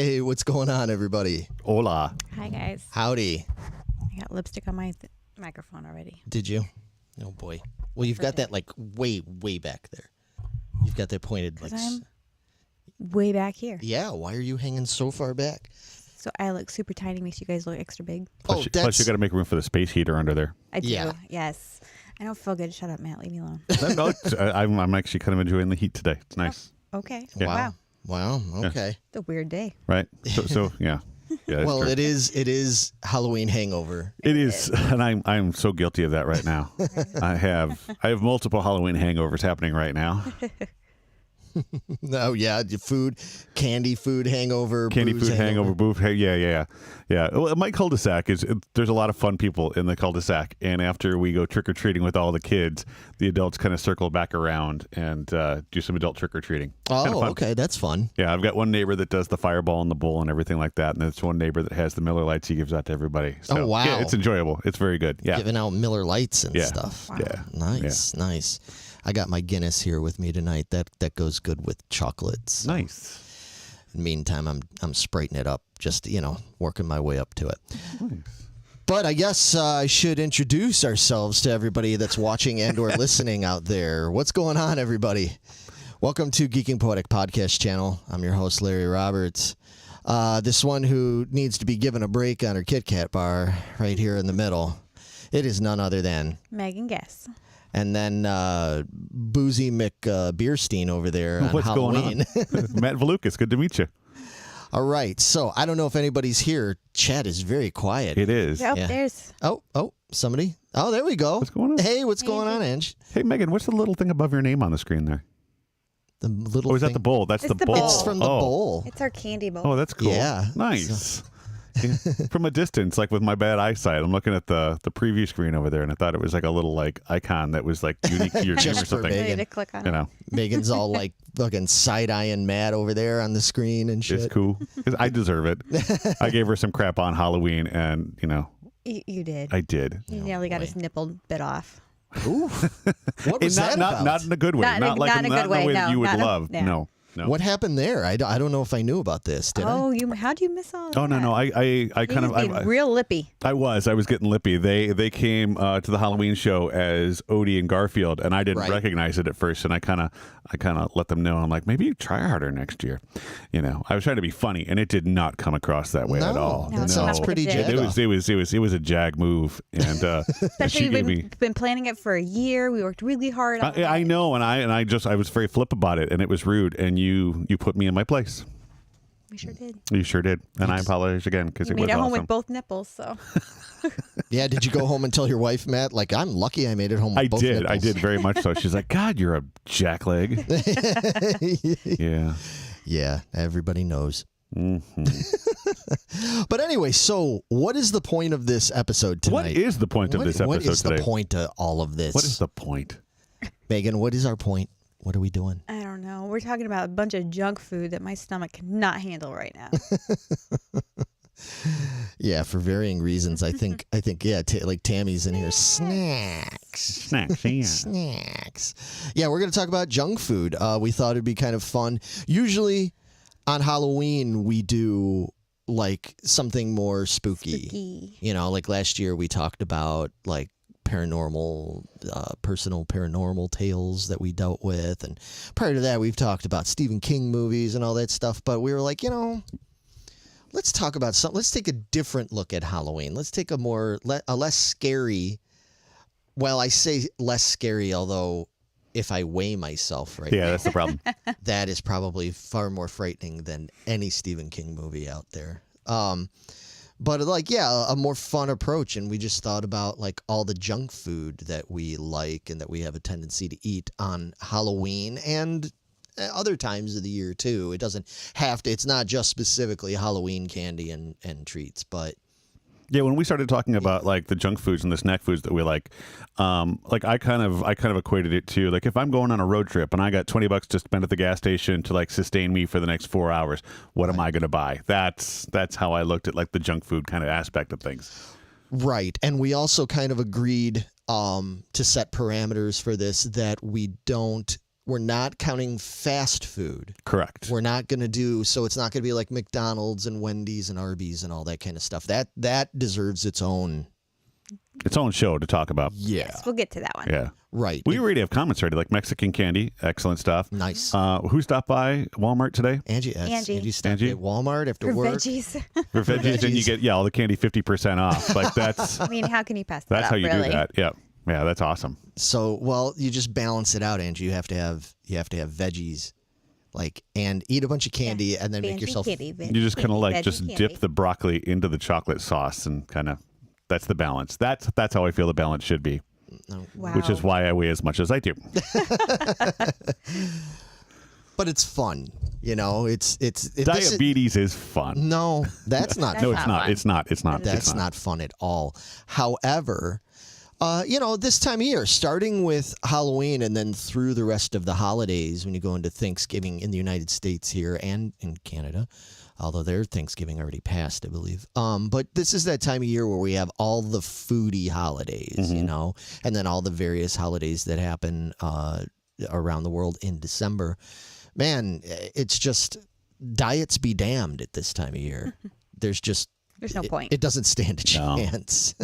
Hey, what's going on, everybody? Hola. Hi, guys. Howdy. I got lipstick on my microphone already. Did you? Oh, boy. Well, you've got that, like, way back there. You've got that pointed, like... I'm way back here. Yeah, why are you hanging so far back? So I look super tiny, makes you guys look extra big. Plus, you got to make room for the space heater under there. I do, Yeah. Yes. I don't feel good. Shut up, Matt. Leave me alone. No, I'm actually kind of enjoying the heat today. It's nice. Okay. Yeah. Wow. Wow, okay. It's a weird day. Right? So yeah. Yeah, Well, true. it is Halloween hangover. It is, and I'm so guilty of that right now. I have multiple Halloween hangovers happening right now. Oh, yeah, candy food hangover. Candy booze food hangover, boof. Hey, yeah. Well, my cul-de-sac there's a lot of fun people in the cul-de-sac, and after we go trick-or-treating with all the kids, the adults kind of circle back around and do some adult trick-or-treating. Oh, okay, that's fun. Yeah, I've got one neighbor that does the fireball in the bowl and everything like that, and there's one neighbor that has the Miller Lights he gives out to everybody. So, Oh, wow. Yeah, it's enjoyable. It's very good. Yeah. Giving out Miller Lights and stuff. Wow. Yeah. Nice. I got my Guinness here with me tonight. That goes good with chocolates. Nice. In the meantime, I'm spriting it up, just, working my way up to it. Nice. But I guess I should introduce ourselves to everybody that's watching and or listening out there. What's going on, everybody? Welcome to Geeking Poetic podcast channel. I'm your host, Larry Roberts. This one who needs to be given a break on her Kit Kat bar right here in the middle. It is none other than... Megan Guess. And then Boozy Bierstein over there on What's Halloween. going on? Matt Valukas, good to meet you. All right. So I don't know if anybody's here. Chat is very quiet. It is. Oh, Yeah. there's... Oh, somebody. Oh, there we go. What's going on? Hey, what's going on, Ange? Hey, Megan, what's the little thing above your name on the screen there? The little Oh, is that thing- the bowl? That's It's the the bowl. bowl. It's from the bowl. It's our candy bowl. Oh, that's cool. Yeah. Nice. Yeah. From a distance, like with my bad eyesight, I'm looking at the preview screen over there, and I thought it was like a little like icon that was like unique to your name Just or for something. Megan. Ready to click on You it. know, Megan's all like fucking side-eyeing Matt over there on the screen and shit. it's cool because I deserve it. I gave her some crap on Halloween, and You did. I did. He nearly got boy. his nipple bit off. Ooh. What was that about? Not in a good way. Not in a good way, that no, you would not in a- love. yeah. No. What happened there? I don't know if I knew about this. Did I? How'd you miss all of Oh that? no! I kind of being real lippy. I was getting lippy. They came to the Halloween show as Odie and Garfield, and I didn't Right. recognize it at first. And I kind of let them know. I'm like, maybe you try harder next year. I was trying to be funny, and it did not come across that way at all. No, it sounds pretty jag It off. was a jag move, and Especially she gave me. we've been planning it for a year. We worked really hard on it. I know, and I was very flip about it, and it was rude, and you put me in my place. We sure did. You sure did, and I apologize again because You it made was it home awesome. with both nipples, so. Yeah, did you go home and tell your wife, Matt? Like, I'm lucky I made it home with I both did nipples. very much so. She's like, God, you're a jackleg. Yeah. Yeah, everybody knows. Mm-hmm. But anyway, so what is the point of this episode tonight? What is the point of this episode What is today? the point of all of this? What is the point? Megan, what is our point? What are we doing? I don't know. We're talking about a bunch of junk food that my stomach cannot handle right now. Yeah, for varying reasons. I think, yeah, like Tammy's in here. Snacks. Snacks, yeah. Snacks. Yeah, we're going to talk about junk food. We thought it'd be kind of fun. Usually on Halloween, we do like something more spooky. Like last year we talked about like paranormal, personal paranormal tales that we dealt with. And prior to that, we've talked about Stephen King movies and all that stuff. But we were like, let's talk about something. Let's take a different look at Halloween. Let's take a less scary. Well, I say less scary, although if I weigh myself right Yeah, now, that's the problem. that is probably far more frightening than any Stephen King movie out there. But like, yeah, a more fun approach. And we just thought about like all the junk food that we like and that we have a tendency to eat on Halloween and other times of the year too. It doesn't have to, it's not just specifically Halloween candy and treats, but Yeah, when we started talking about like the junk foods and the snack foods that we like I kind of equated it to like if I'm going on a road trip and I got $20 to spend at the gas station to like sustain me for the next 4 hours, what am I going to buy? That's how I looked at like the junk food kind of aspect of things. right. And we also kind of agreed to set parameters for this that we don't we're not counting fast food. Correct. We're not going to do, so it's not going to be like McDonald's and Wendy's and Arby's and all that kind of stuff. That deserves its own show to talk about. Yeah. Yes, we'll get to that one. Yeah. Right. We already have comments already, like Mexican candy. Excellent stuff. Nice. Who stopped by Walmart today? Angie stopped Angie? at Walmart after For work. veggies. For veggies, and you get all the candy 50% off. Like that's I mean, how can you pass that that's up, how you really? do that. Yeah. Yeah, that's awesome. So, well, you just balance it out, Angie. You have to have veggies, like, and eat a bunch of candy, and then make yourself. You just kind of like just dip the broccoli into the chocolate sauce, and kind of that's the balance. That's how I feel the balance should be. Wow. Which is why I weigh as much as I do. But it's fun, you know. It's diabetes is fun. No, that's not. No, fun. it's not. fun. It's not. It's not. That's it's not fun at all. However, you know, this time of year, starting with Halloween and then through the rest of the holidays, when you go into Thanksgiving in the United States here and in Canada, although their Thanksgiving already passed, I believe. But this is that time of year where we have all the foodie holidays, you know, and then all the various holidays that happen around the world in December. Man, it's just diets be damned at this time of year. There's no point. It doesn't stand a chance.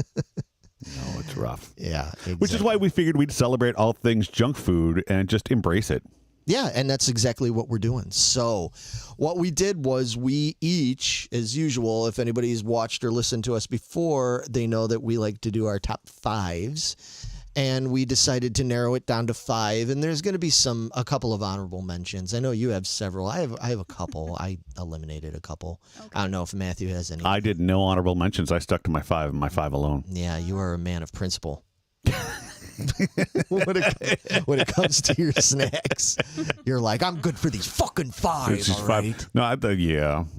No, it's rough. Yeah. Exactly. Which is why we figured we'd celebrate all things junk food and just embrace it. Yeah, and that's exactly what we're doing. So what we did was we each, as usual, if anybody's watched or listened to us before, they know that we like to do our top fives. And we decided to narrow it down to 5. And there's going to be a couple of honorable mentions. I know you have several. I have a couple. I eliminated a couple. Okay. I don't know if Matthew has any. I did no honorable mentions. I stuck to my 5 and my 5 alone. Yeah, you are a man of principle. when it comes to your snacks, you're like, I'm good for these fucking 5. It's just all 5. right? No,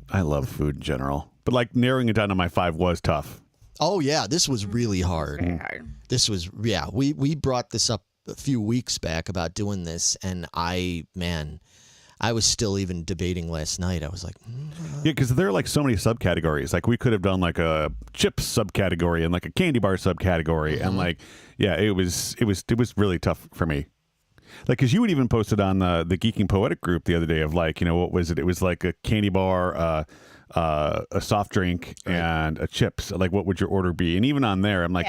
I love food in general. But like narrowing it down to my 5 was tough. Oh yeah, this was really hard. Very hard. This was we brought this up a few weeks back about doing this, and I was still even debating last night. I was like, yeah, because there are like so many subcategories. Like we could have done like a chips subcategory and like a candy bar subcategory, and like it was really tough for me. Like, because you would even posted on the Geeking Poetic group the other day of like, you know, what was it? It was like a candy bar, a soft drink, and a chips. Like, what would your order be? And even on there, I'm like,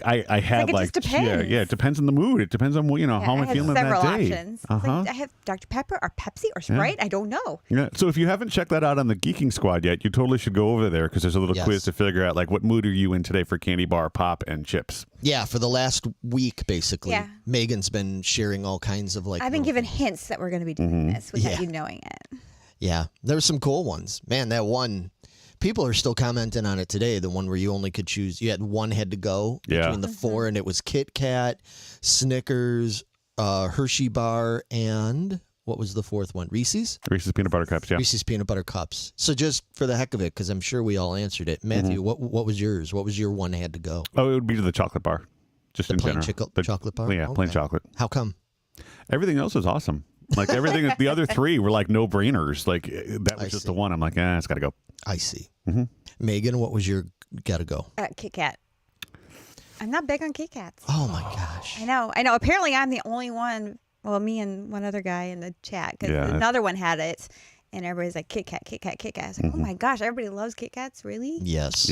I had like, it just depends. yeah, it depends on the mood. It depends on what, you know, how I'm feeling that day. Several options. Like, I have Dr. Pepper or Pepsi or Sprite. I don't know. Yeah. So if you haven't checked that out on the Geeking Squad yet, you totally should go over there because there's a little quiz to figure out like what mood are you in today for candy bar, pop, and chips. Yeah, for the last week, basically. Yeah. Megan's been sharing all kinds of like. I've been given hints that we're going to be doing this without you knowing it. Yeah, there were some cool ones. Man, that one. People are still commenting on it today. The one where you only could choose, you had one had to go between the 4, and it was Kit Kat, Snickers, Hershey bar, and what was the 4th one? Reese's? Reese's Peanut Butter Cups, yeah. Reese's Peanut Butter Cups. So just for the heck of it, because I'm sure we all answered it. Matthew, what was yours? What was your one had to go? Oh, it would be to the chocolate bar. Just the in plain general. Chocolate bar? Yeah, plain chocolate. How come? Everything else was awesome. Like everything, the other 3 were like no-brainers. Like that was just the one. I'm like, it's got to go. I see. Megan, what was your gotta go? Kit Kat. I'm not big on Kit Kats. Oh my gosh. I know. Apparently, I'm the only one. Well, me and one other guy in the chat because another one had it, and everybody's like Kit Kat, Kit Kat, Kit Kat. I was like, oh my gosh, everybody loves Kit Kats, really? Yes.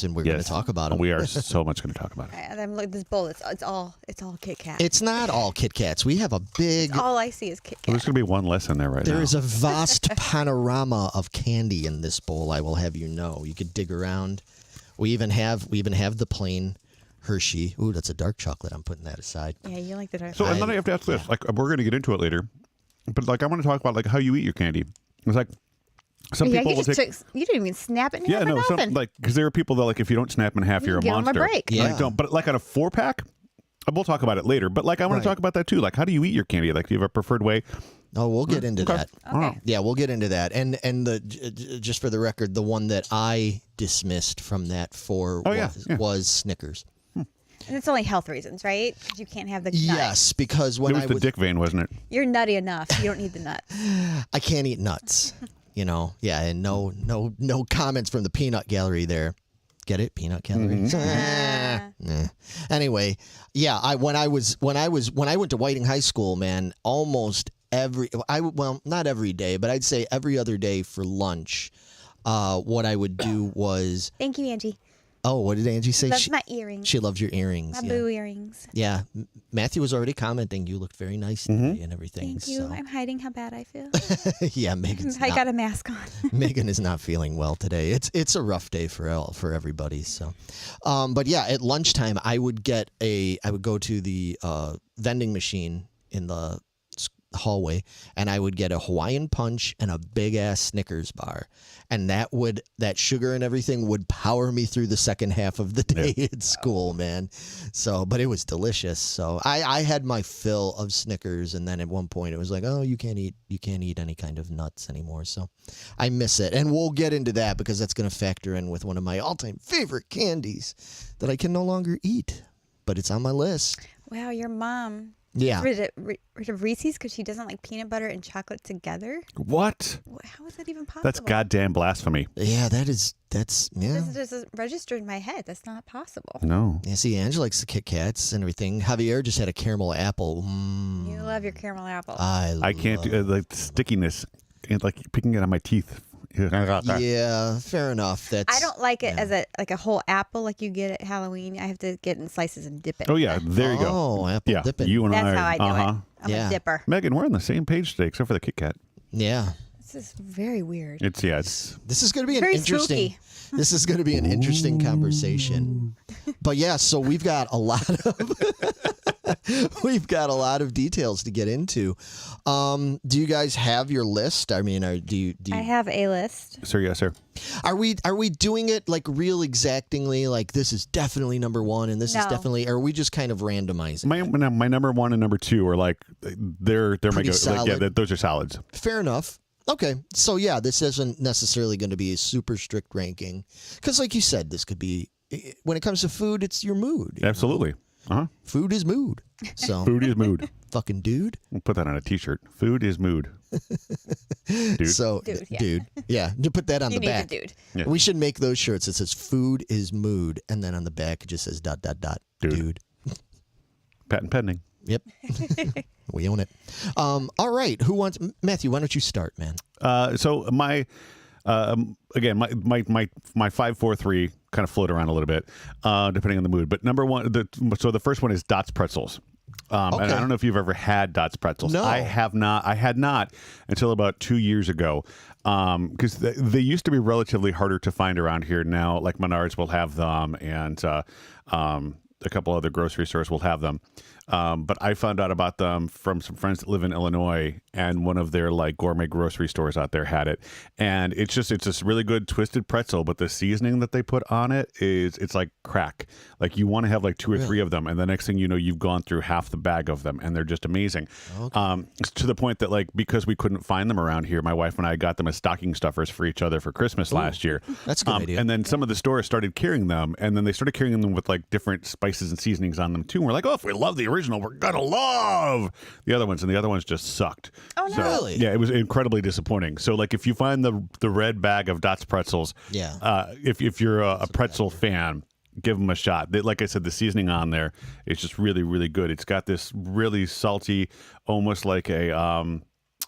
And we're going to talk about them. We are so much going to talk about it. And I'm like, this bowl, it's all Kit Kat. It's not all Kit Kats. We have a big. All I see is Kit Kat. There's going to be one less in there now. There is a vast panorama of candy in this bowl. I will have you know. You could dig around. We even have the plain Hershey. Ooh, that's a dark chocolate. I'm putting that aside. Yeah, you like the dark. So and then I have to ask this. Like we're going to get into it later, but like I want to talk about like how you eat your candy. It's like some people will take. You didn't even snap it in half. Yeah, no, like because there are people that like if you don't snap in half, you're a give monster. them a break. Yeah. Like, don't. But like on a 4-pack, we'll talk about it later. But like I want to talk about that too. Like how do you eat your candy? Like do you have a preferred way? Oh, we'll get into that. Okay. Yeah, we'll get into that. And the just for the record, the one that I dismissed from that was Snickers. And it's only health reasons, right? Because you can't have the nut. Yes, because when It was the dick vein, wasn't it? You're nutty enough. You don't need the nuts. I can't eat nuts. You know, and no comments from the peanut gallery there. Get it? Peanut calories. Nah. Anyway, yeah. When I went to Whiting High School, man, almost not every day, but I'd say every other day for lunch. What I would do was. Thank you, Angie. Oh, what did Angie say? That's my earrings. She loves your earrings. My boo earrings. Yeah. Matthew was already commenting. You looked very nice today and everything. Thank you. So. I'm hiding how bad I feel. Yeah, Megan's I got a mask on. Megan is not feeling well today. It's a rough day for everybody. So, but yeah, at lunchtime I would go to the vending machine in the hallway, and I would get a Hawaiian Punch and a big ass Snickers bar, and that sugar and everything would power me through the second half of the day at school, man. So, but it was delicious. So I had my fill of Snickers, and then at one point it was like, oh, you can't eat any kind of nuts anymore. So I miss it, and we'll get into that because that's going to factor in with one of my all-time favorite candies that I can no longer eat, but it's on my list. Wow, your mom. Yeah. Rid of Reese's because she doesn't like peanut butter and chocolate together. What? How is that even possible? That's goddamn blasphemy. Yeah, that's yeah. This just registered in my head. That's not possible. No. Yeah, see, Angela likes the Kit Kats and everything. Javier just had a caramel apple. You love your caramel apple. I can't do like the stickiness. It's like picking it on my teeth. Yeah, fair enough. I don't like it as a whole apple like you get at Halloween. I have to get in slices and dip it. Oh yeah, there you go. Oh, apple dipping. You and That's I. how I do it. I'm a dipper. Megan, we're on the same page today, except for the Kit Kat. Yeah. This is very weird. It's This is going to be very interesting. Spooky. This is going to be an interesting conversation. But yeah, so we've got a lot of details to get into. Do you guys have your list? I mean, do you? I have a list. Sir, yes, sir. Are we doing it like real exactingly? Like this is definitely number one, and this is definitely. Or are we just kind of randomizing? My number one and number two are like they're my go. Solid. Like, those are solids. Fair enough. Okay, so yeah, this isn't necessarily going to be a super strict ranking because, like you said, this could be when it comes to food, it's your mood. Absolutely. Food is mood. So food is mood. Fucking dude. We'll put that on a T-shirt. Food is mood. Dude. So, dude. Yeah, to put that on the back. Dude. Yeah. We should make those shirts. It says "Food is mood," and then on the back it just says ... Dude. Patent pending. Yep. We own it. All right. Who wants Matthew? Why don't you start, man? So my again my 5, 4, 3 kind of float around a little bit depending on the mood. But number one, the first one is Dots pretzels. And I don't know if you've ever had Dots pretzels. No. I have not. I had not until about 2 years ago. Because they used to be relatively harder to find around here. Now, like Menards will have them, and a couple other grocery stores will have them. But I found out about them from some friends that live in Illinois, and one of their like gourmet grocery stores out there had it. And it's this really good twisted pretzel, but the seasoning that they put on it's like crack. Like you want to have like 2 or 3 of them, and the next thing you know, you've gone through half the bag of them, and they're just amazing. Okay. To the point that like because we couldn't find them around here, my wife and I got them as stocking stuffers for each other for Christmas last year. That's a good idea. And then some of the stores started carrying them, and then they started carrying them with like different spices and seasonings on them too. And we're like, oh, if we love the original, we're gonna love the other ones, and the other ones just sucked. Oh no! So, really? Yeah, it was incredibly disappointing. So like, if you find the red bag of Dots pretzels, if you're a pretzel fan, give them a shot. Like I said, the seasoning on there is just really, really good. It's got this really salty, almost like an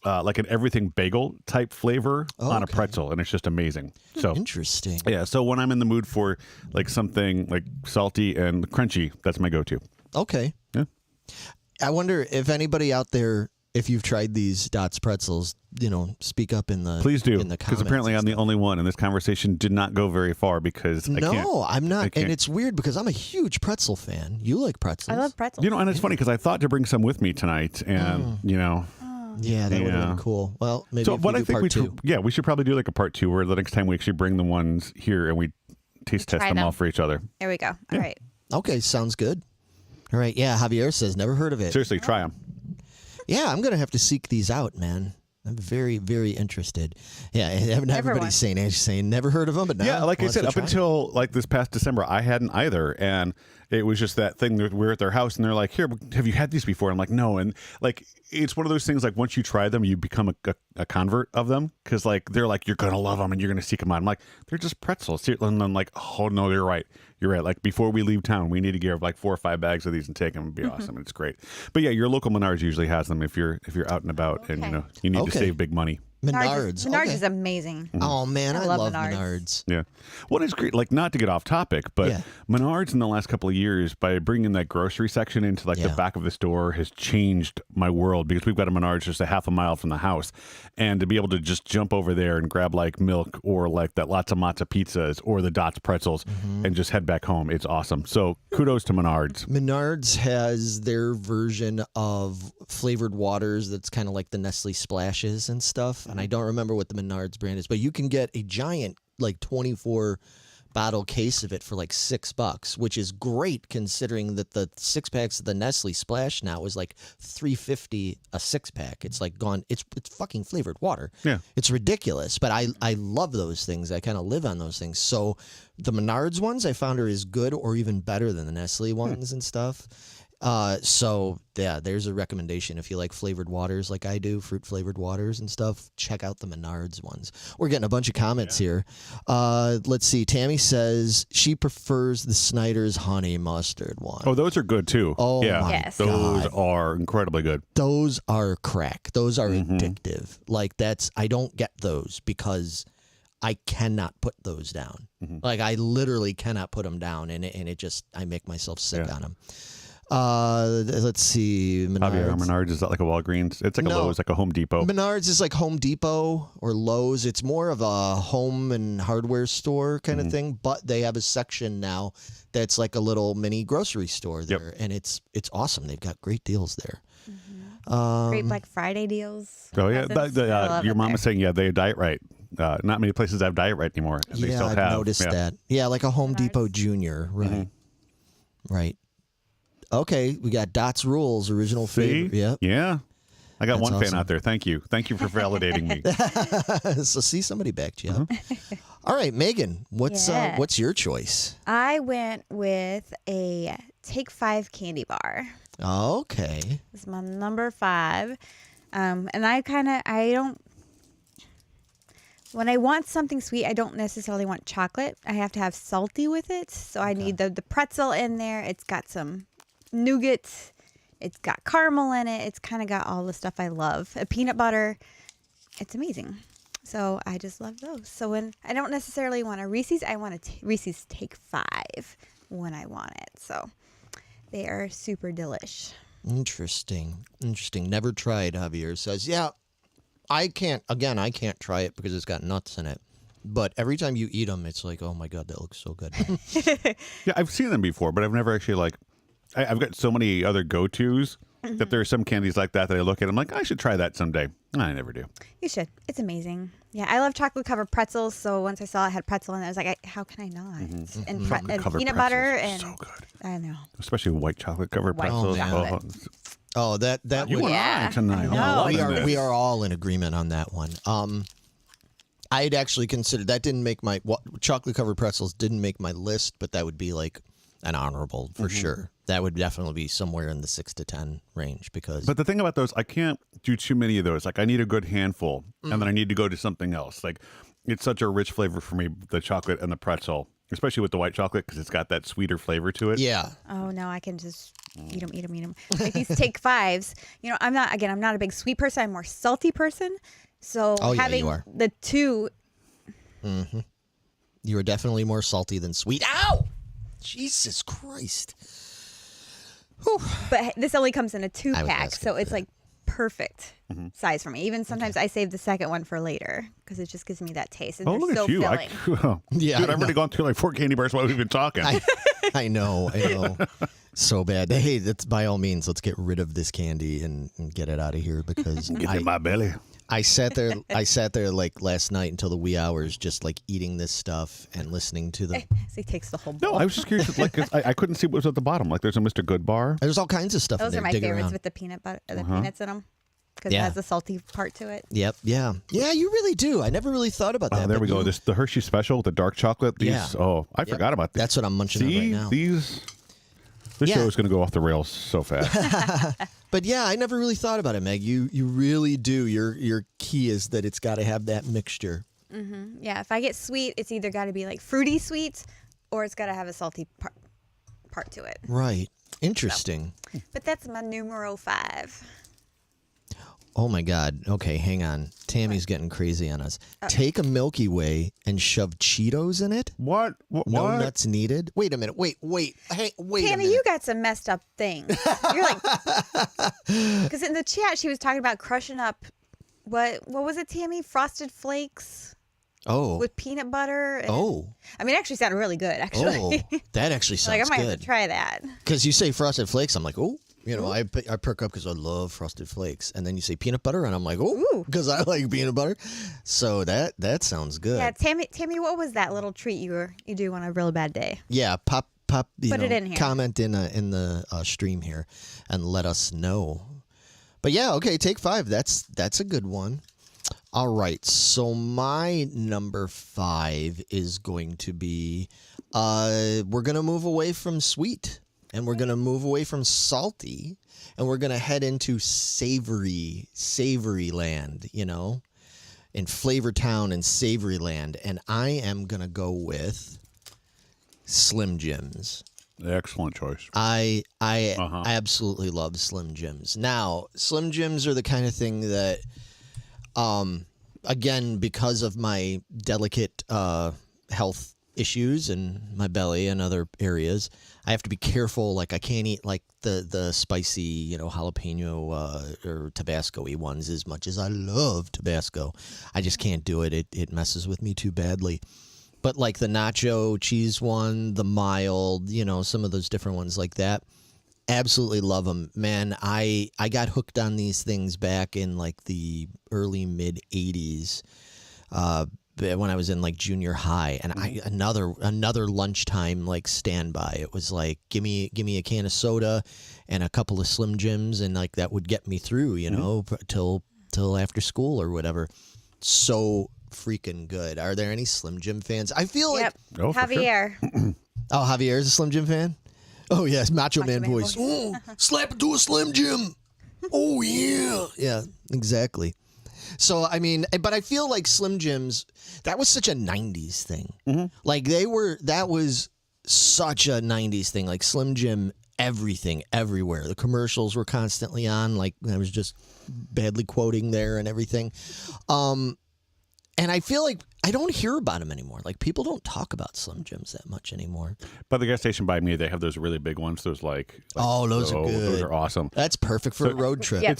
everything bagel type flavor on a pretzel, and it's just amazing. So interesting. Yeah. So when I'm in the mood for like something like salty and crunchy, that's my go-to. Okay. Yeah. I wonder if anybody out there, if you've tried these Dots pretzels, speak up in the please do, in the comments. Because apparently I'm the only one, and this conversation did not go very far because I'm not, and it's weird because I'm a huge pretzel fan. You like pretzels? I love pretzels. And it's funny because I thought to bring some with me tonight, and Yeah, that would have been cool. Well, maybe so if what we I do think part two. we should probably do like a part 2 where the next time we actually bring the ones here and we taste test them all for each other. There we go. All right. Okay, sounds good. All right, yeah, Javier says never heard of it. Seriously, try them. Yeah, I'm going to have to seek these out, man. I'm very, very interested. Yeah, everybody's once. saying never heard of them, but now Yeah, like I said, up try until like this past December, I hadn't either, and it was just that thing that we're at their house, and they're like, "Here, have you had these before?" I'm like, "No," and like it's one of those things like once you try them, you become a convert of them because like they're like you're gonna love them and you're gonna seek them out. I'm like, they're just pretzels, and I'm like, oh no, you're right. Like before we leave town, we need to get like 4 or 5 bags of these and take them. It'd be awesome. It's great. But yeah, your local Menards usually has them if you're out and about and you need to save big money. Menards. Menards okay. is amazing. Mm-hmm. Oh man, I love Menards. Menards. Yeah. Well, it's great. Like, not to get off topic, but Menards in the last couple of years, by bringing that grocery section into like the back of the store, has changed my world because we've got a Menards just a half a mile from the house. And to be able to just jump over there and grab like milk or like that lots of matzo pizzas or the Dots pretzels and just head back home, it's awesome. So kudos to Menards. Menards has their version of flavored waters that's kind of like the Nestle Splashes and stuff. And I don't remember what the Menards brand is, but you can get a giant like 24 bottle case of it for like $6, which is great considering that the 6-packs of the Nestle Splash now is like $3.50 a 6-pack. It's like gone. It's fucking flavored water. Yeah, it's ridiculous. But I love those things. I kind of live on those things. So the Menards ones I found are as good or even better than the Nestle ones and stuff. So yeah, there's a recommendation if you like flavored waters like I do, fruit flavored waters and stuff. Check out the Menards ones. We're getting a bunch of comments here. Let's see. Tammy says she prefers the Snyder's honey mustard one. Oh, those are good too. Oh yeah, my Yes. those God. are incredibly good. Those are crack. Those are addictive. Like I don't get those because I cannot put those down. Like I literally cannot put them down, and it just I make myself sick on them. Let's see. Javier, Menards, is that like a Walgreens? It's like a Lowe's, like a Home Depot. Menards is like Home Depot or Lowe's. It's more of a home and hardware store kind of thing, but they have a section now that's like a little mini grocery store there, and it's awesome. They've got great deals there. Great Black Friday deals. Oh yeah, your mom was saying they have Diet Right. Not many places have Diet Right anymore. And they still I've have. noticed that. Yeah, like a Home Depot Junior, right? Right. Okay, we got Dots Rules, original favorite. Yep. Yeah. I got That's one fan awesome. out there. Thank you. Thank you for validating me. So see, somebody backed you up. All right, Megan, what's your choice? I went with a Take 5 candy bar. Okay. This is my number 5. And I don't, when I want something sweet, I don't necessarily want chocolate. I have to have salty with it. So I need the pretzel in there. It's got some nougat. It's got caramel in it. It's kind of got all the stuff I love. A peanut butter. It's amazing. So I just love those. So when I don't necessarily want a Reese's, I want a Reese's Take 5 when I want it. So they are super delish. Interesting. Never tried, Javier says. Yeah, I can't try it because it's got nuts in it. But every time you eat them, it's like, oh my God, that looks so good. Yeah, I've seen them before, but I've never actually I've got so many other go-tos that there are some candies like that I look at. I'm like, I should try that someday. I never do. You should. It's amazing. Yeah, I love chocolate covered pretzels. So once I saw it had pretzel in it, I was like, how can I not? And peanut butter and so good. I know. Especially white chocolate covered White pretzels. chocolate. Oh, that You would, and I tonight. No. we are all in agreement on that one. I had actually considered that didn't make my chocolate covered pretzels didn't make my list, but that would be like an honorable for sure. That would definitely be somewhere in the 6 to 10 range because. But the thing about those, I can't do too many of those. Like I need a good handful, and then I need to go to something else. Like it's such a rich flavor for me, the chocolate and the pretzel, especially with the white chocolate because it's got that sweeter flavor to it. Yeah. Oh no, I can just eat them. Like these Take 5s. You know, I'm not a big sweet person. I'm more salty person. So having you are. the two. You are definitely more salty than sweet. Ow! Jesus Christ. Whew. But this only comes in a 2-pack, asking so for it's that. like perfect size for me. Even sometimes I save the second one for later because it just gives me that taste. And Oh, they're look so at you! filling. Yeah, Dude, I I've already know. gone through like 4 candy bars while we've been talking. I know. So bad. Hey, that's by all means, let's get rid of this candy and get it out of here because Get in my belly. I sat there like last night until the wee hours just like eating this stuff and listening to the. So he takes the whole bowl. No, I was just curious. Like, 'cause I couldn't see what was at the bottom. Like, there's a Mr. Good bar. There's all kinds of stuff in Those there. are my Dig favorites around. with the peanut butter, the peanuts in them. because it has a salty part to it. Yep. Yeah. Yeah, you really do. I never really thought about that. There we go. The Hershey Special with the dark chocolate. These, I forgot about these. That's what I'm munching on right now. This show is going to go off the rails so fast. But yeah, I never really thought about it, Meg. You really do. Your key is that it's got to have that mixture. Mm-hmm. Yeah, if I get sweet, it's either got to be like fruity sweet or it's got to have a salty part to it. Right. Interesting. So, but that's my numero 5. Oh my God. Okay, hang on. Tammy's getting crazy on us. Take a Milky Way and shove Cheetos in it? What? No nuts needed? Wait a minute. Wait. Hey, wait Tammy, a minute. you got some messed up things. You're like, because in the chat she was talking about crushing up, what was it, Tammy? Frosted Flakes? Oh. With peanut butter? And, I mean, it actually sounded really good, actually. Oh, that actually sounds good. I might have to try that. Because you say Frosted Flakes, I'm like, oh. You know, I perk up because I love Frosted Flakes. And then you say peanut butter, and I'm like, oh, because I like peanut butter. So that sounds good. Yeah, Tammy, what was that little treat you do on a real bad day? Yeah, pop. Put it in here. Comment in the stream here, and let us know. But yeah, okay, take 5. That's a good one. All right, so my number 5 is going to be, we're gonna move away from sweet. And we're going to move away from salty, and we're going to head into savory land, in Flavor Town and Savory Land. And I am going to go with Slim Jims. Excellent choice. I absolutely love Slim Jims. Now, Slim Jims are the kind of thing that, again, because of my delicate health issues and my belly and other areas, I have to be careful. Like, I can't eat like the spicy, jalapeno or Tabasco-y ones as much as I love Tabasco. I just can't do it. It messes with me too badly. But like the nacho cheese one, the mild, some of those different ones like that, absolutely love them. Man, I got hooked on these things back in like the early mid 80s. When I was in like junior high, and another lunchtime like standby. It was like give me a can of soda and a couple of Slim Jims, and like that would get me through, till after school or whatever. So freaking good. Are there any Slim Jim fans? I feel like Javier. Sure. Oh, Javier's a Slim Jim fan. Oh yes, Macho Man voice. Oh, slap it to a Slim Jim. Oh yeah, exactly. So, I mean, but I feel like Slim Jims, that was such a 90s thing. Mm-hmm. Like, that was such a 90s thing. Like, Slim Jim, everything, everywhere. The commercials were constantly on. Like, I was just badly quoting there and everything. And I feel like I don't hear about them anymore. Like, people don't talk about Slim Jims that much anymore. But the gas station by me, they have those really big ones. Those those are good. Those are awesome. That's perfect for a road trip. Yeah,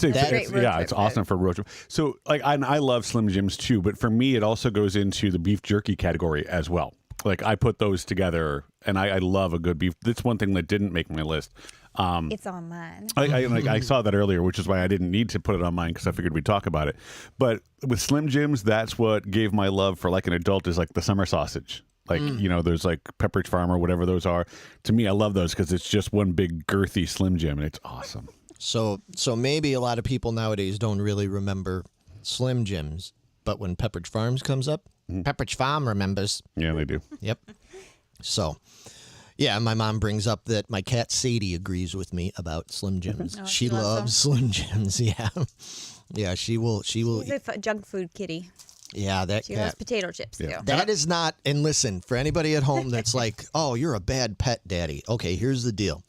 it's awesome for a road trip. So, like, I love Slim Jims too. But for me, it also goes into the beef jerky category as well. Like, I put those together, and I love a good beef. That's one thing that didn't make my list. It's on mine. I saw that earlier, which is why I didn't need to put it on mine, because I figured we'd talk about it. But with Slim Jims, that's what gave my love for like an adult, is like the summer sausage. Like, there's like Pepperidge Farm or whatever those are. To me, I love those because it's just one big girthy Slim Jim, and it's awesome. So maybe a lot of people nowadays don't really remember Slim Jims, but when Pepperidge Farms comes up, Pepperidge Farm remembers. Yeah, they do. Yep. So, yeah, my mom brings up that my cat Sadie agrees with me about Slim Jims. Oh, she loves Slim Jims. Yeah. Yeah, she will. She's a junk food kitty. Yeah, that she cat. loves potato chips, too. That is not, and listen, for anybody at home that's like, oh, you're a bad pet daddy. Okay, here's the deal.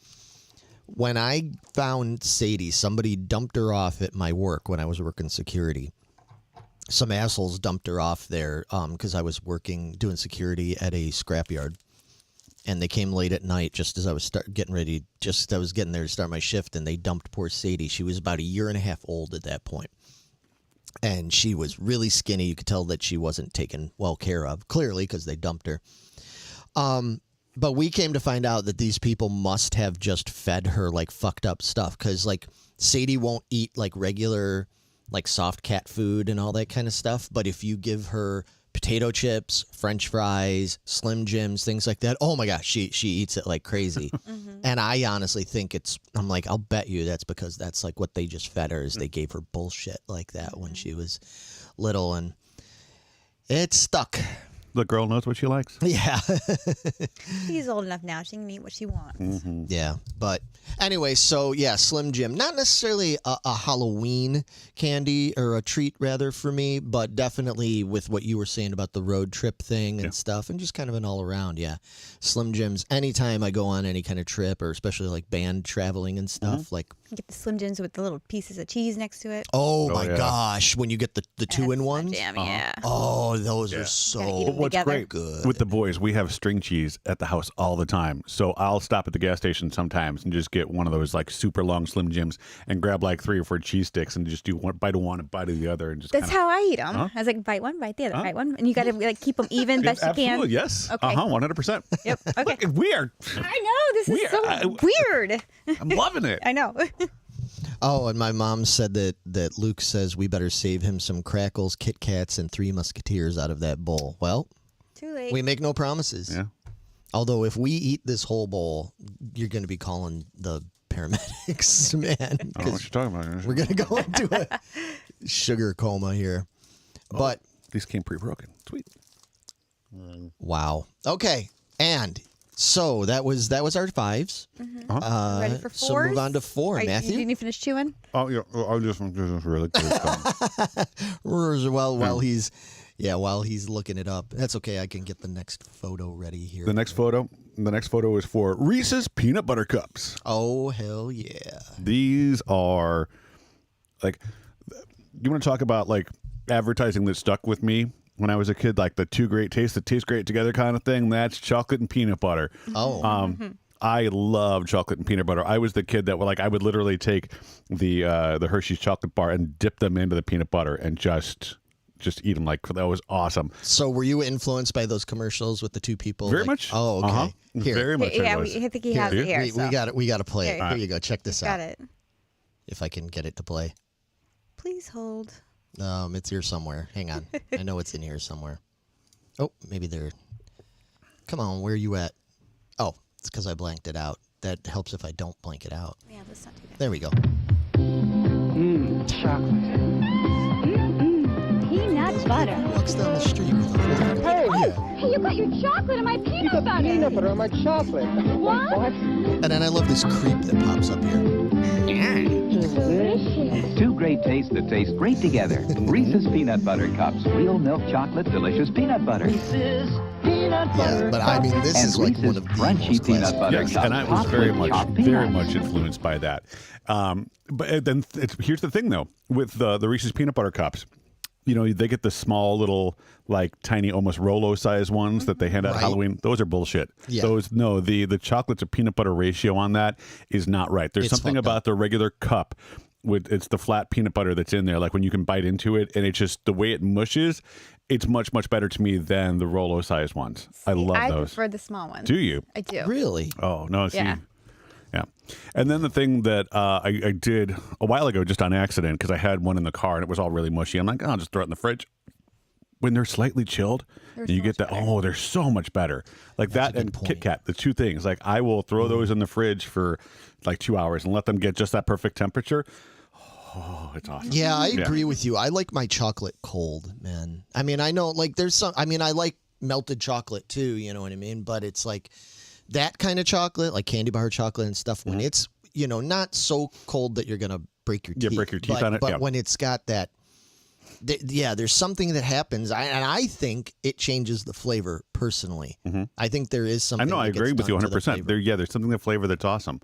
When I found Sadie, somebody dumped her off at my work when I was working security. Some assholes dumped her off there because I was doing security at a scrapyard. And they came late at night just as I was getting there to start my shift, and they dumped poor Sadie. She was about 1.5 years old at that point. And she was really skinny. You could tell that she wasn't taken well care of, clearly, because they dumped her. But we came to find out that these people must have just fed her like fucked up stuff, because like Sadie won't eat like regular like soft cat food and all that kind of stuff. But if you give her potato chips, French fries, Slim Jims, things like that. Oh my gosh, she eats it like crazy. And I honestly think I'm like, I'll bet you that's because that's like what they just fed her is they gave her bullshit like that when she was little, and it's stuck. The girl knows what she likes. Yeah. She's old enough now. She can eat what she wants. Yeah. But anyway, so yeah, Slim Jim. Not necessarily a Halloween candy or a treat, rather, for me, but definitely with what you were saying about the road trip thing and stuff, and just kind of an all around, yeah. Slim Jims, anytime I go on any kind of trip, or especially like band traveling and stuff, like. You get the Slim Jims with the little pieces of cheese next to it. Oh my gosh, when you get the two-in-ones. Jam, yeah. Oh, those are Gotta eat so 'em What's together. great good. with the boys, we have string cheese at the house all the time. So I'll stop at the gas station sometimes and just get one of those like super long Slim Jims and grab like 3 or 4 cheese sticks and just do one bite of one and bite of the other and just. That's kinda, how I eat them. I was like, bite one, bite the other, bite one, and you got to like keep them even best you can. Absolutely, yes. Okay. 100%. Yep. Okay. We are. I know this is so weird. I'm loving it. I know. Oh, and my mom said that Luke says we better save him some crackles, Kit Kats, and 3 Musketeers out of that bowl. Well, Too late. we make no promises. Yeah. Although if we eat this whole bowl, you're going to be calling the paramedics, man. I don't know what you're talking about. We're going to go into a sugar coma here. But These came pre-broken. Sweet. wow. Okay. And so that was our 5s. Ready for 4s? So move on to 4, Matthew. Didn't you finish chewing? Oh yeah. I just really While he's looking it up. That's okay. I can get the next photo ready here. The next photo is for Reese's Peanut Butter Cups. Oh, hell yeah. These are like, you want to talk about like advertising that stuck with me when I was a kid, like the 2 great tastes that taste great together kind of thing. That's chocolate and peanut butter. Oh. I love chocolate and peanut butter. I was the kid that I would literally take the Hershey's chocolate bar and dip them into the peanut butter and just eat them. Like, that was awesome. So were you influenced by those commercials with the 2 people? Very much. Oh, okay. Uh-huh. Here. Very much. Yeah, I was. I think he has it here. We got it. We got to play it. Here. Here you go. Check this Got out. it. If I can get it to play. Please hold. It's here somewhere. Hang on. I know it's in here somewhere. Oh, maybe there. Come on, where are you at? Oh, it's because I blanked it out. That helps if I don't blank it out. Yeah, let's not do that. There we go. Chocolate. Peanut butter. Walks down the street with a whole Hey! Hey, you got your chocolate and my peanut butter. Peanut butter on my chocolate. What? And then I love this creep that pops up here. Delicious. 2 great tastes that taste great together. Reese's Peanut Butter Cups. Real milk chocolate, delicious peanut butter. Yeah, but I mean, this And is like one Reese's of the crunchy most peanut classic. butter Yes, cups. and I was topped very with chopped much peanuts. influenced by that. But then here's the thing, though, with the Reese's Peanut Butter Cups. You know, they get the small little, like, tiny, almost Rolo-sized ones that they hand out at Right. Halloween. Those are bullshit. Yeah. The chocolate to peanut butter ratio on that is not right. There's It's something fucked about up. the regular cup it's the flat peanut butter that's in there. Like, when you can bite into it, and it's just the way it mushes, it's much, much better to me than the Rolo-sized ones. I love I those. prefer the small ones. Do you? I do. Really? Oh, no, see. Yeah. Yeah. And then the thing that I did a while ago just on accident, because I had one in the car and it was all really mushy. I'm like, I'll just throw it in the fridge. When they're slightly chilled, They're you so get much that. better. Oh, they're so much better. Like That's that a and good Kit point. Kat, the 2 things. Like, I will throw those in the fridge for like 2 hours and let them get just that perfect temperature. Oh, it's awesome. Yeah, I agree with you. I like my chocolate cold, man. I mean, I know, like, there's some. I mean, I like melted chocolate too. You know what I mean? But it's like that kind of chocolate, like candy bar chocolate and stuff. When it's not so cold that you're gonna break your teeth. break your teeth but, on it, But yeah. when it's got that. There's something that happens, and I think it changes the flavor personally. I think there is I something. know. I that gets agree with you done to the 100%. flavor. There's something in the flavor that's awesome.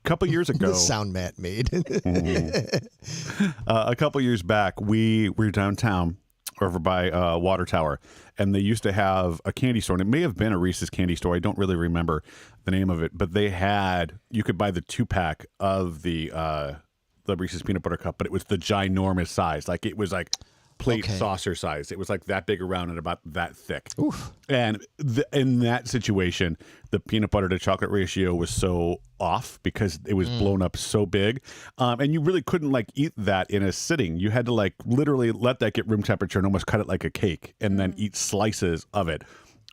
Couple years ago, The sound Matt made. a couple years back, we were downtown over by Water Tower, and they used to have a candy store, and it may have been a Reese's candy store. I don't really remember the name of it, but you could buy the 2-pack of the Reese's peanut butter cup, but it was the ginormous size. Like, it was like plate Okay. saucer size. It was like that big around and about that thick. Oof. And in that situation, the peanut butter to chocolate ratio was so off because it was blown up so big. And you really couldn't like eat that in a sitting. You had to like literally let that get room temperature and almost cut it like a cake and then eat slices of it.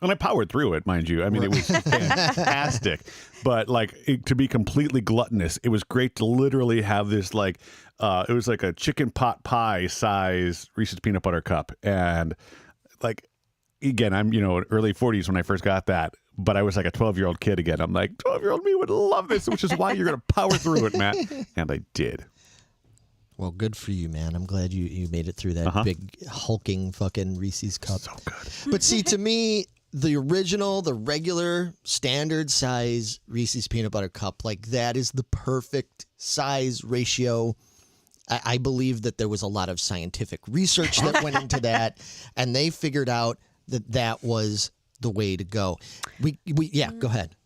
And I powered through it, mind you. I mean, it was fantastic. But like to be completely gluttonous, it was great to literally have this like, it was like a chicken pot pie size Reese's peanut butter cup. And like, again, I'm, early 40s when I first got that. But I was like a 12-year-old kid again. I'm like, 12-year-old me would love this, which is why you're going to power through it, Matt. And I did. Well, good for you, man. I'm glad you made it through that big hulking fucking Reese's cup. So good. But see, to me, the original, the regular standard size Reese's peanut butter cup, like that is the perfect size ratio. I believe that there was a lot of scientific research that went into that, and they figured out that was the way to go. Yeah, go ahead.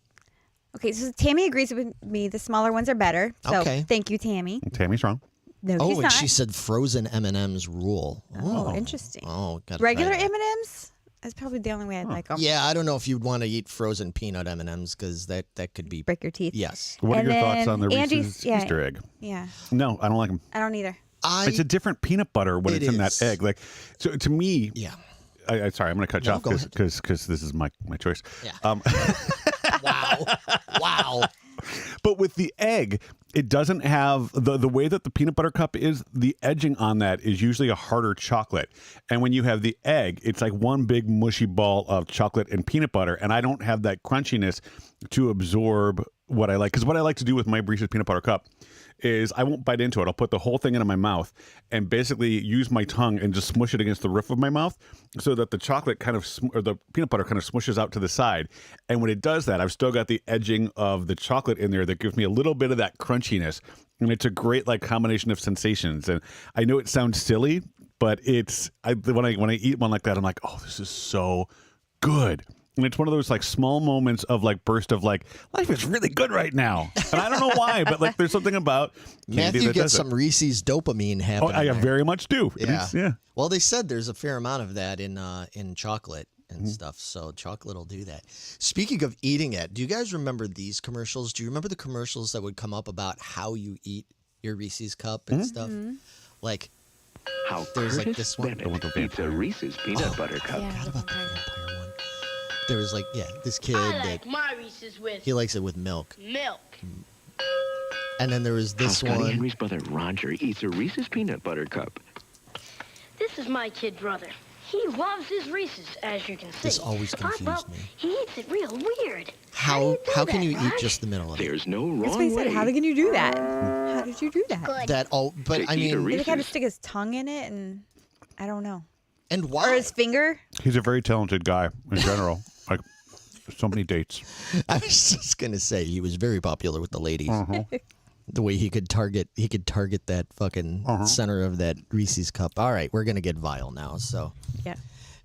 Okay, so Tammy agrees with me. The smaller ones are better. So Okay. thank you, Tammy. Tammy's wrong. No, Oh, she's and not. she said frozen M&M's rule. Oh, interesting. Oh, got Regular M&Ms? That's probably the only way I'd like them. Yeah, I don't know if you'd want to eat frozen peanut M&Ms because that could be. Break your teeth. Yes. What are And your thoughts then on the Angie's- Reese's yeah. Easter egg? Yeah. No, I don't like them. I don't either. It's a different peanut butter when It it's in that is. egg. Like, so to me, Yeah. sorry, I'm going to cut you No, off go ahead. because this is my choice. Yeah. Wow. Wow. But with the egg, it doesn't have the way that the peanut butter cup is. The edging on that is usually a harder chocolate, and when you have the egg, it's like one big mushy ball of chocolate and peanut butter. And I don't have that crunchiness to absorb what I like. Because what I like to do with my Reese's peanut butter cup is I won't bite into it. I'll put the whole thing into my mouth and basically use my tongue and just smush it against the roof of my mouth so that the chocolate kind of, or the peanut butter kind of smushes out to the side. And when it does that, I've still got the edging of the chocolate in there that gives me a little bit of that crunchiness. And it's a great like combination of sensations. And I know it sounds silly, but when I eat one like that, I'm like, oh, this is so good. And it's one of those like small moments of like burst of like life is really good right now, and I don't know why, but like there's something about candy Matthew that gets does some it. Reese's dopamine Oh, happening. I there. very much do. It Yeah. is, yeah. Well, they said there's a fair amount of that in chocolate and stuff. So chocolate will do that. Speaking of eating it, do you guys remember these commercials? Do you remember the commercials that would come up about how you eat your Reese's cup and stuff? Like, How There's, like, Curtis this one. Bennett eats a Reese's peanut butter cup. Yeah. forgot about the vampire one. There was like, this kid I that like my Reese's with he likes it with milk. milk. And then there was How this Scotty one. Henry's brother Roger eats a Reese's peanut butter cup. This is my kid brother. He loves his Reese's, as you can see. This always But confused me. He eats it real weird. How can do you that, eat Raj? just the middle of it? There's no That's wrong what he said. way. How can you do that? How did you do that? That all, but To I eat a mean, Did he kind of Reese's. stick his tongue in it and I don't know. and Or why? his finger? He's a very talented guy in general. Like so many dates. I was just gonna say he was very popular with the ladies. The way he could target that fucking center of that Reese's cup. All right, we're gonna get vile now. So Yeah.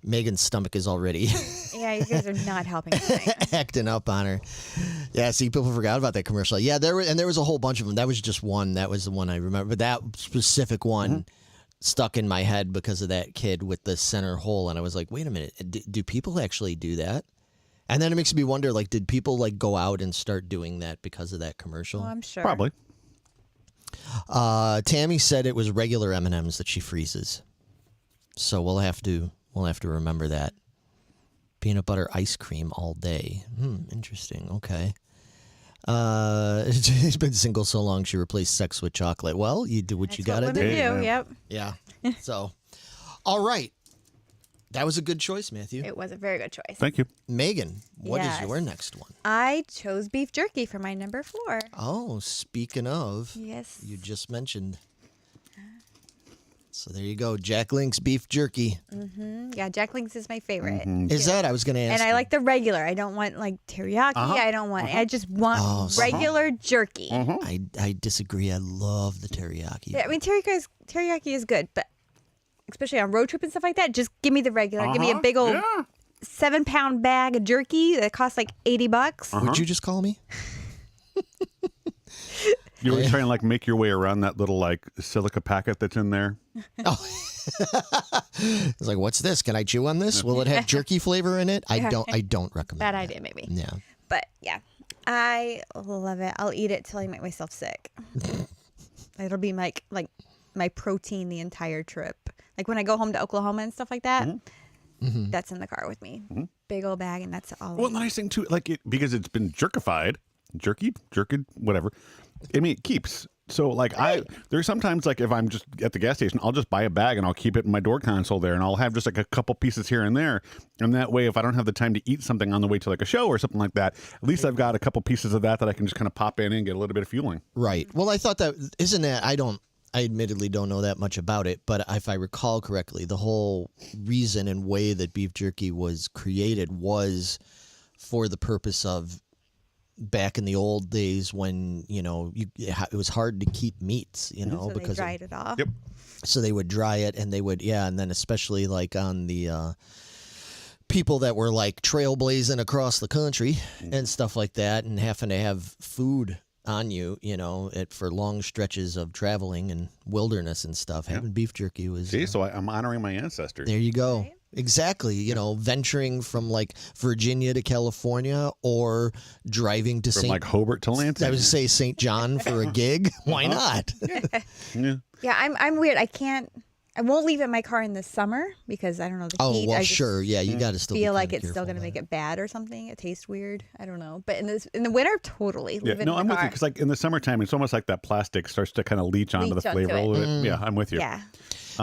Megan's stomach is already Yeah, you guys are not helping tonight. acting up on her. Yeah, see, people forgot about that commercial. Yeah, there was a whole bunch of them. That was just one. That was the one I remember. But that specific one stuck in my head because of that kid with the center hole, and I was like, wait a minute, do people actually do that? And then it makes me wonder, like, did people like go out and start doing that because of that commercial? Well, I'm sure. Probably. Tammy said it was regular M&Ms that she freezes, so we'll have to remember that. Peanut butter ice cream all day. Interesting. Okay. She's been single so long she replaced sex with chocolate. Well, you do what That's you got to what do. women Yeah. do. Yep. Yeah. So, all right. That was a good choice, Matthew. It was a very good choice. Thank you. Megan, what is Yes. your next one? I chose beef jerky for my number 4. Oh, speaking of, Yes. you just mentioned. So there you go. Jack Link's beef jerky. Yeah, Jack Link's is my favorite. Is that? I was going to ask. And I you. like the regular. I don't want like teriyaki. I don't want. I just want regular jerky. I disagree. I love the teriyaki. Yeah, I mean teriyaki is good, but especially on road trip and stuff like that, just give me the regular. Give me a big old 7-pound bag of jerky that costs like $80. What'd you just call me? You always try and like make your way around that little like silica packet that's in there. Oh. It's like, what's this? Can I chew on this? Will it have jerky flavor in it? I don't recommend Bad that. idea, maybe. Yeah. But yeah, I love it. I'll eat it till I make myself sick. It'll be my protein the entire trip. Like when I go home to Oklahoma and stuff like that, that's in the car with me. Big old bag, and that's all. Well, the nice thing too, like it because it's been jerked, whatever. I mean, it keeps. So like there's sometimes like if I'm just at the gas station, I'll just buy a bag and I'll keep it in my door console there, and I'll have just like a couple pieces here and there, and that way if I don't have the time to eat something on the way to like a show or something like that, at least I've got a couple pieces of that I can just kind of pop in and get a little bit of fueling. Right. Well, I thought that isn't that I admittedly don't know that much about it, but if I recall correctly, the whole reason and way that beef jerky was created was for the purpose of back in the old days when, it was hard to keep meats, so because they dried it off. Yep. So they would dry it and they would, and then especially like on the people that were like trailblazing across the country and stuff like that and having to have food on you, for long stretches of traveling and wilderness and stuff. Having beef jerky was... See, so I'm honoring my ancestors. There you go. Right? Exactly. Venturing from like Virginia to California or driving to From like Hobart to Lansing. I was to say St. John for a gig. Why not? Yeah, I'm weird. I won't leave it in my car in the summer because I don't know the Oh, heat. well, I just sure. Yeah, you got to still feel be like kinda it's still careful going to make about it bad or something. It tastes weird. I don't know. But in the winter, totally leave it in No, the I'm car. with you because like in the summertime, it's almost like that plastic starts to kind of leach onto the Leach onto flavor a it. little bit. Yeah, I'm with you. Yeah.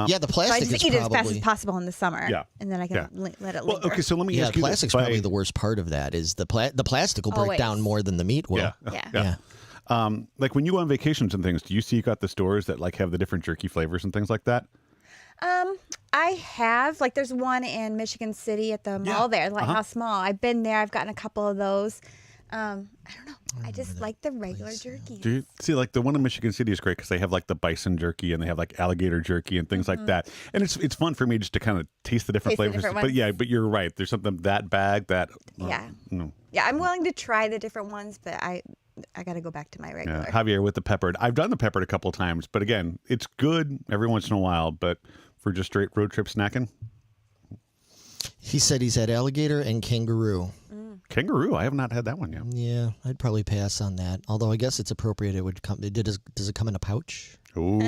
Yeah, the So I plastic just is eat it as fast probably... as possible in the summer. Yeah. And then I can let it linger. Well, okay, so let me Yeah, ask you this. plastic's probably the worst part of that is the plastic will break Always. down more than the meat will. Yeah. Like when you go on vacations and things, do you seek out the stores that like have the different jerky flavors and things like that? I have. Like there's one in Michigan City at the mall there. Like how small. I've been there. I've gotten a couple of those. I don't know. I just like the regular jerky. Do you see like the one in Michigan City is great because they have like the bison jerky and they have like alligator jerky and things like that, and it's fun for me just to kind of taste the different flavors. But you're right. There's something that bag that Yeah. No. Yeah, I'm willing to try the different ones, but I got to go back to my regular. Yeah, Javier with the peppered. I've done the peppered a couple of times, but again, it's good every once in a while. But for just straight road trip snacking, He said he's had alligator and kangaroo. kangaroo. I have not had that one yet. Yeah, I'd probably pass on that. Although I guess it's appropriate. It would come. Does it come in a pouch? Ooh,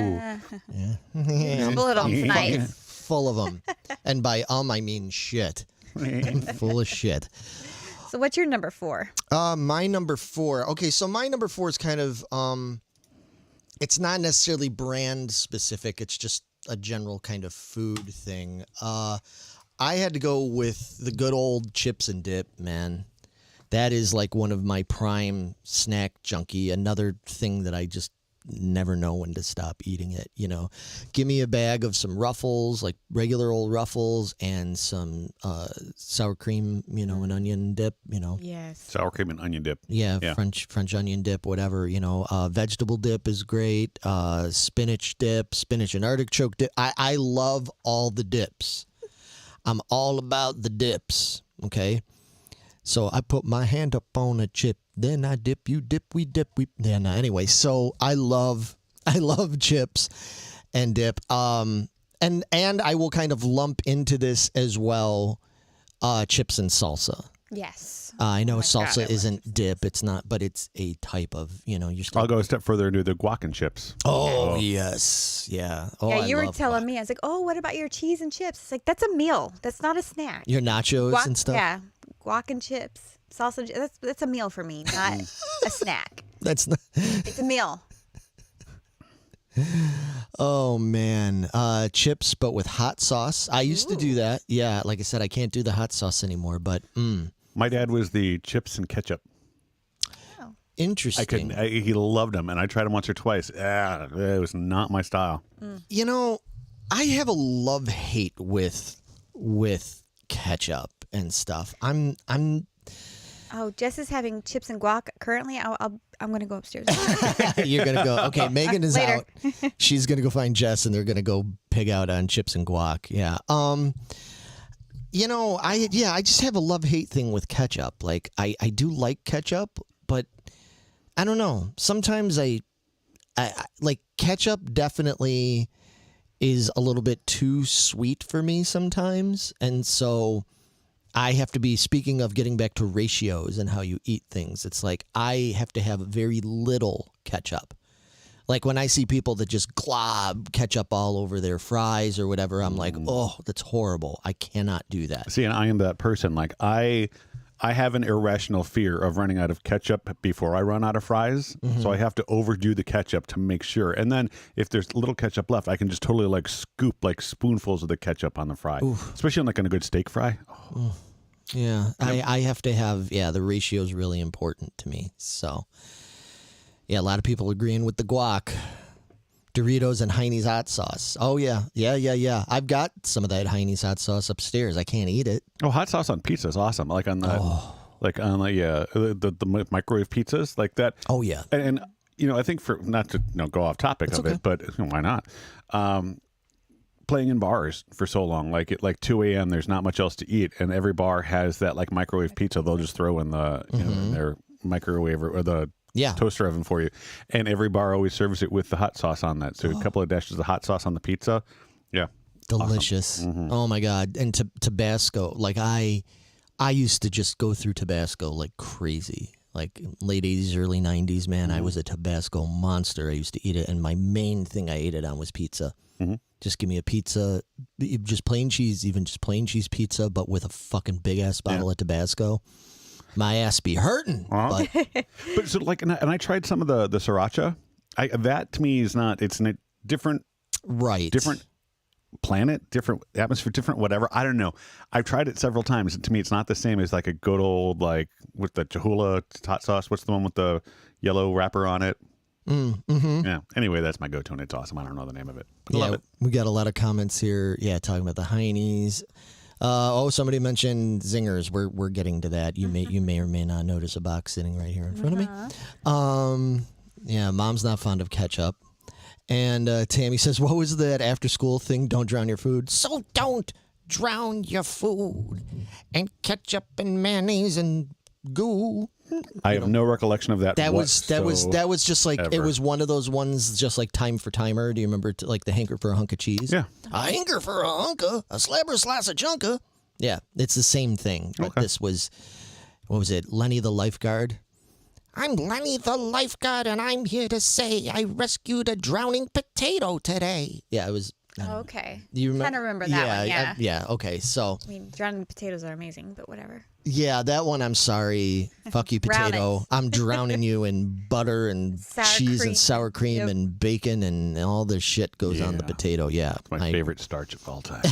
Split them tonight. Full of them, and by I mean shit. Full of shit. So what's your number 4? My number 4. Okay, so my number 4 is kind of it's not necessarily brand specific. It's just a general kind of food thing. I had to go with the good old chips and dip, man. That is like one of my prime snack junkie. Another thing that I just never know when to stop eating it. Give me a bag of some Ruffles, like regular old Ruffles, and some sour cream, and onion dip. Yes. sour cream and onion dip. Yeah, French onion dip, whatever. Vegetable dip is great. Spinach dip, spinach and artichoke dip. I love all the dips. I'm all about the dips. Okay. So I put my hand up on a chip, then I dip, you dip, we dip, we. Yeah, no, anyway, so I love chips and dip. And I will kind of lump into this as well, chips and salsa. Yes. I know Oh my God, salsa I isn't dip. It's not, but it's a type of, you're still. I'll go a step further and do the guac and chips. Oh, yes. Yeah. Oh, Yeah, I you were love telling guac. me. I was like, oh, what about your cheese and chips? It's like, that's a meal. That's not a snack. Your nachos Guac, and stuff? Yeah. Guac and chips. Salsa. That's a meal for me, not a snack. That's not. It's a meal. Oh, man. Chips, but with hot sauce. I used to do that. Yeah. Like I said, I can't do the hot sauce anymore, but My dad was the chips and ketchup. interesting. I couldn't. He loved them, and I tried them once or twice. It was not my style. I have a love-hate with ketchup and stuff. Oh, Jess is having chips and guac currently. I'm going to go upstairs. You're going to go, okay, Megan is Later. out. She's going to go find Jess, and they're going to go pig out on chips and guac. Yeah. I just have a love-hate thing with ketchup. Like, I do like ketchup, but I don't know. Sometimes I like ketchup definitely is a little bit too sweet for me sometimes. And so I have to be, speaking of getting back to ratios and how you eat things, it's like I have to have very little ketchup. Like when I see people that just glob ketchup all over their fries or whatever, I'm like, oh, that's horrible. I cannot do that. See, and I am that person. Like I have an irrational fear of running out of ketchup before I run out of fries. So I have to overdo the ketchup to make sure. And then if there's little ketchup left, I can just totally like scoop like spoonfuls of the ketchup on the fry, especially on like on a good steak fry. Oh. Yeah, I have to have, the ratio is really important to me. So, yeah, a lot of people agreeing with the guac. Doritos and Heine's hot sauce. Oh, yeah. I've got some of that Heine's hot sauce upstairs. I can't eat it. Oh, hot sauce on pizza is awesome. Like on the, the microwave pizzas like that. Oh, yeah. And you know, I think for not to go off topic of it, but why not? Playing in bars for so long, like at like 2 a.m. there's not much else to eat, and every bar has that like microwave pizza they'll just throw in the in their microwave or the toaster oven for you, and every bar always serves it with the hot sauce on that. So a couple of dashes of hot sauce on the pizza, delicious. Awesome. Oh my God! And Tabasco, like I used to just go through Tabasco like crazy. Like late 80s, early 90s, man, I was a Tabasco monster. I used to eat it, and my main thing I ate it on was pizza. Just give me a pizza, just plain cheese, even just plain cheese pizza, but with a fucking big ass bottle of Tabasco. My ass be hurting. But so like, and I tried some of the sriracha. That to me is not. It's a different, different planet, different atmosphere, different whatever. I don't know. I've tried it several times, and to me, it's not the same as like a good old like with the Cholula hot sauce. What's the one with the yellow wrapper on it? Yeah. Anyway, that's my go-to, and it's awesome. I don't know the name of it. I love it. We got a lot of comments here. Yeah, talking about the Heine's. Somebody mentioned zingers. We're getting to that. You may or may not notice a box sitting right here in front of me. Yeah, Mom's not fond of ketchup. And Tammy says, "What was that after-school thing? Don't drown your food." So don't drown your food. And ketchup and mayonnaise and goo. I have no recollection of that. That was just like it was one of those ones, just like Time for Timer. Do you remember like the hanker for a hunk of cheese? Yeah, a hanker for a hunka, a slabber slice of chunka. Yeah, it's the same thing. But this was, what was it? Lenny the lifeguard. I'm Lenny the lifeguard, and I'm here to say I rescued a drowning potato today. Yeah, it was. Okay. You kind of remember that one, yeah. Yeah, okay, so. I mean, drowning potatoes are amazing, but whatever. Yeah, that one, I'm sorry. Fuck you, potato. I'm drowning you in butter and cheese and sour cream and bacon and all this shit goes on the potato. Yeah. It's my favorite starch of all time.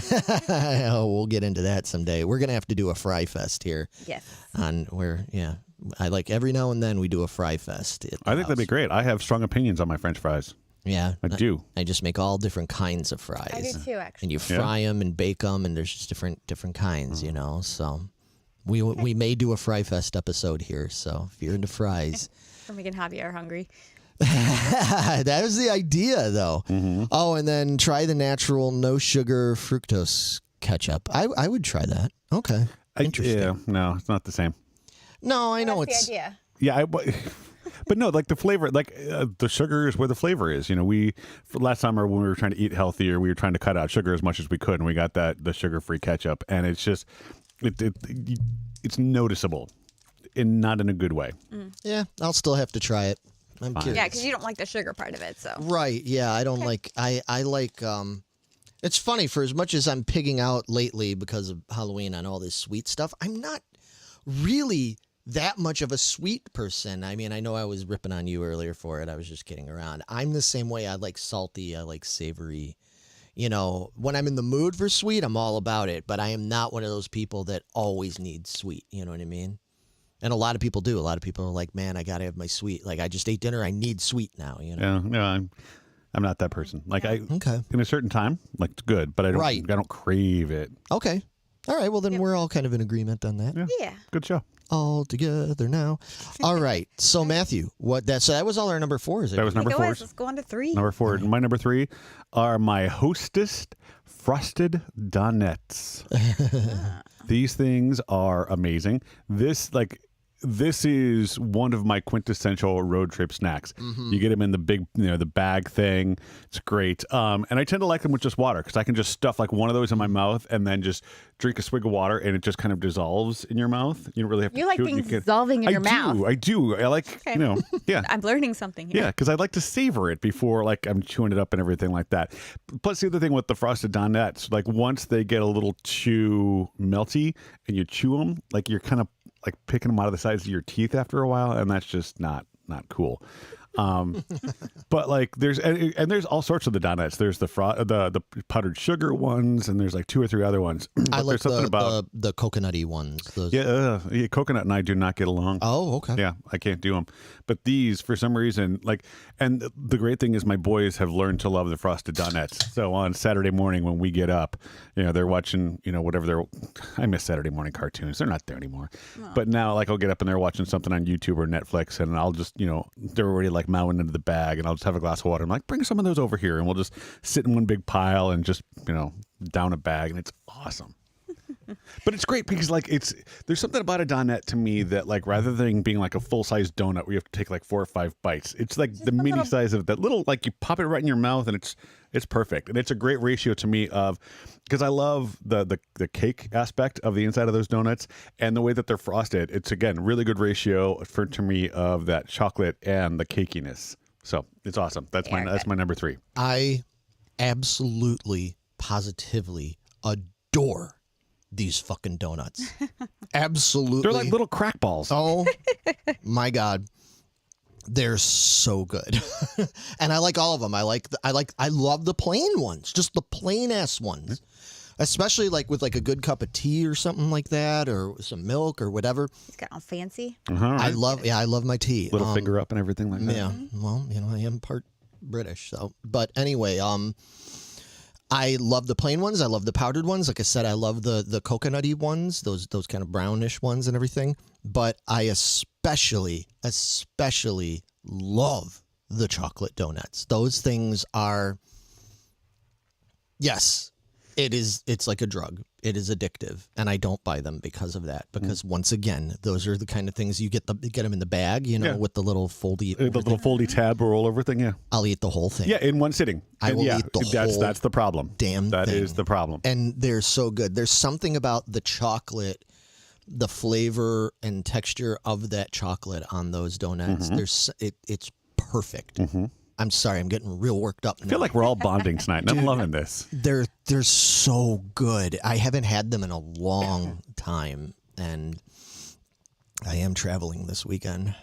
We'll get into that someday. We're going to have to do a fry fest here. Yes. I like every now and then we do a fry fest. I think that'd be great. I have strong opinions on my French fries. Yeah. I do. I just make all different kinds of fries. I do too, actually. And you fry them and bake them, and there's just different kinds, you know. So we may do a Fry Fest episode here. So if you're into fries. We're making Javier hungry. That was the idea, though. Oh, and then try the natural no sugar fructose ketchup. I would try that. Okay. Interesting. Yeah, no, it's not the same. No, I know That's it's. the idea. Yeah, but no, like the flavor, like the sugar is where the flavor is. You know, last summer when we were trying to eat healthier, we were trying to cut out sugar as much as we could, and we got the sugar-free ketchup, and it's just it's noticeable, and not in a good way. Yeah, I'll still have to try it. I'm curious. Yeah, because you don't like the sugar part of it, so. Right. Yeah, I don't like. I like. It's funny, for as much as I'm pigging out lately because of Halloween on all this sweet stuff, I'm not really that much of a sweet person. I mean, I know I was ripping on you earlier for it. I was just kidding around. I'm the same way. I like salty. I like savory. You know, when I'm in the mood for sweet, I'm all about it. But I am not one of those people that always need sweet. You know what I mean? And a lot of people do. A lot of people are like, man, I got to have my sweet. Like, I just ate dinner. I need sweet now. You know? Yeah, no, I'm not that person. Like in a certain time, like it's good, but I don't crave it. Okay. All right. Well, then we're all kind of in agreement on that. Yeah. Good show. All together now. All right. So Matthew, so that was all our number 4, is it? That was number 4. Let's go on to 3. Number 4. My number 3 are my Hostess frosted donuts. These things are amazing. This this is one of my quintessential road trip snacks. You get them in the big, the bag thing. It's great. And I tend to like them with just water because I can just stuff like one of those in my mouth and then just drink a swig of water and it just kind of dissolves in your mouth. You don't really have to You like chew it. things dissolving in your mouth. I do. I like, yeah. I'm learning something here. Yeah, because I like to savor it before like I'm chewing it up and everything like that. Plus, the other thing with the frosted donuts, like once they get a little too melty and you chew them, like you're kind of like picking them out of the sides of your teeth after a while, and that's just not cool. But like there's all sorts of the donuts. There's the powdered sugar ones, and there's like 2 or 3 other ones. I like there's something about the coconutty ones. Those. yeah, coconut and I do not get along. Oh, okay. Yeah, I can't do them. But these, for some reason, and the great thing is my boys have learned to love the frosted donuts. So on Saturday morning when we get up, they're watching, whatever I miss Saturday morning cartoons. They're not there anymore. Oh. But now, like, I'll get up and they're watching something on YouTube or Netflix, and I'll just, they're already like mowing into the bag, and I'll just have a glass of water. I'm like, bring some of those over here, and we'll just sit in one big pile and just, down a bag, and it's awesome. But it's great because there's something about a donut to me that like rather than being like a full-size donut where you have to take like 4 or 5 bites, it's like the mini size of that little, like you pop it right in your mouth and it's perfect. And it's a great ratio to me because I love the cake aspect of the inside of those donuts and the way that they're frosted. It's again really good ratio to me of that chocolate and the cakiness. So it's awesome. That's my number 3. I absolutely, positively adore these fucking donuts. Absolutely. They're like little crack balls. Oh my God. They're so good. And I like all of them. I love the plain ones, just the plain ass ones. Especially like with like a good cup of tea or something like that, or some milk or whatever. It's got all fancy. Right. I love my tea. Little finger up and everything like that. Yeah. Well, I am part British, so. But anyway, I love the plain ones. I love the powdered ones. Like I said, I love the coconutty ones, those kind of brownish ones and everything. But I especially love the chocolate donuts. Those things are, yes, it's like a drug. It is addictive, and I don't buy them because of that. Because once again, those are the kind of things you get them in the bag, with the little foldy, little foldy tab roll over thing. Yeah, I'll eat the whole thing. Yeah, in one sitting. I will eat the whole. That's the problem. Damn That thing. is the problem. And they're so good. There's something about the chocolate, the flavor and texture of that chocolate on those donuts. It's perfect. I'm sorry, I'm getting real worked up now. I feel like we're all bonding tonight, and I'm loving this. They're so good. I haven't had them in a long time, and I am traveling this weekend.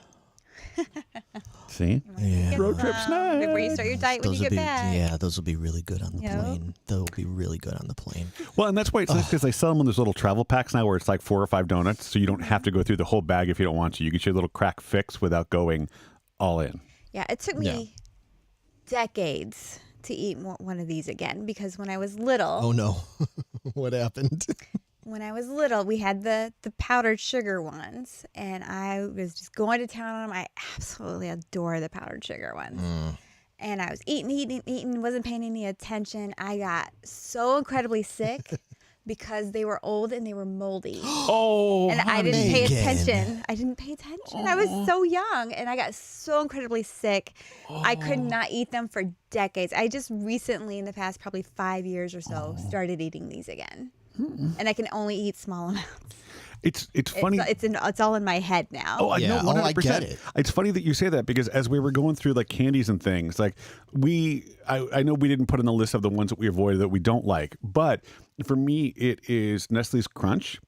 See? Yeah. Road trip snacks. Where you start your diet when you get back. Yeah, those will be really good on the plane. They'll be really good on the plane. Well, and that's why it's nice because they sell them in those little travel packs now where it's like 4 or 5 donuts, so you don't have to go through the whole bag if you don't want to. You get your little crack fix without going all in. Yeah, it took me decades to eat one of these again because when I was little. Oh no, what happened? When I was little, we had the powdered sugar ones, and I was just going to town on them. I absolutely adore the powdered sugar ones. And I was eating, wasn't paying any attention. I got so incredibly sick because they were old and they were moldy. Oh, and I didn't pay Megan. attention. I was so young, and I got so incredibly sick. I could not eat them for decades. I just recently, in the past probably 5 years or so, started eating these again. And I can only eat small amounts. It's funny. It's all in my head now. Oh, I know, 100%. I get it. It's funny that you say that because as we were going through like candies and things, like I know we didn't put in the list of the ones that we avoided that we don't like, but for me it is Nestle's Crunch.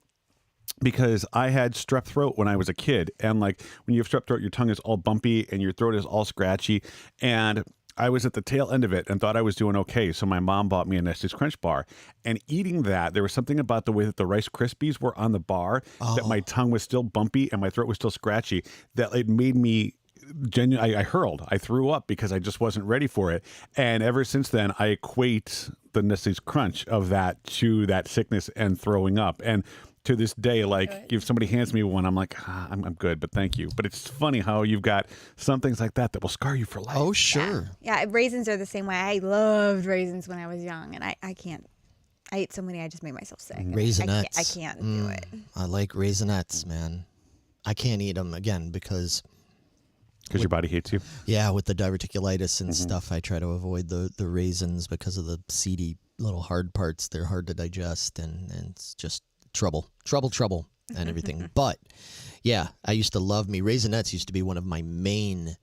Because I had strep throat when I was a kid, and like when you have strep throat, your tongue is all bumpy and your throat is all scratchy, and I was at the tail end of it and thought I was doing okay. So my mom bought me a Nestle's Crunch bar, and eating that, there was something about the way that the Rice Krispies were on the bar that my tongue was still bumpy and my throat was still scratchy, that it made me I hurled. I threw up because I just wasn't ready for it. And ever since then, I equate the Nestle's Crunch of that to that sickness and throwing up. And to this day, like if somebody hands me one, I'm like, I'm good, but thank you. But it's funny how you've got some things like that will scar you for life. Oh, sure. Yeah, raisins are the same way. I loved raisins when I was young, and I can't. I ate so many, I just made myself sick. Raisinets. I can't do it. I like Raisinets, man. I can't eat them again because your body hates you. yeah, with the diverticulitis and stuff, I try to avoid the raisins because of the seedy little hard parts. They're hard to digest, and it's just trouble and everything. But yeah, I used to love me. Raisinets used to be one of my main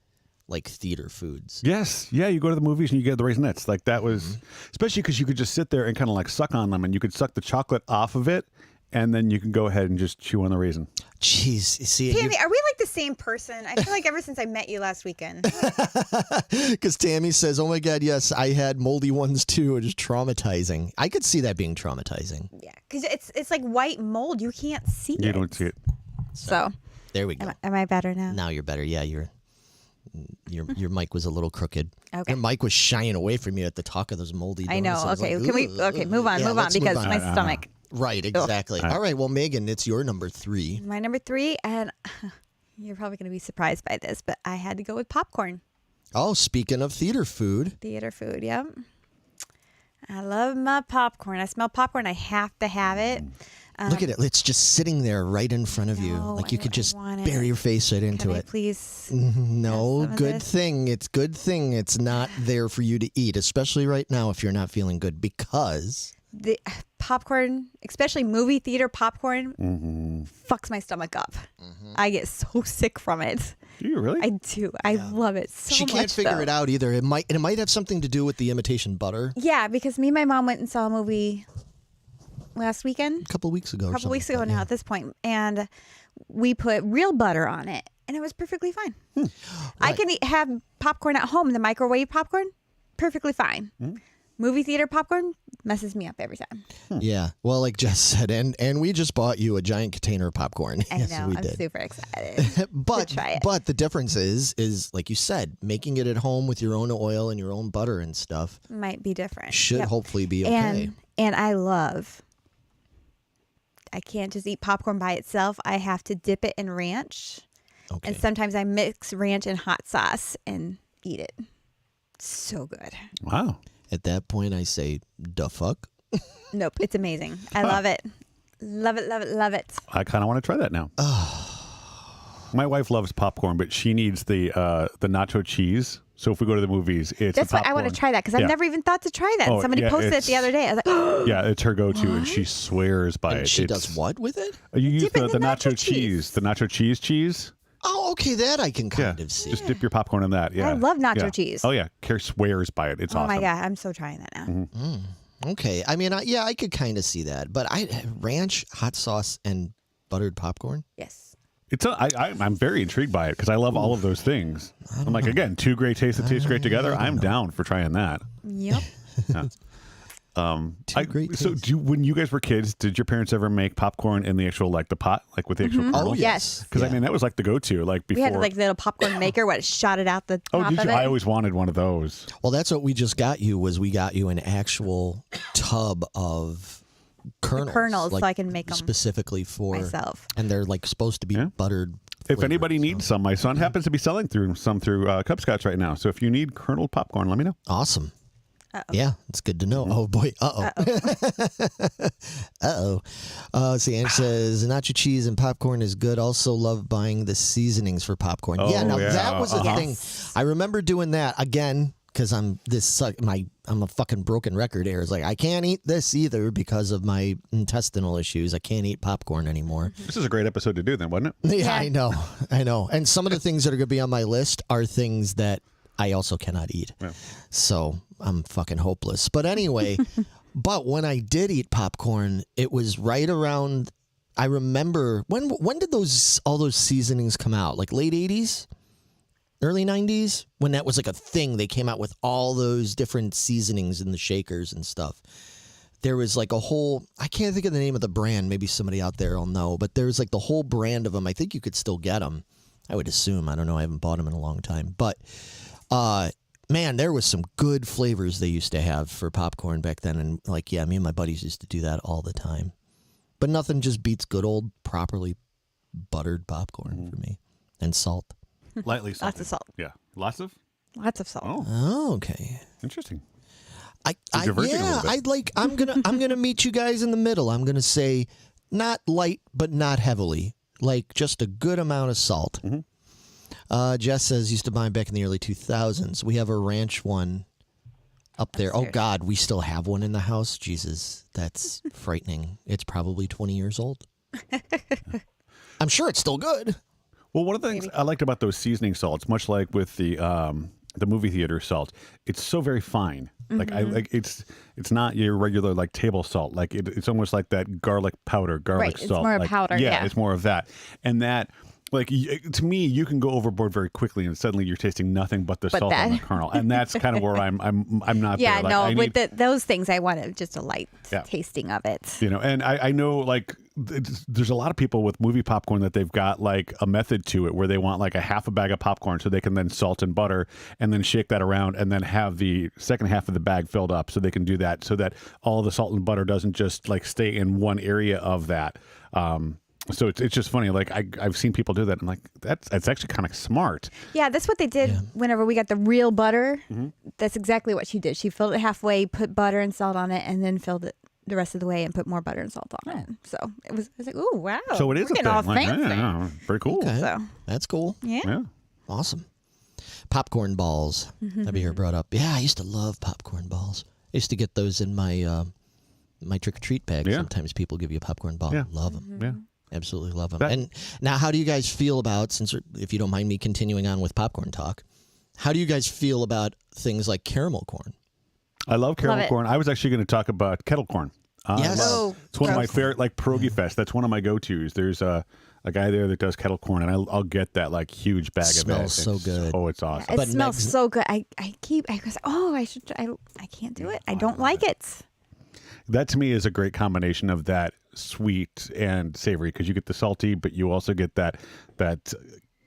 like theater foods. Yes. Yeah, you go to the movies and you get the Raisinets. Like that was, especially because you could just sit there and kind of like suck on them, and you could suck the chocolate off of it, and then you can go ahead and just chew on the raisin. Jeez, you see, Tammy, are we like the same person? I feel like ever since I met you last weekend. because Tammy says, "Oh my God, yes, I had moldy ones too. It was traumatizing." I could see that being traumatizing. Yeah, because it's like white mold. You can't see it. You don't see it. So There we go. am I better now? Now you're better. Yeah, your mic was a little crooked. Okay. Your mic was shying away from you at the talk of those moldy donuts. I know. was Okay, like, can we? "Ugh, Okay, move on, yeah, move on, let's move because on." my stomach. Right, exactly. All right, well, Megan, it's your number 3. My number 3, and you're probably going to be surprised by this, but I had to go with popcorn. Oh, speaking of theater food. Theater food, yep. I love my popcorn. I smell popcorn. I have to have it. Look at it. It's just sitting there right in front of you. No, Like you could I just want bury it. your face right into Can I it. please? No, have some of good this? thing. It's good thing it's not there for you to eat, especially right now if you're not feeling good, because The popcorn, especially movie theater popcorn, fucks my stomach up. I get so sick from it. Do you really? I do. I love it so she much. can't figure though. it out either. It might have something to do with the imitation butter. Yeah, because me and my mom went and saw a movie last weekend. A couple weeks ago. A couple weeks ago now at this point, and we put real butter on it, and it was perfectly fine. I can have popcorn at home, the microwave popcorn, perfectly fine. Movie theater popcorn messes me up every time. Yeah. Well, like Jess said, and we just bought you a giant container of popcorn. I Yes, know. we I'm did. super excited. But to try it. but the difference is like you said, making it at home with your own oil and your own butter and stuff Might be different. should Yep. hopefully be okay. And I can't just eat popcorn by itself. I have to dip it in ranch. Okay. And sometimes I mix ranch and hot sauce and eat it. So good. Wow. At that point, I say, "The fuck." Nope, it's amazing. I love it. Love it, love it, love it. I kind of want to try that now. My wife loves popcorn, but she needs the nacho cheese. So if we go to the movies, it's That's the why I want to popcorn. try that, because I've Yeah. never even thought to try that. Oh, Somebody yeah, posted it it's- the other day. I was like, Yeah, it's her go-to, and she swears by And it. she It's- does what with it? You use Dip it in the the nacho nacho cheese. the nacho cheese. Oh, okay, that I can Yeah, kind of see. just dip your popcorn in that. Yeah, I love nacho Yeah. cheese. Oh yeah, Carrie swears by it. It's oh awesome. my God, I'm so trying that now. Okay, I mean, I could kind of see that, but ranch, hot sauce, and buttered popcorn. Yes. I'm very intrigued by it because I love all of those things. I'm like, again, two great tastes that taste great together. I'm down for trying that. Yep. Great So, tastes. when you guys were kids, did your parents ever make popcorn in the actual like the pot, like with the actual kernel? Oh Yes. Because I mean, that was like the go-to. Like before. We had like the little popcorn maker, what shot it out the oh, top did of you? it. I always wanted one of those. Well, that's what we just got you. We got you an actual tub of kernels, so I can make 'em specifically for myself. and they're like supposed to be Yeah. buttered. If flavored, anybody so- needs some, my son happens to be selling some through Cub Scouts right now. So if you need kerneled popcorn, let me know. Awesome. Uh-oh. Yeah, it's good to know. Oh boy, see, Ange says nacho cheese and popcorn is good. Also love buying the seasonings for popcorn. Oh, yeah, now yeah. that was a Uh-huh. thing. I remember doing that again because I'm a fucking broken record here. It's like I can't eat this either because of my intestinal issues. I can't eat popcorn anymore. This is a great episode to do then, wasn't it? Yeah, I know. And some of the things that are going to be on my list are things that I also cannot eat. Yeah. So I'm fucking hopeless. But anyway, but when I did eat popcorn, it was right around. I remember when did all those seasonings come out? Like late 80s, early 90s, when that was like a thing. They came out with all those different seasonings in the shakers and stuff. There was like a whole, I can't think of the name of the brand. Maybe somebody out there will know, but there's like the whole brand of them. I think you could still get them. I would assume. I don't know. I haven't bought them in a long time, but man, there was some good flavors they used to have for popcorn back then. And like, yeah, me and my buddies used to do that all the time. But nothing just beats good old properly buttered popcorn for me. And salt. Lightly salted. Lots of salt. Yeah. Lots of? Lots of salt. Oh, Oh, okay. interesting. Yeah, diverging a little bit. I'd like, I'm going to meet you guys in the middle. I'm going to say not light, but not heavily like just a good amount of salt. Jess says used to buy them back in the early 2000s. We have a ranch one up there. Upstairs. Oh God, we still have one in the house. Jesus, that's frightening. It's probably 20 years old. I'm sure it's still good. Well, one of the things I liked about those seasoning salts, much like with the movie theater salt, it's so very fine. Like I like it's not your regular like table salt. Like it's almost like that garlic powder, garlic Right, it's salt. more like, powder, yeah. It's more of that, and that. Like to me, you can go overboard very quickly, and suddenly you're tasting nothing but the salt on the kernel, and that's kind of where I'm not. Yeah, there. Like, no, with those things, I wanted just a light Yeah. tasting of it. You know, and I know like there's a lot of people with movie popcorn that they've got like a method to it where they want like a half a bag of popcorn so they can then salt and butter and then shake that around and then have the second half of the bag filled up so they can do that so that all the salt and butter doesn't just like stay in one area of that. So it's just funny. Like I've seen people do that. I'm like, that's actually kind of smart. Yeah, that's what they did whenever we got the real butter. That's exactly what she did. She filled it halfway, put butter and salt on it, and then filled it the rest of the way and put more butter and salt on it. So I was like, ooh, wow. So it is We're getting all like, fancy. yeah, very cool. Okay. So That's cool. yeah. Awesome. Popcorn balls. I've heard brought up. Yeah, I used to love popcorn balls. I used to get those in my my trick or treat bag. Yeah. Sometimes people give you a popcorn ball. Yeah. Love them. Yeah. Absolutely love them. That- And now, how do you guys feel about, since if you don't mind me continuing on with popcorn talk, how do you guys feel about things like caramel corn? I love caramel it. corn. I was actually going to talk about kettle corn. Yes. Oh, It's one of my gross. favorite, like Pierogi Fest. That's one of my go-tos. There's a guy there that does kettle corn, and I'll get that like huge bag of it. Smells so good. Oh, it's awesome. It But smells Meg's- so good. I was, oh, I should. I can't do it. I don't like it. That to me is a great combination of that sweet and savory because you get the salty, but you also get that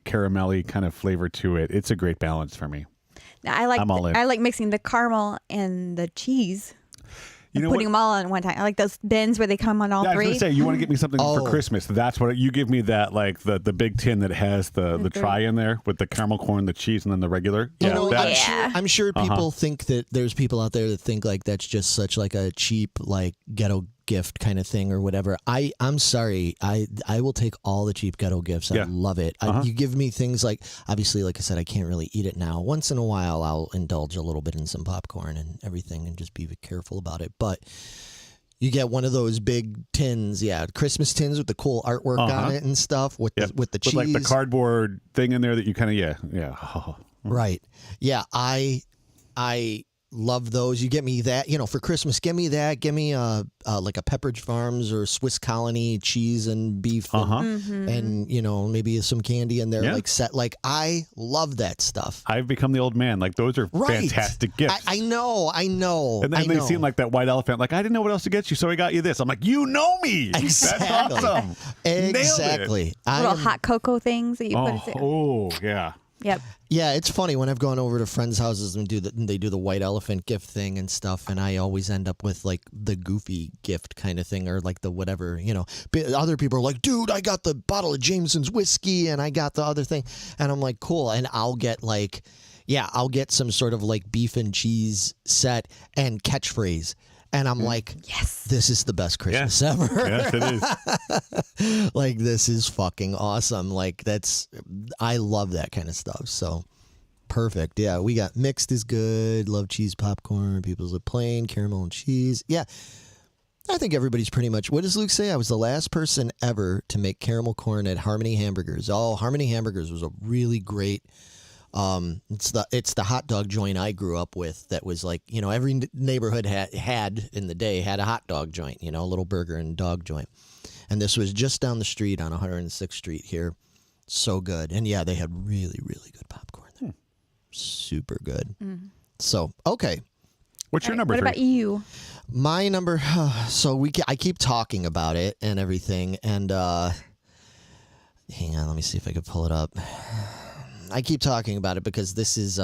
caramelly kind of flavor to it. It's a great balance for me. Now, I like I'm all in. I like mixing the caramel and the cheese. You know Putting what? them all on one time. I like those bins where they come on all Yeah, I was three. gonna say you want to get me something Oh. for Christmas. That's what you give me. That like the big tin that has the try in there with the caramel corn, the cheese, and then the regular. You know, that- I'm sure Uh-huh. people think that there's people out there that think like that's just such like a cheap like ghetto gift kind of thing or whatever. I'm sorry. I will take all the cheap ghetto gifts. I Yeah. love it. You give me things like, obviously, like I said, I can't really eat it now. Once in a while, I'll indulge a little bit in some popcorn and everything and just be careful about it. But you get one of those big tins, Christmas tins with the cool artwork on it and stuff with the cheese, with like the cardboard thing in there that you kind of Oh. Right. Yeah, I love those. You get me that, for Christmas, give me that. Give me like a Pepperidge Farms or Swiss Colony cheese and beef and maybe some candy in there like set. Like I love that stuff. I've become the old man. Like those are fantastic gifts. I know. And then they seem like that white elephant. Like I didn't know what else to get you, so I got you this. I'm like, you know me. Exactly. That's awesome. Exactly. Little hot cocoa things that you put it. Oh yeah. Yep. Yeah, it's funny when I've gone over to friends' houses and they do the white elephant gift thing and stuff, and I always end up with like the goofy gift kind of thing or like the whatever, But other people are like, dude, I got the bottle of Jameson's whiskey and I got the other thing, and I'm like, cool, and I'll get I'll get some sort of like beef and cheese set and catchphrase. And I'm like, yes, this is the best Christmas ever. Yes, it is. Like, this is fucking awesome. Like, I love that kind of stuff. So, perfect. Yeah, we got mixed is good. Love cheese popcorn. People's like plain caramel and cheese. Yeah, I think everybody's pretty much. What does Luke say? I was the last person ever to make caramel corn at Harmony Hamburgers. Oh, Harmony Hamburgers was a really great. It's the hot dog joint I grew up with. That was like, every neighborhood had in the day had a hot dog joint, a little burger and dog joint. And this was just down the street on 106th Street here. So good. And yeah, they had really, really good popcorn there. Super good. So, okay. What's your number What 3? about you? My number, so I keep talking about it and everything. And hang on, let me see if I can pull it up. I keep talking about it because this is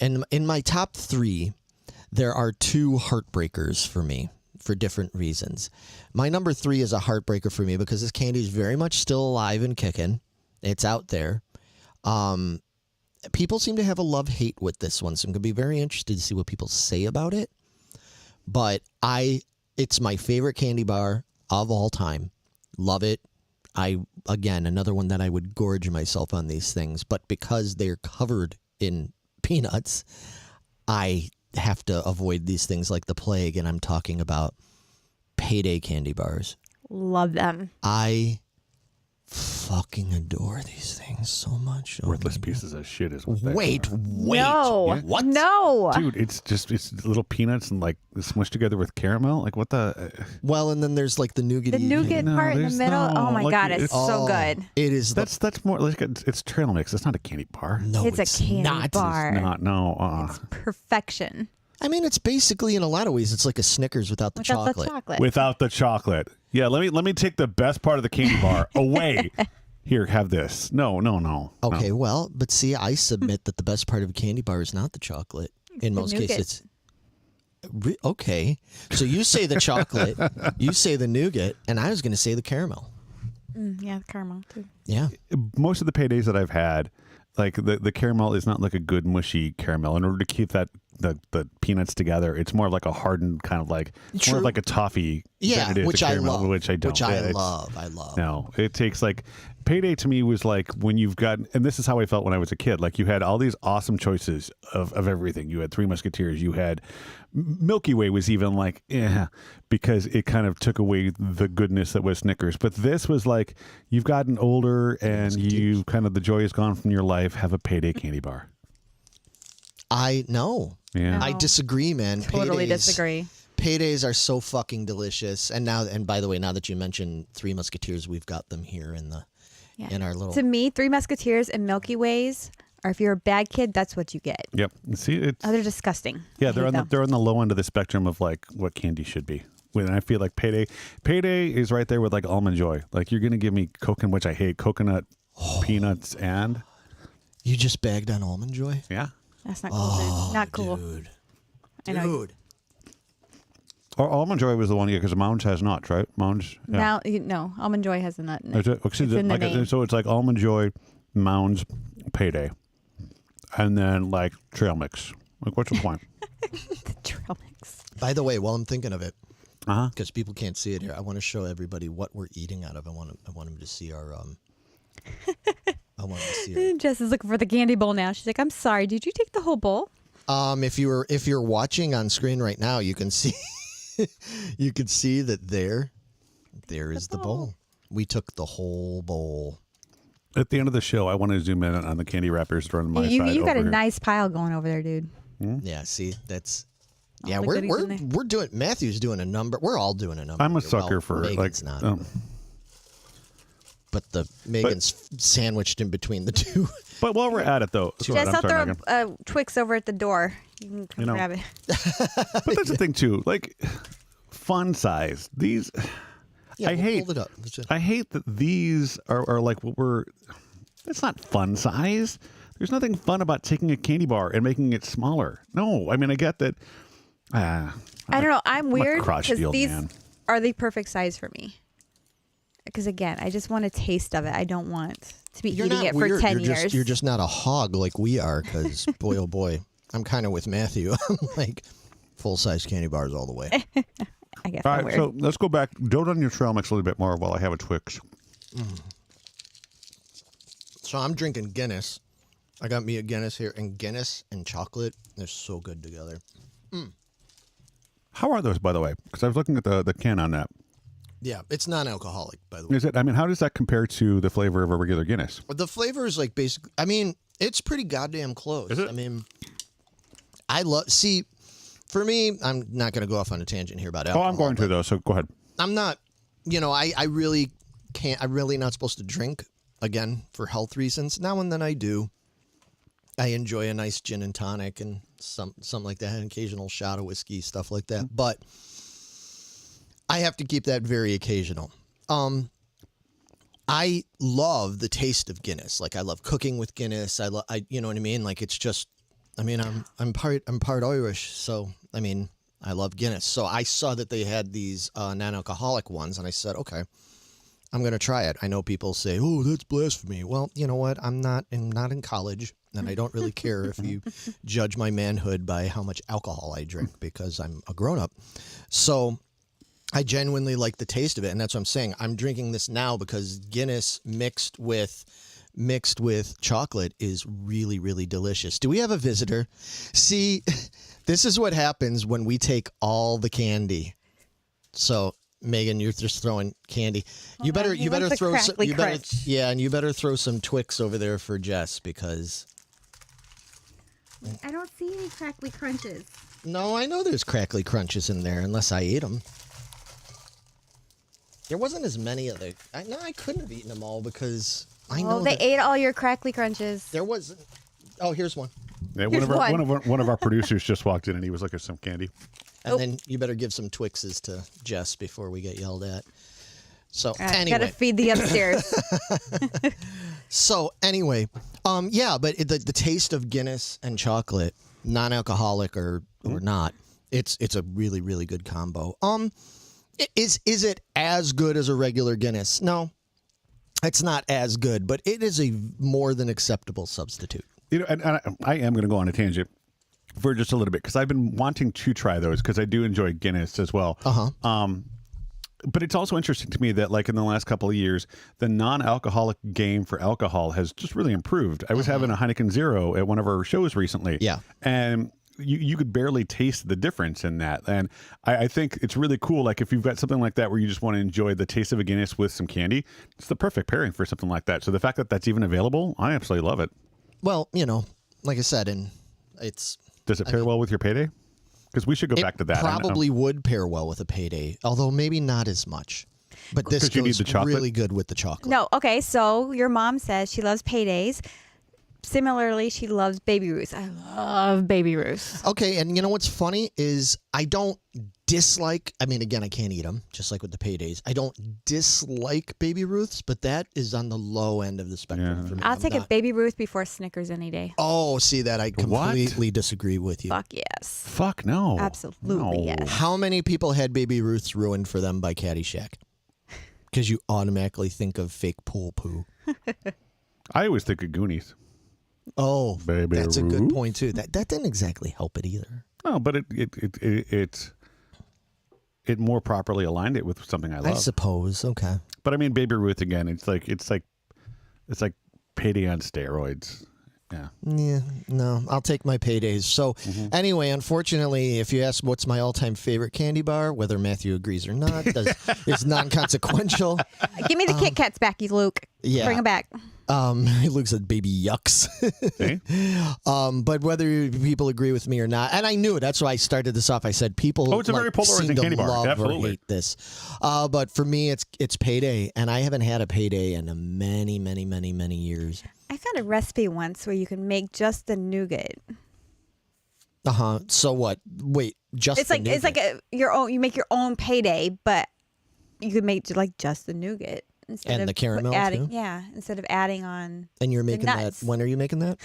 in my top 3. There are 2 heartbreakers for me for different reasons. My number 3 is a heartbreaker for me because this candy is very much still alive and kicking. It's out there. People seem to have a love-hate with this one, so I'm going to be very interested to see what people say about it. But it's my favorite candy bar of all time. Love it. again, another one that I would gorge myself on these things, but because they're covered in peanuts, I have to avoid these things like the plague, and I'm talking about Payday candy bars. Love them. I fucking adore these things so much. Worthless pieces of shit is what they Wait. are. No. Yeah. What? No. Dude, it's little peanuts and like smushed together with caramel. Like what the? Well, and then there's like the nougat. The nougat No, part in the there's middle. no- Oh my like, God, it's so good. It is. That's more like it's trail mix. It's not a candy bar. No, It's a candy not. bar. It's not. No. Perfection. I mean, it's basically in a lot of ways, it's like a Snickers without the Without chocolate. the chocolate. Without the chocolate. Yeah. Let me take the best part of the candy bar away. Here, have this. No. Okay, well, but see, I submit that the best part of a candy bar is not the chocolate. In the most nougat. cases, okay. So you say the chocolate, you say the nougat, and I was going to say the caramel. Yeah, the caramel too. Yeah. Most of the paydays that I've had, like the caramel is not like a good mushy caramel. In order to keep the peanuts together, it's more like a hardened kind of like it's more True. like a toffee. Yeah, than it is which a I caramel, love. Which I don't. Which I Yeah, it's- love. I love. No, it takes like payday to me was like when you've got, and this is how I felt when I was a kid. Like you had all these awesome choices of everything. You had Three Musketeers. You had Milky Way was even like, because it kind of took away the goodness that was Snickers. But this was like you've gotten older and you kind of the joy is gone from your life. Have a payday candy bar. I know. Yeah. I disagree, man. Totally Paydays- disagree. Paydays are so fucking delicious. And by the way, now that you mentioned Three Musketeers, we've got them here in our little. To me, Three Musketeers and Milky Ways, or if you're a bad kid, that's what you get. Yep. See, it's Oh, they're disgusting. yeah. I They're hate on them. they're on the low end of the spectrum of like what candy should be. When I feel like payday is right there with like Almond Joy. Like you're gonna give me coconut, which I hate, coconut, peanuts, and You just bagged on Almond Joy? yeah. That's not cool, dude. Not cool. Dude. I know. Dude. Or Almond Joy was the one, yeah, because Mounds has nuts, right? Mounds. Yeah. Now, no, Almond Joy has a nut in it. Is it? It's in the name. So it's like Almond Joy, Mounds, Payday, and then like trail mix. Like what's the point? The trail mix. By the way, while I'm thinking of it, Uh-huh. because people can't see it here, I want to show everybody what we're eating out of. I want them to see our. I want them to see our. Jess is looking for the candy bowl now. She's like, I'm sorry, did you take the whole bowl? If you're watching on screen right now, you can see you can see that there is the bowl. We took the whole bowl. At the end of the show, I want to zoom in on the candy wrappers that are on my You side. got a over here. nice pile going over there, dude. Yeah, see, that's All yeah. the We're goodies in there. we're doing. Matthew's doing a number. We're all doing a number. I'm a here. sucker Well, for Megan's like. not. But Megan's sandwiched in between the two. But while we're at it, though, go ahead, Jess, I'm I'll sorry, throw Megan. Twix over at the door. You can come You know. grab it. But that's the thing too. Like fun size. These Yeah, I we'll hate. hold it up. I hate that these are like what we're. It's not fun size. There's nothing fun about taking a candy bar and making it smaller. No, I mean I get that. I don't know. I'm a weird crotchety because old these man. are the perfect size for me. Because again, I just want a taste of it. I don't want to be You're eating not it weird. for 10 you're years. Just, you're just not a hog like we are. Because boy, oh boy, I'm kind of with Matthew. I'm like full size candy bars all the way. I guess All I'm right, weird. so let's go back. Dote on your trail mix a little bit more while I have a Twix. So I'm drinking Guinness. I got me a Guinness here, and Guinness and chocolate, they're so good together. How are those, by the way? Because I was looking at the can on that. Yeah, it's non-alcoholic, by the way. Is it? I mean, how does that compare to the flavor of a regular Guinness? The flavor is like basically, I mean, it's pretty goddamn close. Is it? I mean, see, for me, I'm not going to go off on a tangent here about Oh, alcohol. I'm going to but though. So go ahead. I'm not, I really can't, I'm really not supposed to drink, again, for health reasons. Now and then I do. I enjoy a nice gin and tonic and something like that, an occasional shot of whiskey, stuff like that. But I have to keep that very occasional. I love the taste of Guinness. Like I love cooking with Guinness. You know what I mean? Like it's just, I mean, I'm part Irish, so I mean, I love Guinness. So I saw that they had these non-alcoholic ones, and I said, okay, I'm gonna try it. I know people say, oh, that's blasphemy. Well, you know what? I'm not in college, and I don't really care if you judge my manhood by how much alcohol I drink because I'm a grown up. So I genuinely like the taste of it, and that's what I'm saying. I'm drinking this now because Guinness mixed with chocolate is really, really delicious. Do we have a visitor? See, this is what happens when we take all the candy. So, Megan, you're just throwing candy. You better throw some. And you better throw some Twix over there for Jess because I don't see any crackly crunches. No, I know there's crackly crunches in there unless I ate them. There wasn't as many of the. I couldn't have eaten them all because I know they ate all your crackly crunches. There was. Oh, here's one. Yeah, one of our producers just walked in and he was looking at some candy. And then you better give some Twixes to Jess before we get yelled at. So anyway, gotta feed the upstairs. So anyway, yeah, but the taste of Guinness and chocolate, non-alcoholic or not, it's a really, really good combo. Is it as good as a regular Guinness? No, it's not as good, but it is a more than acceptable substitute. You know, and I am going to go on a tangent for just a little bit because I've been wanting to try those because I do enjoy Guinness as well. But it's also interesting to me that, like, in the last couple of years, the non-alcoholic game for alcohol has just really improved. I was having a Heineken Zero at one of our shows recently. Yeah. And you could barely taste the difference in that. And I think it's really cool. Like, if you've got something like that where you just want to enjoy the taste of a Guinness with some candy, it's the perfect pairing for something like that. So the fact that that's even available, I absolutely love it. Well, you know, like I said, and it's... Does it pair well with your payday? Because we should go back to that. Probably would pair well with a payday, although maybe not as much. But this goes really good with the chocolate. No, okay, so your mom says she loves paydays. Similarly, she loves Baby Ruths. I love Baby Ruths. Okay, and you know what's funny is I don't dislike, I mean, again, I can't eat them, just like with the paydays. I don't dislike Baby Ruths, but that is on the low end of the spectrum for me. I'll take a Baby Ruth before Snickers any day. Oh, see that? I completely disagree with you. Fuck yes. Fuck no. Absolutely yes. How many people had Baby Ruths ruined for them by Caddyshack? Because you automatically think of fake pool poo. I always think of Goonies. Oh, Baby that's Ruth? a good point too. That didn't exactly help it either. No, but it more properly aligned it with something I love. I suppose. Okay. But I mean, Baby Ruth again. It's like payday on steroids. Yeah. Yeah. No, I'll take my paydays. So anyway, unfortunately, if you ask what's my all-time favorite candy bar, whether Matthew agrees or not, it's non-consequential. Give me the Kit Kats back, you Luke. Yeah. Bring them back. He looks at baby yucks. But whether people agree with me or not, and I knew it. That's why I started this off. I said people. Oh, it's a very polarizing candy bar. Love Absolutely. or hate this. But for me, it's payday, and I haven't had a payday in many, many, many, many years. I found a recipe once where you can make just the nougat. So what? Wait, just it's like your own. You make your own payday, but you could make like just the nougat. Instead of the caramel adding, too? Yeah, instead of adding on. And you're making that. nuts. When are you making that?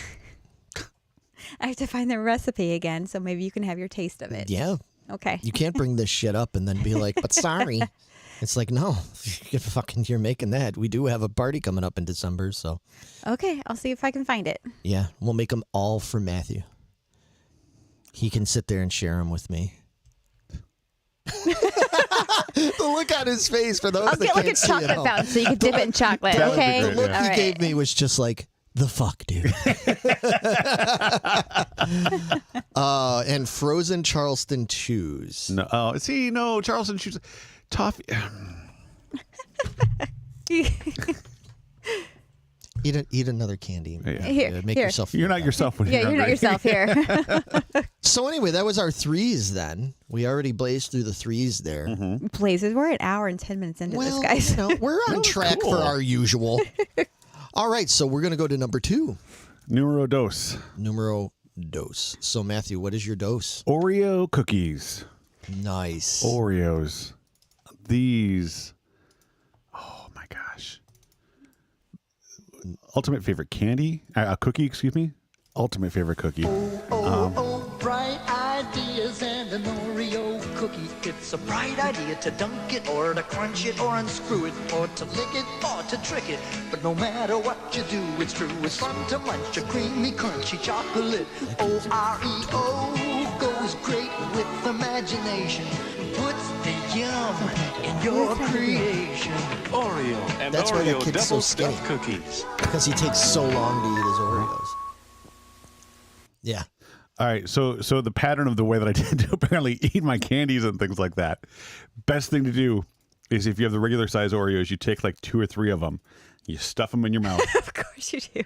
I have to find the recipe again, so maybe you can have your taste of it. Yeah. Okay. You can't bring this shit up and then be like, but sorry. It's like, no, you're making that. We do have a party coming up in December, so. Okay, I'll see if I can find it. Yeah, we'll make them all for Matthew. He can sit there and share them with me. The look on his face for those I'll that get like a can't see it chocolate all. fountain so you can dip it in chocolate. That would be Okay. great, The look yeah. he All gave right. me was just like, the fuck, dude. And frozen Charleston chews. No, no, Charleston chews toffee. Eat another candy. Yeah. Here, Make here. yourself. You're not yourself when Yeah, you're you're not hungry. yourself here. So anyway, that was our threes. Then we already blazed through the threes there. Blazes, we're an hour and 10 minutes into Well, this, guys. you know, we're on track cool. for our usual. All right, so we're gonna go to number 2. Numero dos. Numero dos. So Matthew, what is your dose? Oreo cookies. Nice. Oreos. These. Oh my gosh. Ultimate favorite candy? Cookie, excuse me. Ultimate favorite cookie. Bright ideas and an Oreo cookie. It's a bright idea to dunk it or to crunch it or unscrew it or to lick it or to trick it. But no matter what you do, it's true. It's fun to munch a creamy, crunchy chocolate. Oreo goes great with imagination puts the yum in your creation. Oreo and That's why that Oreo kid's so double skinny. stuffed cookies. Because he takes so long to eat his Oreos. Yeah. All right, so the pattern of the way that I tend to apparently eat my candies and things like that, best thing to do is if you have the regular size Oreos, you take like 2 or 3 of them, you stuff them in your mouth. Of course you do.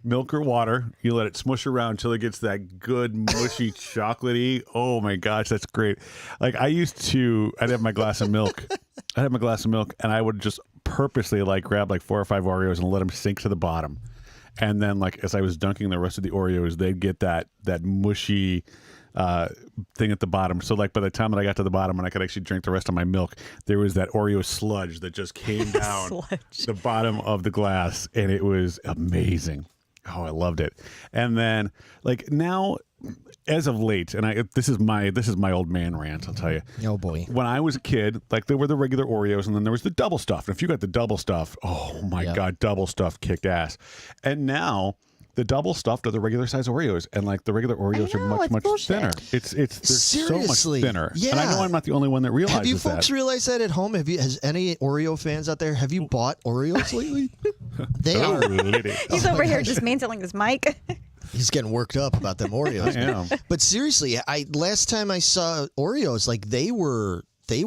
Milk or water, you let it smush around until it gets that good mushy chocolatey. Oh my gosh, that's great. Like I'd have my glass of milk. And I would just purposely like grab like 4 or 5 Oreos and let them sink to the bottom. And then like as I was dunking the rest of the Oreos, they'd get that mushy thing at the bottom. So like by the time that I got to the bottom and I could actually drink the rest of my milk, there was that Oreo sludge that just came down the bottom of the glass, and it was amazing. Oh, I loved it. And then like now, as of late, and this is my old man rant, I'll tell you. Oh boy. When I was a kid, like there were the regular Oreos, and then there was the double stuff. And if you got the double stuff, oh my God, double stuff kicked ass. And now the double stuffed are the regular size Oreos, and like the regular Oreos are much thinner. They're Seriously. so much thinner. Yeah. And I know I'm not the only one that realizes that. Have you folks realized that at home? Has any Oreo fans out there? Have you bought Oreos lately? They are. He's over here dismantling his mic. He's getting worked up about them Oreos. I am. But seriously, last time I saw Oreos, like they were. They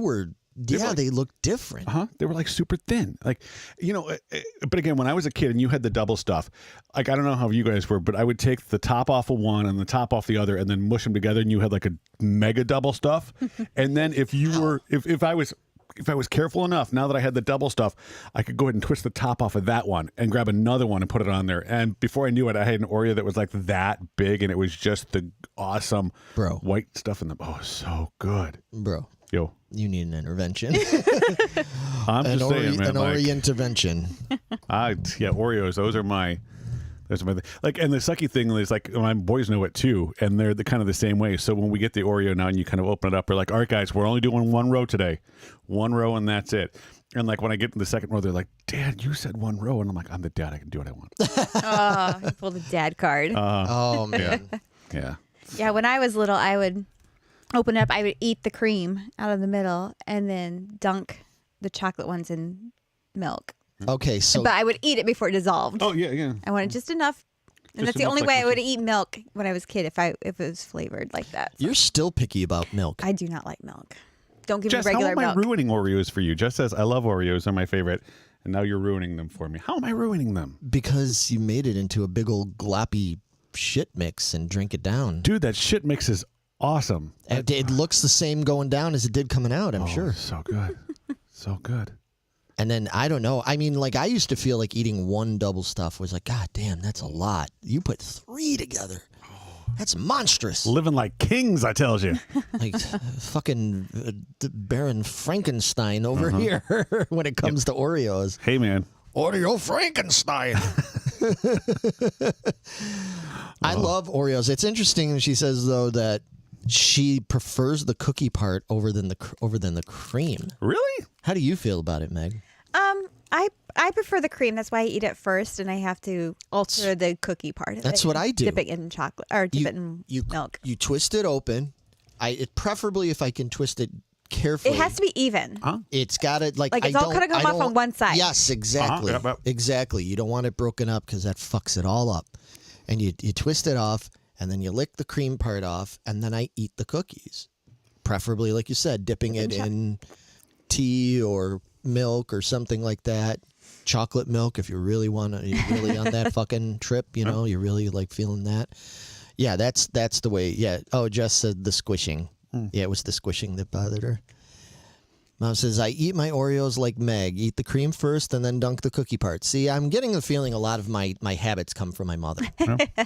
look different. They were like super thin. Like, but again, when I was a kid and you had the double stuff, like, I don't know how you guys were, but I would take the top off of one and the top off the other and then mush them together, and you had like a mega double stuff. And then if I was careful enough, now that I had the double stuff, I could go ahead and twist the top off of that one and grab another one and put it on there. And before I knew it, I had an Oreo that was like that big, and it was just the awesome white stuff in them. Oh, so good. Bro. Yo. You need an intervention. I'm just saying, man. An Oreo-intervention. Oreos. Those are my thing. Like, and the sucky thing is, like, my boys know it too, and they're kind of the same way. So when we get the Oreo now, and you kind of open it up, we're like, all right, guys, we're only doing 1 row today, 1 row, and that's it. And like when I get to the second row, they're like, Dad, you said 1 row, and I'm like, I'm the dad, I can do what I want. Oh, you pulled the dad card. Oh man. Yeah. Yeah, when I was little, I would open it up. I would eat the cream out of the middle and then dunk the chocolate ones in milk. Okay, so But I would eat it before it dissolved. Oh yeah. I wanted just enough. And that's the enough, only like way I what would eat milk when I was a kid, if it was flavored like that. you're still picky about milk. I do not like milk. Don't give Jess, me regular how am I milk. ruining Oreos for you? Jess says, I love Oreos, they're my favorite, and now you're ruining them for me. How am I ruining them? Because you made it into a big old gloppy shit mix and drink it down. Dude, that shit mix is awesome. It looks the same going down as it did coming out, I'm sure. So good. So good. And then, I don't know. I mean, like, I used to feel like eating 1 double stuff was like, God damn, that's a lot. You put 3 together. That's monstrous. Living like kings, I tells you. Like fucking Baron Frankenstein over here when it comes to Oreos. Hey, man. Oreo Frankenstein. I love Oreos. It's interesting. She says though that she prefers the cookie part over than the cream. Really? How do you feel about it, Meg? I prefer the cream. That's why I eat it first, and I have to alter the cookie part. That's what I do. Dip it in chocolate or dip it in milk. You twist it open. Preferably if I can twist it carefully. It has to be even. It's got to Like it's all kind of come off on one side. Yes, exactly. Yep. Exactly. You don't want it broken up because that fucks it all up. And you twist it off, and then you lick the cream part off, and then I eat the cookies. Preferably, like you said, dipping it in tea or milk or something like that. Chocolate milk if you really want to, you're really on that fucking trip, you're really like feeling that. Yeah, that's the way. Yeah. Oh, Jess said the squishing. Yeah, it was the squishing that bothered her. Mom says, I eat my Oreos like Meg. Eat the cream first and then dunk the cookie part. See, I'm getting the feeling a lot of my habits come from my mother.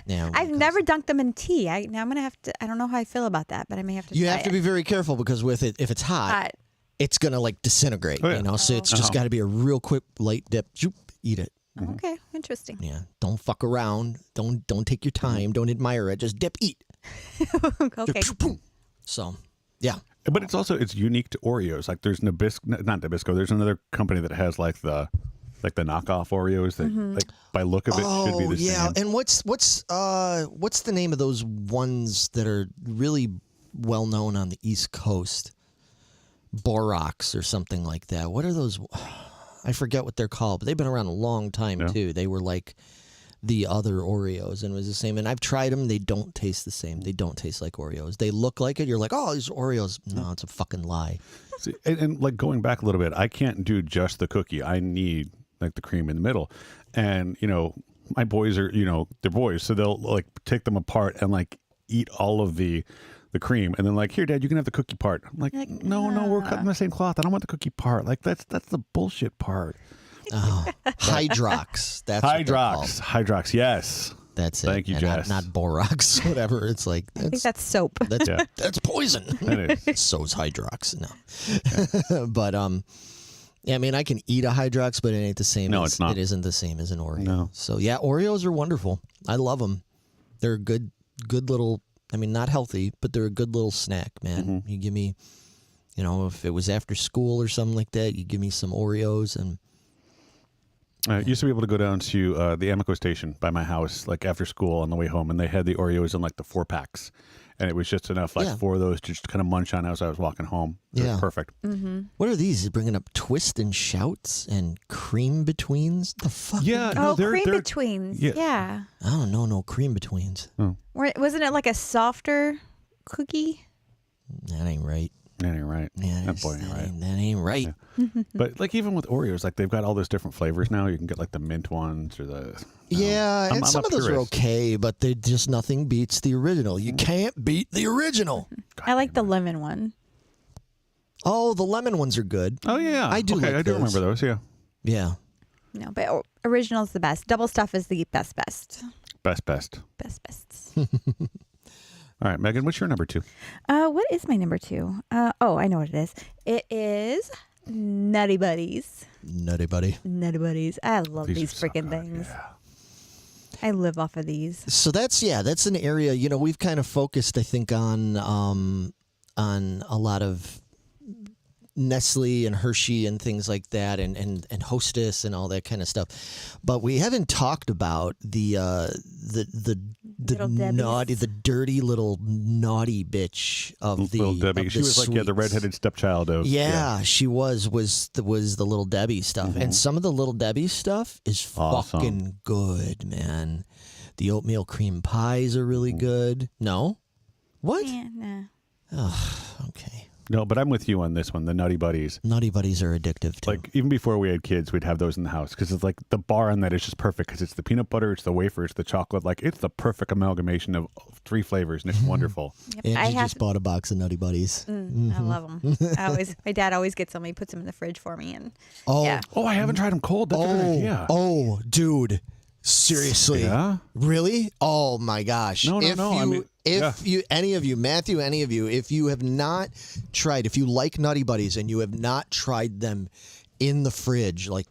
Yeah, I've never dunked them in tea. Now I'm going to have to, I don't know how I feel about that, but I may have to You try have to it. be very careful because with it, if it's hot. It's going to like disintegrate, so it's just got to be a real quick light dip. Zoop, eat it. Okay, interesting. Yeah, don't fuck around. Don't take your time. Don't admire it. Just dip, eat. Okay. So, yeah. But it's unique to Oreos. Like there's not Nabisco. There's another company that has like the knockoff Oreos that like by look of it should be the same. And what's the name of those ones that are really well known on the East Coast. Borax or something like that. What are those? I forget what they're called, but they've been around a long time too. They were like the other Oreos, and it was the same. And I've tried them; they don't taste the same. They don't taste like Oreos. They look like it. You're like, oh, these Oreos. No, it's a fucking lie. See, and like going back a little bit, I can't do just the cookie. I need like the cream in the middle, and my boys are they're boys, so they'll like take them apart and like eat all of the cream, and then like, here, Dad, you can have the cookie part. I'm like, no, we're cutting the same cloth. I don't want the cookie part. Like that's the bullshit part. Oh, Hydrox. That's what they're called. Hydrox. Yes. That's it. Thank you, And Jess. Not borax, whatever. It's like I think that's soap. that's poison. It is. So's Hydrox. No, but yeah, I mean, I can eat a Hydrox, but it ain't the same. No, it's not. It isn't the same as an Oreo. No. So yeah, Oreos are wonderful. I love them. They're a good little. I mean, not healthy, but they're a good little snack, man. Mm-hmm. You give me, if it was after school or something like that, you give me some Oreos and. I used to be able to go down to the Amoco station by my house, like after school on the way home, and they had the Oreos in like the 4-packs, and it was just enough, like 4 of those to just kind of munch on as I was walking home. It was perfect. Mm-hmm. What are these? Is bringing up twist and shouts and cream betweens? The fuck? Yeah, Oh, cream betweens. Yeah. I don't know. No cream betweens. Wasn't it like a softer cookie? That ain't right. That ain't right. Yeah, That boy ain't right. That ain't right. Yeah. But like even with Oreos, like they've got all those different flavors now. You can get like the mint ones or the And some I'm of those are purist. okay, but they just nothing beats the original. You can't beat the original. I like the lemon one. Oh, the lemon ones are good. Oh yeah, I do. Okay, like I do those. remember those. Yeah, Yeah. No, but original's the best. Double stuff is the best. best. Best. All right, Megan, what's your number 2? What is my number 2? I know what it is. It is Nutty Buddies. Nutty Buddy. Nutty Buddies. I love these are so freaking good, things. yeah. I live off of these. So that's an area, we've kind of focused, I think, on a lot of Nestle and Hershey and things like that, and Hostess and all that kind of stuff, but we haven't talked about the naughty, the dirty little naughty bitch of the Little Debbie. She was like the sweets. redheaded stepchild of. Yeah, she was the Little Debbie stuff, and some of the Little Debbie stuff is Awesome. fucking good, man. The oatmeal cream pies are really good. No, what? Yeah, nah. Oh, okay. No, but I'm with you on this one. The Nutty Buddies. Nutty Buddies are addictive too. Like even before we had kids, we'd have those in the house because it's like the bar on that is just perfect because it's the peanut butter, it's the wafer, it's the chocolate. Like it's the perfect amalgamation of 3 flavors, and it's wonderful. Yep. Angie just bought a box of Nutty Buddies. I love them. My dad always gets them. He puts them in the fridge for me, and Oh, yeah. Oh, I haven't tried them cold. That's a good idea. oh, dude. Seriously? Yeah? Really? Oh my gosh. No. I mean, if you, any of you, Matthew, any of you, if you have not tried, if you like Nutty Buddies and you have not tried them in the fridge, like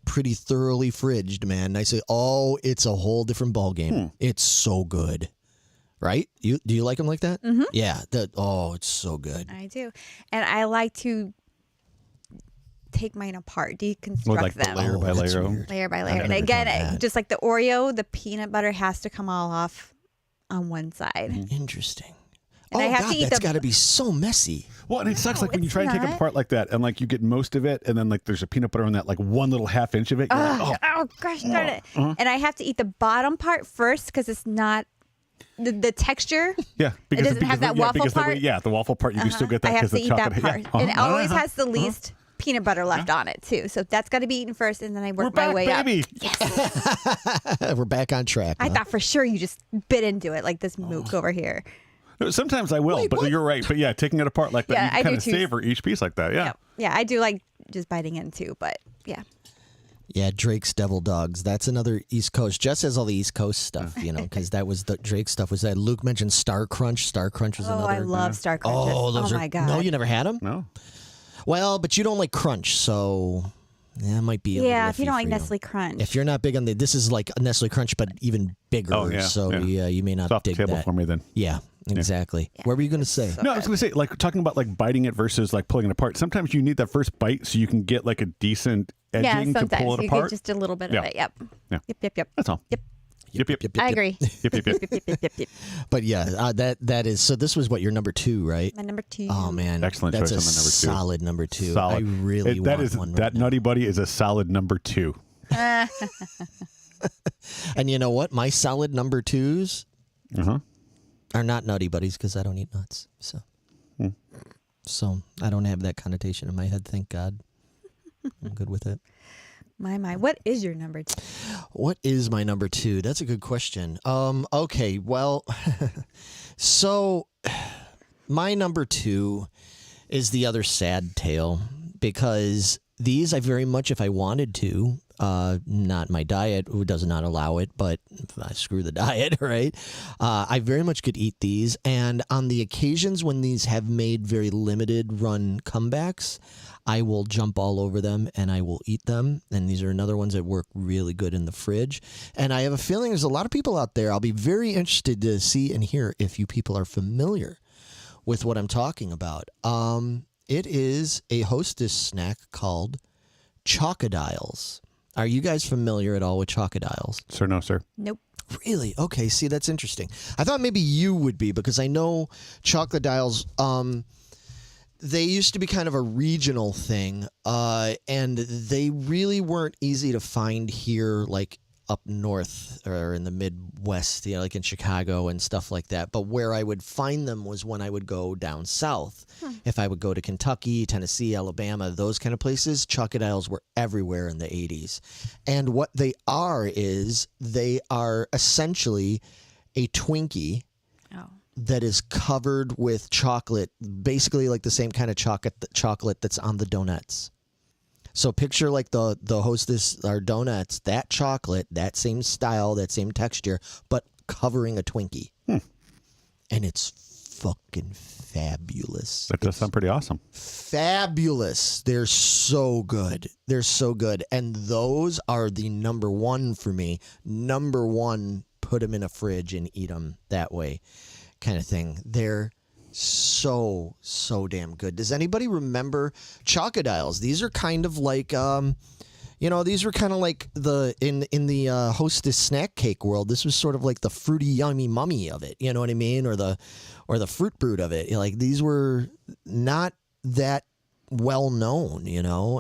pretty thoroughly fridged, man, I say, it's a whole different ballgame. It's so good. Right? Do you like them like that? Mm-hmm. Yeah. It's so good. I do, and I like to take mine apart, deconstruct like them. layer by that's layer. weird. Layer by I've layer. And never again, done that. just like the Oreo, the peanut butter has to come all off on one side. Interesting. And I have God, to eat that's the- got to be so messy. Well, and it sucks like when you it's try and take it not. apart like that, and like you get most of it, and then like there's a peanut butter on that like one little half inch of it. You're like, Oh gosh darn it! And I have to eat the bottom part first because it's not the texture. yeah, because doesn't have that waffle because part? the waffle part you can still get that I have because to the eat that chocolate. part, Yeah. and it always has the least peanut butter left on it too. So that's got to be eaten first, and then I work my way baby. up. We're back on track. I huh? thought for sure you just bit into it like this mook over here. Sometimes I will, but you're right. But yeah, taking it apart like that, Yeah, you I kind do of too. savor each piece like that. Yeah. Yeah, I do like just biting in too, but yeah. Yeah, Drake's Devil Dogs. That's another East Coast. Jess has all the East Coast stuff, because that was the Drake stuff. Was that Luke mentioned Star Crunch? Star Crunch was Oh, another. I love Star Crunches. Oh, those are. my god. No, you never had them. No. Well, but you don't like Crunch, so that might be. A little Yeah, if you iffy don't for like Nestle Crunch. If you're not big on this is like a Nestle Crunch, but even bigger. Oh, yeah, So yeah. you may not It's off the dig table that. for me then. Yeah, exactly. Yeah. What were you going to say? So No, I was going to say, like, talking about, like, biting it versus, like, pulling it apart. Sometimes you need that first bite so you can get, like, a decent edging yeah, to sometimes pull it you apart. get just a little bit Yeah. of it. Yep. Yeah. Yep. That's all. Yep. Yep. I agree. Yep. But yeah, that is. So this was what your number 2, right? My number 2. Oh man, Excellent that's choice a on the number 2. solid number 2. Solid. I really that want is one. that right now. Nutty Buddy is a solid number 2. And you know what? My solid number 2s Uh-huh. are not Nutty Buddies because I don't eat nuts. So I don't have that connotation in my head. Thank God. I'm good with it. My. What is your number 2? What is my number 2? That's a good question. Okay, well, so my number 2 is the other sad tale because these I very much, if I wanted to, not my diet, who does not allow it, but screw the diet, right? I very much could eat these, and on the occasions when these have made very limited run comebacks, I will jump all over them and I will eat them. And these are another ones that work really good in the fridge. And I have a feeling there's a lot of people out there. I'll be very interested to see and hear if you people are familiar with what I'm talking about. It is a Hostess snack called Chocodiles. Are you guys familiar at all with Chocodiles? Sir, no, sir. Nope. Really? Okay, see, that's interesting. I thought maybe you would be because I know Chocodiles, they used to be kind of a regional thing, and they really weren't easy to find here, like up north or in the Midwest, like in Chicago and stuff like that. But where I would find them was when I would go down south. If I would go to Kentucky, Tennessee, Alabama, those kind of places, Chocodiles were everywhere in the 80s. And what they are is they are essentially a Twinkie that is covered with chocolate, basically like the same kind of chocolate that's on the donuts. So picture like the Hostess or donuts, that chocolate, that same style, that same texture, but covering a Twinkie. And it's fucking fabulous. That does sound pretty awesome. Fabulous. They're so good. They're so good. And those are the number 1 for me. Number 1, put them in a fridge and eat them that way kind of thing. They're so damn good. Does anybody remember Chocodiles? These are kind of like these were kind of like in the Hostess snack cake world. This was sort of like the fruity yummy mummy of it, you know what I mean, or the fruit brute of it. Like these were not that well known,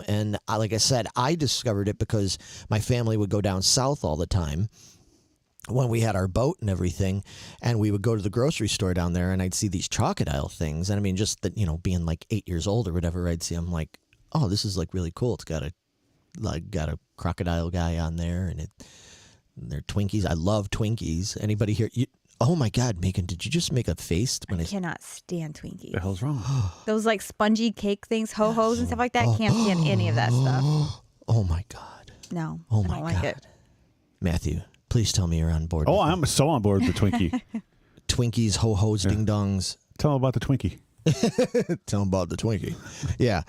and like I said, I discovered it because my family would go down south all the time when we had our boat and everything, and we would go to the grocery store down there, and I'd see these Chocodile things, and I mean, just that, being like 8 years old or whatever, I'd see them like, oh, this is like really cool. It's got a crocodile guy on there, and they're Twinkies. I love Twinkies. Anybody here? Oh my God, Megan, did you just make a face when I cannot stand Twinkies. The hell's wrong? Those like spongy cake things, ho-hos and stuff like that. Can't stand any of that stuff. Oh my God. No, Oh I my don't like God. it. Matthew, please tell me you're on board. Oh, I'm so on board with the Twinkie. Twinkies, ho-hos, ding-dongs. Tell them about the Twinkie. Tell them about the Twinkie. Yeah.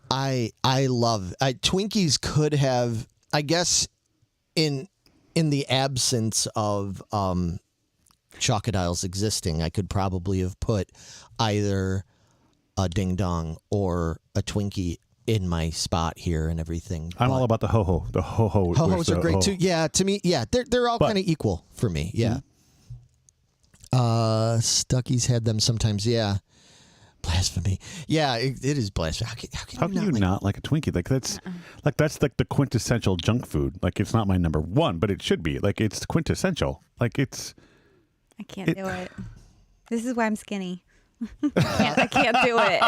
I love Twinkies could have, I guess, in the absence of Chocodiles existing, I could probably have put either a ding dong or a Twinkie in my spot here and everything. I'm all about the ho-ho. The ho-ho. Ho-hos are great too. Yeah, to me, yeah, they're all kind of equal for me. Yeah. Stucky's had them sometimes. Yeah. Blasphemy. Yeah, it is blasphemy. How can you not like a Twinkie? Like that's like the quintessential junk food. Like it's not my number 1, but it should be. Like it's quintessential. Like it's. I can't do it. This is why I'm skinny. I can't do it.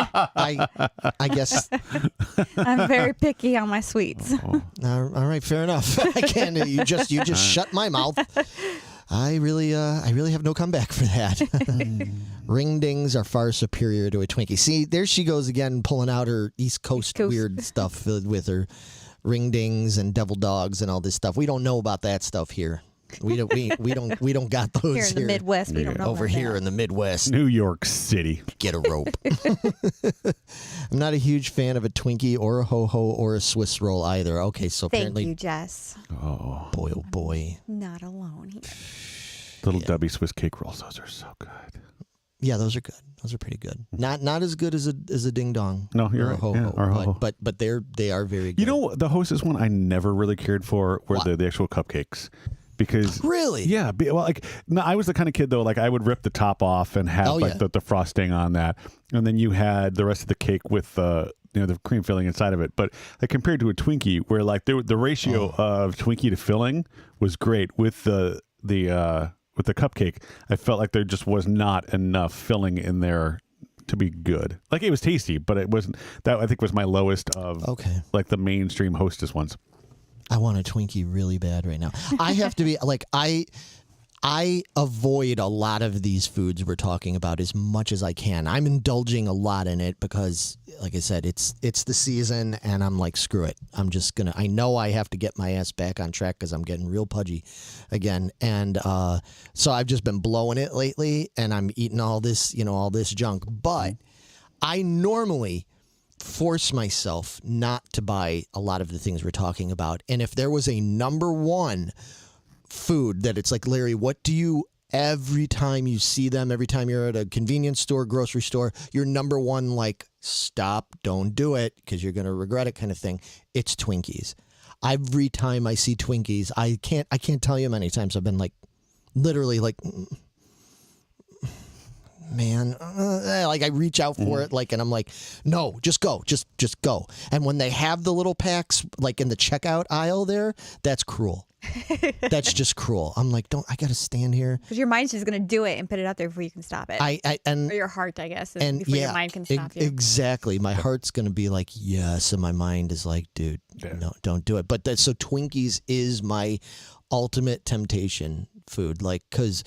I guess. I'm very picky on my sweets. All right, fair enough. I can't. You just shut my mouth. I really have no comeback for that. Ring dings are far superior to a Twinkie. See, there she goes again, pulling out her East Coast weird stuff with her ring dings and devil dogs and all this stuff. We don't know about that stuff here. We don't got those here in the Midwest. We don't know over about here that. in the Midwest. New York City. Get a rope. I'm not a huge fan of a Twinkie or a ho-ho or a Swiss roll either. Okay, so apparently. Thank you, Jess. Oh boy. Not alone here. Little Debbie Swiss cake rolls. Those are so good. Yeah, those are good. Those are pretty good. Not as good as a ding dong. No, you're or right. a ho-ho, Yeah, or a ho-ho. but they are very good. You know, the Hostess one I never really cared for were the actual cupcakes. because Really? yeah. Well, like no, I was the kind of kid though. Like I would rip the top off and have like the frosting on that, and then you had the rest of the cake with the cream filling inside of it. But like compared to a Twinkie, where like the ratio of Twinkie to filling was great with the cupcake, I felt like there just was not enough filling in there to be good. Like it was tasty, but it wasn't. That I think was my lowest of like the mainstream Hostess ones. I want a Twinkie really bad right now. I have to be like I avoid a lot of these foods we're talking about as much as I can. I'm indulging a lot in it because, like I said, it's the season, and I'm like, screw it. I'm just gonna. I know I have to get my ass back on track because I'm getting real pudgy again, and so I've just been blowing it lately, and I'm eating all this junk. But I normally force myself not to buy a lot of the things we're talking about, and if there was a number one food that it's like, Larry, what do you, every time you see them, every time you're at a convenience store, grocery store, your number one, like, stop, don't do it because you're going to regret it kind of thing, it's Twinkies. Every time I see Twinkies, I can't tell you how many times I've been like, literally like, man, like I reach out for it, like, and I'm like, no, just go, just go. And when they have the little packs like in the checkout aisle there, that's cruel. That's just cruel. I'm like, I gotta stand here because your mind's just gonna do it and put it out there before you can stop it. Or your heart, I guess, before your mind can stop you. Exactly. My heart's gonna be like, yes, and my mind is like, dude, no, don't do it. But so Twinkies is my ultimate temptation food, like, because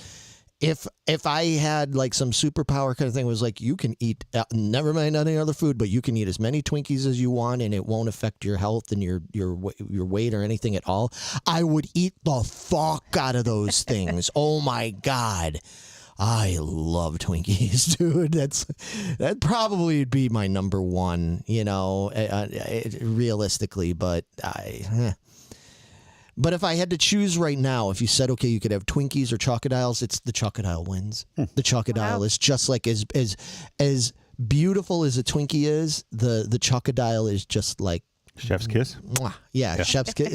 if I had like some superpower kind of thing, it was like, you can eat, never mind any other food, but you can eat as many Twinkies as you want and it won't affect your health and your weight or anything at all. I would eat the fuck out of those things. Oh my God. I love Twinkies, dude. That probably would be my number one, realistically, but But if I had to choose right now, if you said, okay, you could have Twinkies or Chocodiles, it's the Chocodile wins. The Chocodile is just like as beautiful as a Twinkie is, the Chocodile is just like chef's kiss. Mwah. Yeah, chef's kiss.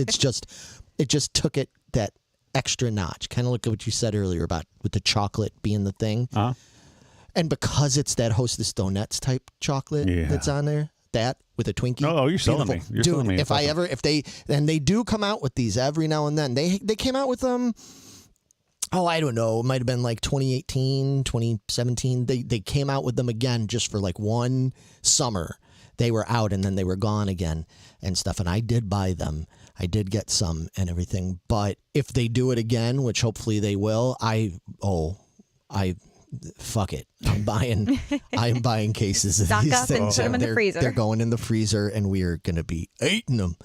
It just took it that extra notch. Kind of like what you said earlier about with the chocolate being the thing. Uh-huh. And because it's that Hostess Donuts type chocolate that's on there. That with a Twinkie. Oh, you're selling me. You're selling me. If they do come out with these every now and then. They came out with them. Oh, I don't know. It might have been like 2018, 2017. They came out with them again just for like one summer. They were out and then they were gone again and stuff. And I did buy them. I did get some and everything. But if they do it again, which hopefully they will, fuck it. I'm buying cases of these things. Put them in the freezer. They're going in the freezer, and we are going to be eating them.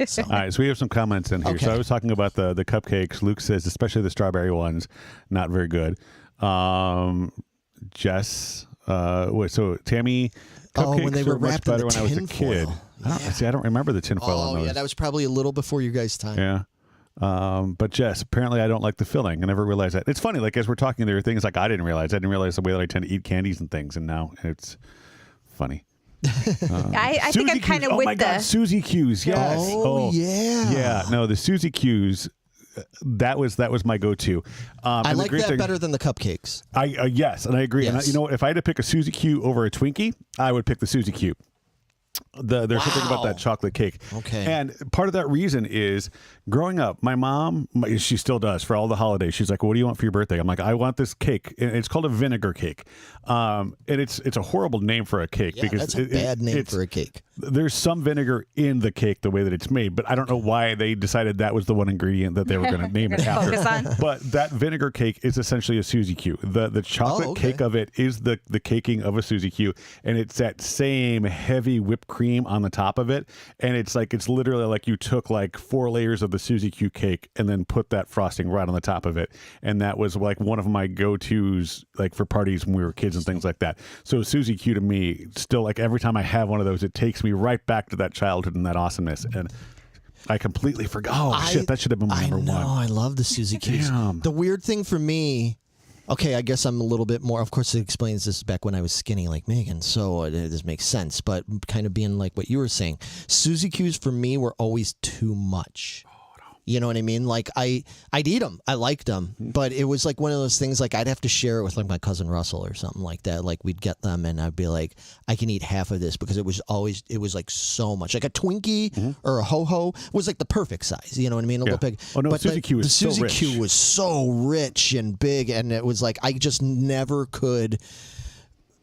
So. All right, so we have some comments in here. Okay. So I was talking about the cupcakes. Luke says, especially the strawberry ones, not very good. Jess, so Tammy, cupcakes when they were much better when I was a kid. I don't remember the tinfoil on those. Yeah, that was probably a little before your guys' time. Yeah. But Jess, apparently I don't like the filling. I never realized that. It's funny, like as we're talking, there are things like I didn't realize the way that I tend to eat candies and things, and now it's funny. I think I'm kind of with my God, Suzy Q's. Yes. Oh yeah. Yeah. No, the Suzy Q's. That was my go-to. I like that better than the cupcakes. Yes, and I agree. Yes. And if I had to pick a Suzy Q over a Twinkie, I would pick the Suzy Q. There's something about that chocolate cake. Okay. And part of that reason is growing up, my mom, she still does for all the holidays. She's like, what do you want for your birthday? I'm like, I want this cake. And it's called a vinegar cake. And it's a horrible name for a cake. Yeah, because that's a bad name for a cake. There's some vinegar in the cake the way that it's made, but I don't know why they decided that was the one ingredient that they were going to name it after. But that vinegar cake is essentially a Suzy Q. The chocolate cake of it is the caking of a Suzy Q, and it's that same heavy whipped cream on the top of it, and it's literally like you took like 4 layers of the Suzy Q cake and then put that frosting right on the top of it, and that was like one of my go-tos like for parties when we were kids and things like that. So Suzy Q to me still, like every time I have one of those, it takes me right back to that childhood and that awesomeness, and I completely forgot. Oh shit, that should have been my number one. I love the Suzy Q's. The weird thing for me, okay, I guess I'm a little bit more, of course it explains this back when I was skinny like Megan, so this makes sense, but kind of being like what you were saying, Suzy Q's for me were always too much. You know what I mean? Like I'd eat them. I liked them, but it was like one of those things. Like I'd have to share it with like my cousin Russell or something like that. Like we'd get them, and I'd be like, I can eat half of this because it was like so much. Like a Twinkie or a Ho Ho was like the perfect size. You know what I mean? A little big. Oh no, but Suzy Q was the so Suzy rich. Q was so rich and big, and it was like I just never could.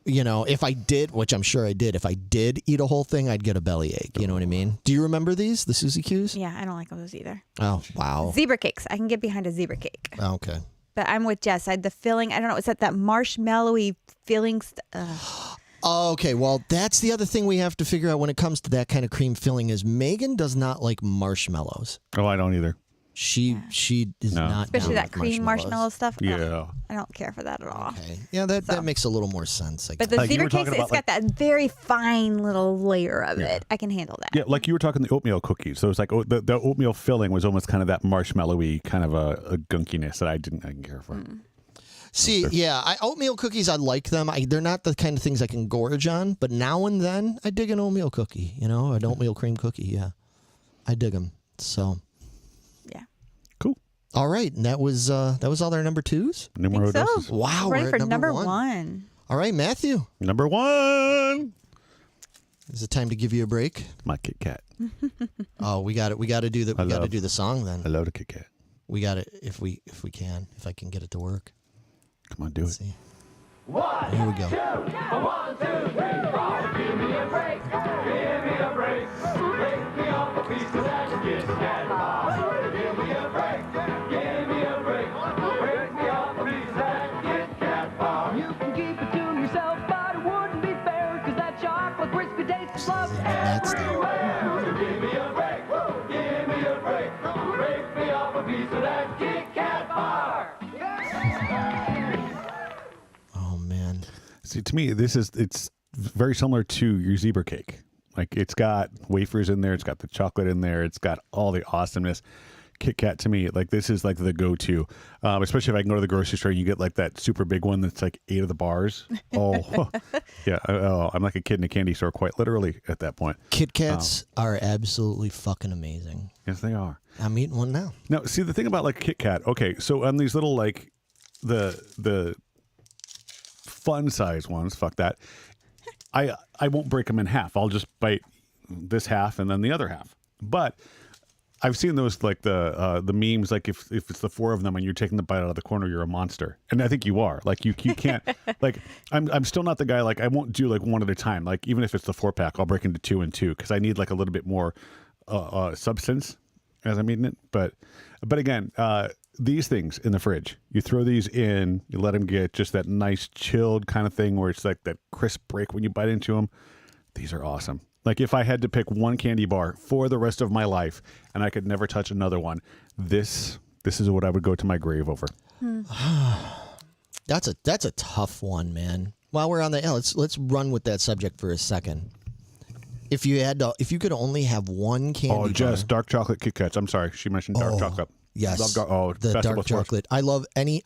You know, if I did, which I'm sure I did, if I did eat a whole thing, I'd get a bellyache. You know what I mean? Do you remember these, the Suzy Qs? Yeah, I don't like those either. Oh, wow. Zebra cakes. I can get behind a zebra cake. Oh, okay. But I'm with Jess. The filling, I don't know, is that marshmallowy filling? Oh, okay, well, that's the other thing we have to figure out when it comes to that kind of cream filling is Megan does not like marshmallows. Oh, I don't either. She is not Especially down that with cream marshmallow stuff. Yeah. Ugh, I don't care for that at all. Okay. Yeah, that makes a little more sense. I But guess. the Like, you zebra were talking cakes, about, it's got that very fine little layer of it. I can handle that. Yeah, like you were talking the oatmeal cookies. So it's like the oatmeal filling was almost kind of that marshmallowy kind of a gunkiness that I didn't care for. See, yeah, oatmeal cookies, I like them. They're not the kind of things I can gorge on, but now and then I dig an oatmeal cookie, you know, an oatmeal cream cookie, yeah. I dig them, so. Yeah. Cool. All right, and that was all their number twos? Numero so. dos. Wow, Ready we're for at number one. one. All right, Matthew, Number one. is it time to give you a break? My Kit Kat. Oh, we got it. We got to do the. We got to do the song then. I love the Kit Kat. We got it if I can get it to work. Come on, do Let's it. see. Here we go. 1, 2, 3, 4. Give me a break. Give me a break. Break me off a piece of that Kit Kat bar. Give me a break. Give me a break. Break me off a piece of that Kit Kat bar. You can keep it to yourself, but it wouldn't be fair, 'cause that chocolate crispy taste is loved everywhere. So give me a break. Give me a break. Break me off a piece of that Kit Kat bar. Oh man. See, to me, it's very similar to your zebra cake. Like it's got wafers in there, it's got the chocolate in there, it's got all the awesomeness. Kit Kat to me, like this is like the go-to, especially if I can go to the grocery store and you get like that super big one that's like 8 of the bars. Oh, yeah. I'm like a kid in a candy store, quite literally at that point. Kit Kats are absolutely fucking amazing. Yes, they are. I'm eating one now. Now, see the thing about like Kit Kat. Okay, so on these little like the fun size ones, fuck that. I won't break them in half. I'll just bite this half and then the other half. But I've seen those like the memes, like if it's the 4 of them and you're taking the bite out of the corner, you're a monster. And I think you are. Like you can't like I'm still not the guy, like I won't do like one at a time. Like even if it's the 4-pack, I'll break into 2 and 2 because I need like a little bit more substance as I'm eating it. But again, these things in the fridge, you throw these in, you let them get just that nice chilled kind of thing where it's like that crisp break when you bite into them. These are awesome. Like if I had to pick one candy bar for the rest of my life and I could never touch another one, this is what I would go to my grave over. That's a tough one, man. While we're on the let's run with that subject for a second. If you could only have one candy bar. Jess, dark chocolate Kit Kats. I'm sorry, she mentioned dark chocolate. Yes. Love the best of dark both worlds. chocolate. I love any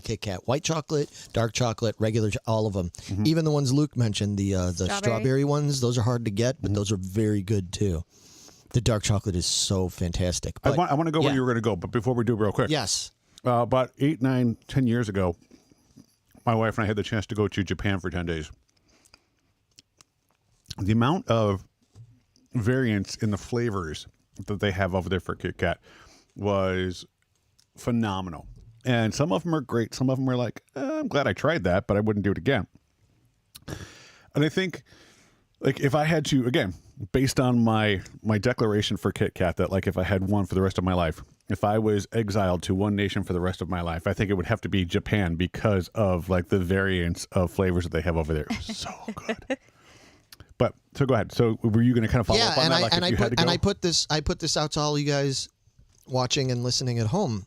Kit Kat. White chocolate, dark chocolate, regular, all of them. Even the ones Luke mentioned, the strawberry ones. Those are hard to get, but those are very good too. The dark chocolate is so fantastic. I But, want to go where yeah. you were going to go, but before we do, real quick. Yes. About 8, 9, 10 years ago, my wife and I had the chance to go to Japan for 10 days. The amount of variance in the flavors that they have over there for Kit Kat was phenomenal. And some of them are great. Some of them are like, I'm glad I tried that, but I wouldn't do it again. And I think, like, if I had to, again, based on my declaration for Kit Kat, that, like, if I had one for the rest of my life, if I was exiled to one nation for the rest of my life, I think it would have to be Japan because of, like, the variance of flavors that they have over there. So good. But, so go ahead. So were you going to kind of follow up on that? Like, if you had to go? I put this out to all you guys watching and listening at home.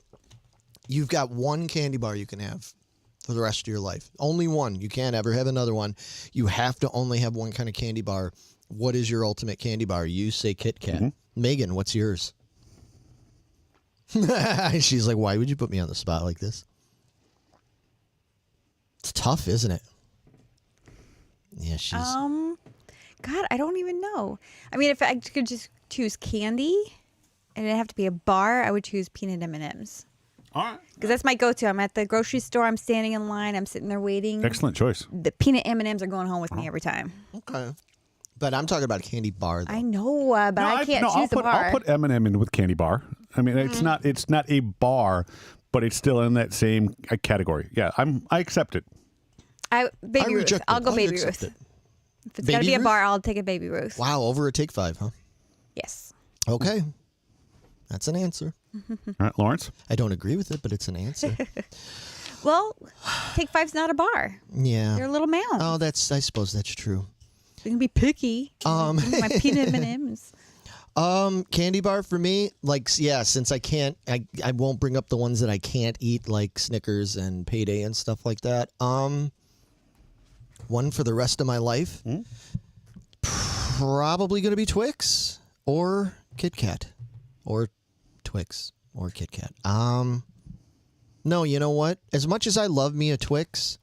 You've got one candy bar you can have for the rest of your life. Only one. You can't ever have another one. You have to only have one kind of candy bar. What is your ultimate candy bar? You say Kit Kat. Megan, what's yours? She's like, why would you put me on the spot like this? It's tough, isn't it? Yeah, she's... God, I don't even know. I mean, if I could just choose candy, and it'd have to be a bar, I would choose peanut M&Ms. All right. Because that's my go-to. I'm at the grocery store. I'm standing in line. I'm sitting there waiting. Excellent choice. The peanut M&Ms are going home with me every time. Okay. But I'm talking about a candy bar, though. I know, but I can't choose a bar. I'll put M&M in with candy bar. I mean, it's not a bar, but it's still in that same category. Yeah, I accept it. Baby Ruth. reject I'll it. go I Baby accept Ruth. it. If it's got to Baby be a Ruth? bar, I'll take a Baby Ruth. Wow, over a Take 5, huh? Yes. Okay. That's an answer. All right, Lawrence? I don't agree with it, but it's an answer. Well, Take 5's not a bar. Yeah. They're a little mound. Oh, I suppose that's true. You can be picky. My peanut M&Ms. Candy bar for me, since I won't bring up the ones that I can't eat, like Snickers and Payday and stuff like that. One for the rest of my life, probably going to be Twix or Kit Kat, or Twix or Kit Kat. No, you know what? As much as I love me a Twix,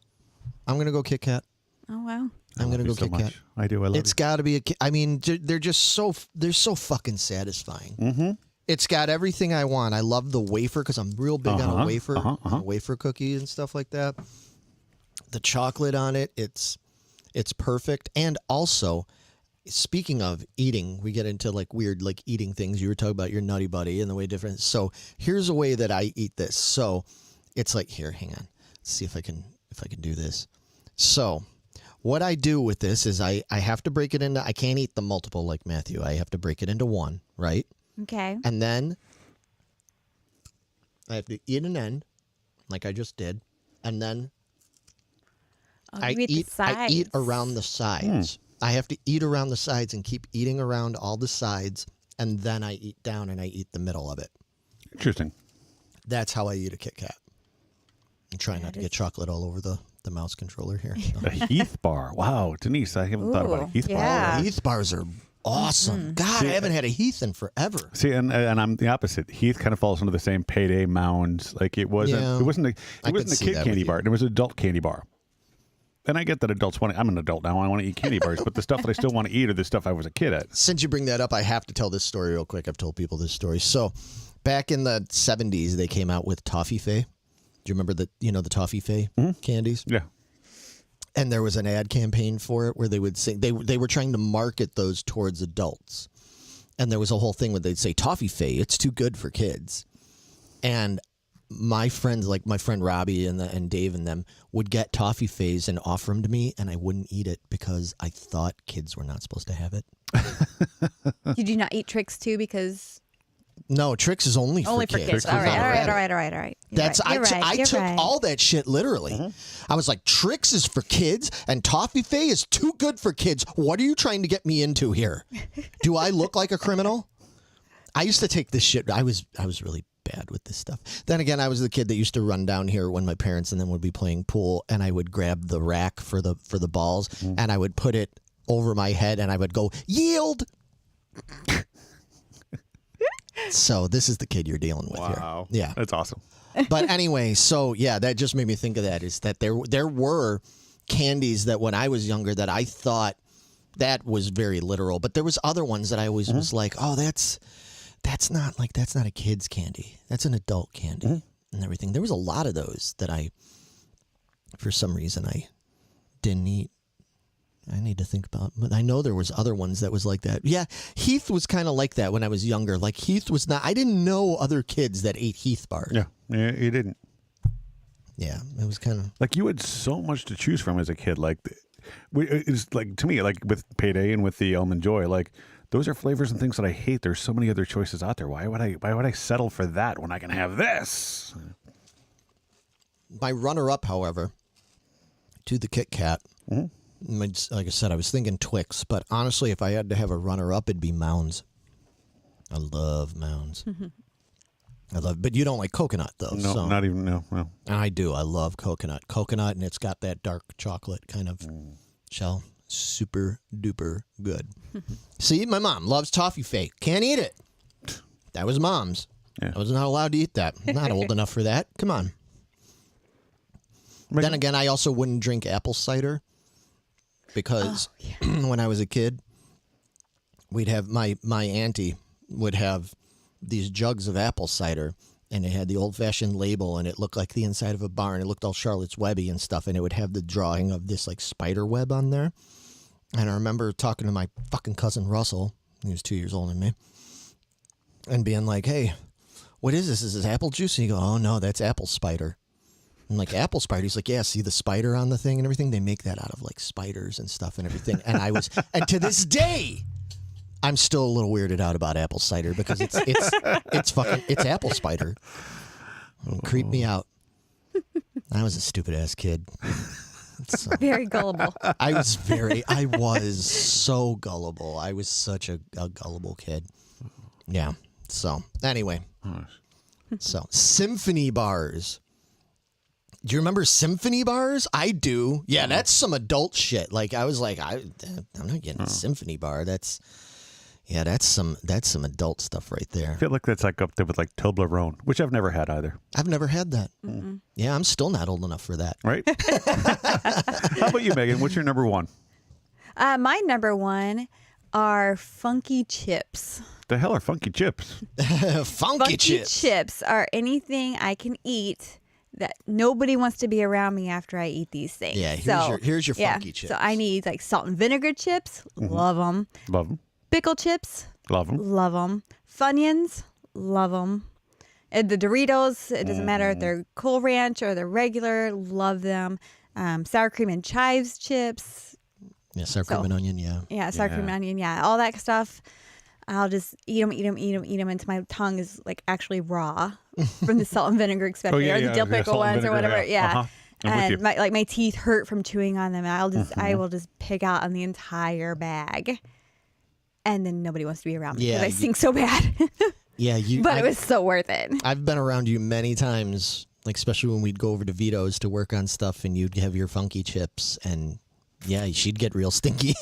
I'm going to go Kit Kat. Oh, wow. I'm going to go so Kit Kat. much. I do. I love It's got to be I mean, they're just so fucking satisfying. Mm-hmm. It's got everything I want. I love the wafer because I'm real big on a wafer, a wafer cookie and stuff like that. The chocolate on it, it's perfect. And also, speaking of eating, we get into weird eating things. You were talking about your Nutty Buddy and the way different. So here's a way that I eat this. So it's here, hang on. Let's see if I can do this. So what I do with this is I have to break it into, I can't eat the multiple like Matthew. I have to break it into one, right? Okay. And then I have to eat an end, like I just did. And then I eat around the sides. I have to eat around the sides and keep eating around all the sides. And then I eat down and I eat the middle of it. Interesting. That's how I eat a Kit Kat. I'm trying not to get chocolate all over the mouse controller here. A Heath bar. Wow, Denise, I haven't thought about a Heath yeah. bar. Heath bars are awesome. God, I haven't had a Heath in forever. See, and I'm the opposite. Heath kind of falls into the same Payday mound. It wasn't a kid candy bar. It was an adult candy bar. And I get that adults want to, I'm an adult now, I want to eat candy bars, but the stuff that I still want to eat are the stuff I was a kid at. Since you bring that up, I have to tell this story real quick. I've told people this story. So back in the 70s, they came out with Toffee Fay. Do you remember the Toffee Fay candies? Yeah. And there was an ad campaign for it where they would say they were trying to market those towards adults. And there was a whole thing where they'd say, Toffee Fay, it's too good for kids. And my friends, like my friend Robbie and Dave and them, would get Toffee Fays and offer them to me, and I wouldn't eat it because I thought kids were not supposed to have it. Did you not eat Trix too? Because no, Trix is only for kids. All right. I took all that shit literally. I was like, Trix is for kids and Toffee Fay is too good for kids. What are you trying to get me into here? Do I look like a criminal? I used to take this shit. I was really bad with this stuff. Then again, I was the kid that used to run down here when my parents and them would be playing pool, and I would grab the rack for the balls and I would put it over my head and I would go, yield. So this is the kid you're dealing with here. Wow. Yeah. That's awesome. But anyway, so yeah, that just made me think of that, is that there were candies that when I was younger that I thought that was very literal, but there was other ones that I always was like, oh, that's not a kid's candy. That's an adult candy and everything. There was a lot of those that for some reason I didn't eat. I need to think about, but I know there was other ones that was like that. Yeah, Heath was kind of like that when I was younger. Like Heath was not. I didn't know other kids that ate Heath bars. Yeah, you didn't. Yeah, it was kind of like you had so much to choose from as a kid. Like, it's like to me, like with Payday and with the Almond Joy, like those are flavors and things that I hate. There's so many other choices out there. Why would I settle for that when I can have this? My runner-up, however, to the Kit Kat. Like I said, I was thinking Twix, but honestly, if I had to have a runner-up, it'd be Mounds. I love Mounds. But you don't like coconut, though. No, so. not even, no. Well. I do. I love coconut. Coconut, and it's got that dark chocolate kind of shell. Super duper good. See, my mom loves Toffee Fay. Can't eat it. That was Mom's. Yeah. I was not allowed to eat that. I'm not old enough for that. Come on. Then again, I also wouldn't drink apple cider. Because when I was a kid, we'd have my auntie would have these jugs of apple cider, and it had the old-fashioned label, and it looked like the inside of a barn. It looked all Charlotte's Webby and stuff, and it would have the drawing of this like spider web on there. And I remember talking to my fucking cousin Russell, he was 2 years older than me, and being like, "Hey, what is this? Is this apple juice?" And he go, "Oh no, that's apple spider." I'm like, "Apple spider?" He's like, "Yeah, see the spider on the thing and everything? They make that out of like spiders and stuff and everything." And I was, and to this day, I'm still a little weirded out about apple cider because it's apple spider. It creeped me out. I was a stupid ass kid. So, Very gullible. I was so gullible. I was such a gullible kid. Yeah. So anyway, so symphony bars. Do you remember symphony bars? I do. Yeah, that's some adult shit. Like I was like, I'm not getting a symphony bar. That's some adult stuff right there. I feel like that's like up there with like Toblerone, which I've never had either. I've never had that. Mm-mm. Yeah, I'm still not old enough for that. Right? How about you, Megan? What's your number one? My number one are funky chips. The hell are funky chips? Funky chips are anything I can eat that nobody wants to be around me after I eat these things. Yeah, here's your funky chips. So I need like salt and vinegar chips. Mm-hmm. Love them. Love them. Pickle chips. Love them. Love them. Funyuns. Love them. And the Doritos, it doesn't matter if they're Cool Ranch or they're regular. Love them. Sour cream and chives chips. Yeah, sour cream and onion, yeah. Yeah, sour cream and onion, yeah. All that stuff. I'll just eat them until my tongue is like actually raw from the salt and vinegar, especially, or the dill pickle ones or whatever. Yeah. And my teeth hurt from chewing on them. I will just pick out on the entire bag. And then nobody wants to be around me because I stink so bad. Yeah, but it was so worth it. I've been around you many times, like especially when we'd go over to Vito's to work on stuff, and you'd have your funky chips, and yeah, she'd get real stinky.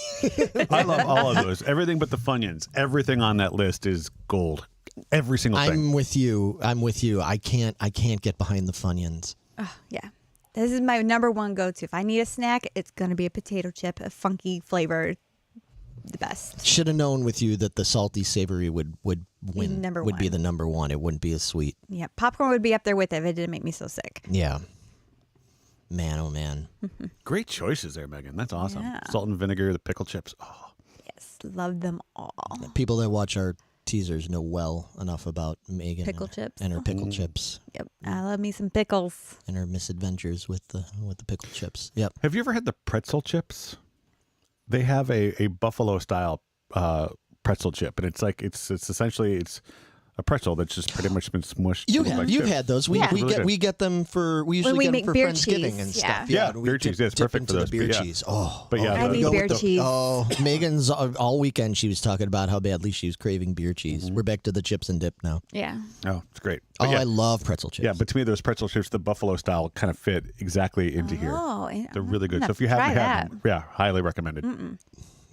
I love all of those. Everything but the Funyuns. Everything on that list is gold. Every single thing. I'm with you. I can't get behind the Funyuns. Oh, yeah. This is my number one go-to. If I need a snack, it's going to be a potato chip, a funky flavor. The best. Should have known with you that the salty savory would win. Would be the number one. It wouldn't be as sweet. Yeah, popcorn would be up there with it if it didn't make me so sick. Yeah. Man, oh man. Great choices there, Megan. That's awesome. Yeah. Salt and vinegar, the pickle chips. Oh. Yes, love them all. People that watch our teasers know well enough about Megan pickle chips and her pickle chips. Yep, I love me some pickles and her misadventures with the pickle chips. Yep. Have you ever had the pretzel chips? They have a buffalo style pretzel chip, and it's like it's essentially a pretzel that's just pretty much been smushed. You've had those. We get them for we usually get them for Friendsgiving cheese. and stuff. Yeah, beer cheese. Yeah, it's perfect for those. Beer cheese. Oh, but yeah, I need beer cheese. Oh, Megan's all weekend she was talking about how badly she was craving beer cheese. Mm-hmm. We're back to the chips and dip now. Yeah. Oh, it's great. But I love pretzel chips. Yeah, but to me those pretzel chips, the buffalo style, kind of fit exactly into here. They're really good. So if you haven't had them, highly recommended.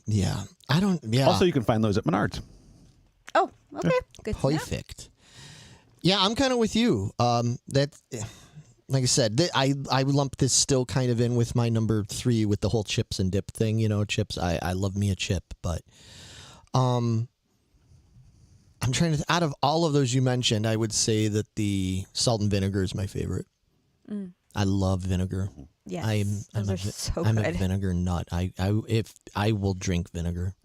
Yeah, I don't. Yeah. Also, you can find those at Menards. Oh, okay. Good. Perfect. Yeah, I'm kind of with you. That, like I said, I lump this still kind of in with my number 3 with the whole chips and dip thing. You know, chips. I love me a chip, but I'm trying to. Out of all of those you mentioned, I would say that the salt and vinegar is my favorite. I love vinegar. Yes, I'm a vinegar nut. I will drink vinegar.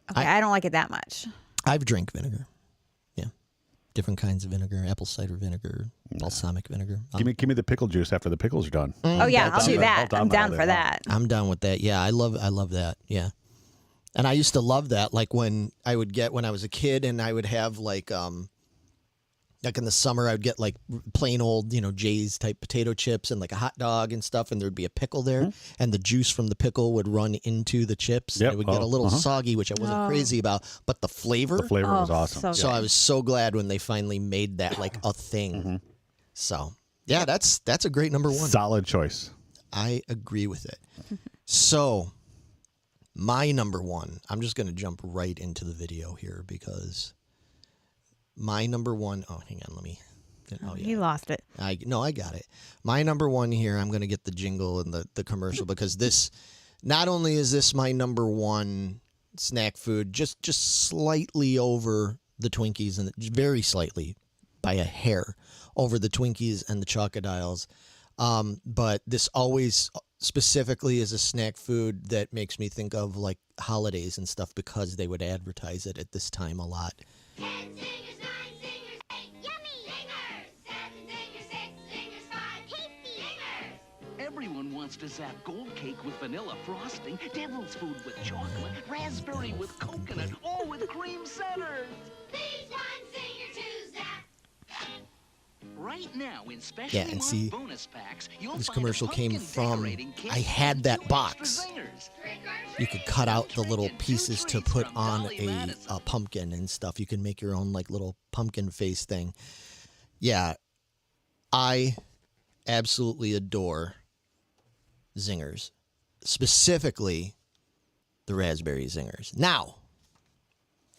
Okay, I don't like it that much. I've drank vinegar. Yeah, different kinds of vinegar: apple cider vinegar, balsamic vinegar. Give me the pickle juice after the pickles are done. Oh yeah, I'll do that. I'm down for that. I'm down with that. Yeah, I love that. Yeah, and I used to love that. Like when I was a kid, and I would have like in the summer, I would get like plain old, Jay's type potato chips and like a hot dog and stuff, and there'd be a pickle there, and the juice from the pickle would run into the chips. Yep. It would get a little soggy, which I wasn't crazy about, but the flavor was awesome. So I was so glad when they finally made that like a thing. So yeah, that's a great number 1. Solid choice. I agree with it. So my number 1, I'm just going to jump right into the video here because my number 1, hang on, let me. You lost it. I got it. My number 1 here, I'm going to get the jingle and the commercial because this, not only is this my number 1 snack food, just slightly over the Twinkies and very slightly by a hair over the Twinkies and the Chocodiles. But this always specifically is a snack food that makes me think of like holidays and stuff because they would advertise it at this time a lot. 10 singers, 9 singers, 8 yummy singers, 7 singers, 6 singers, 5 tasty singers. Everyone wants to zap gold cake with vanilla frosting, devil's food with chocolate, raspberry with coconut, or with cream centers. Please one singer to zap. Right now, in special Yeah, and see, bonus packs, you'll this find a commercial came pumpkin from, decorating kit I had that and 2 box. extra zingers. You could cut out the little pieces to put on a pumpkin and stuff. You can make your own like little pumpkin face thing. Yeah, I absolutely adore zingers, specifically the raspberry zingers. Now,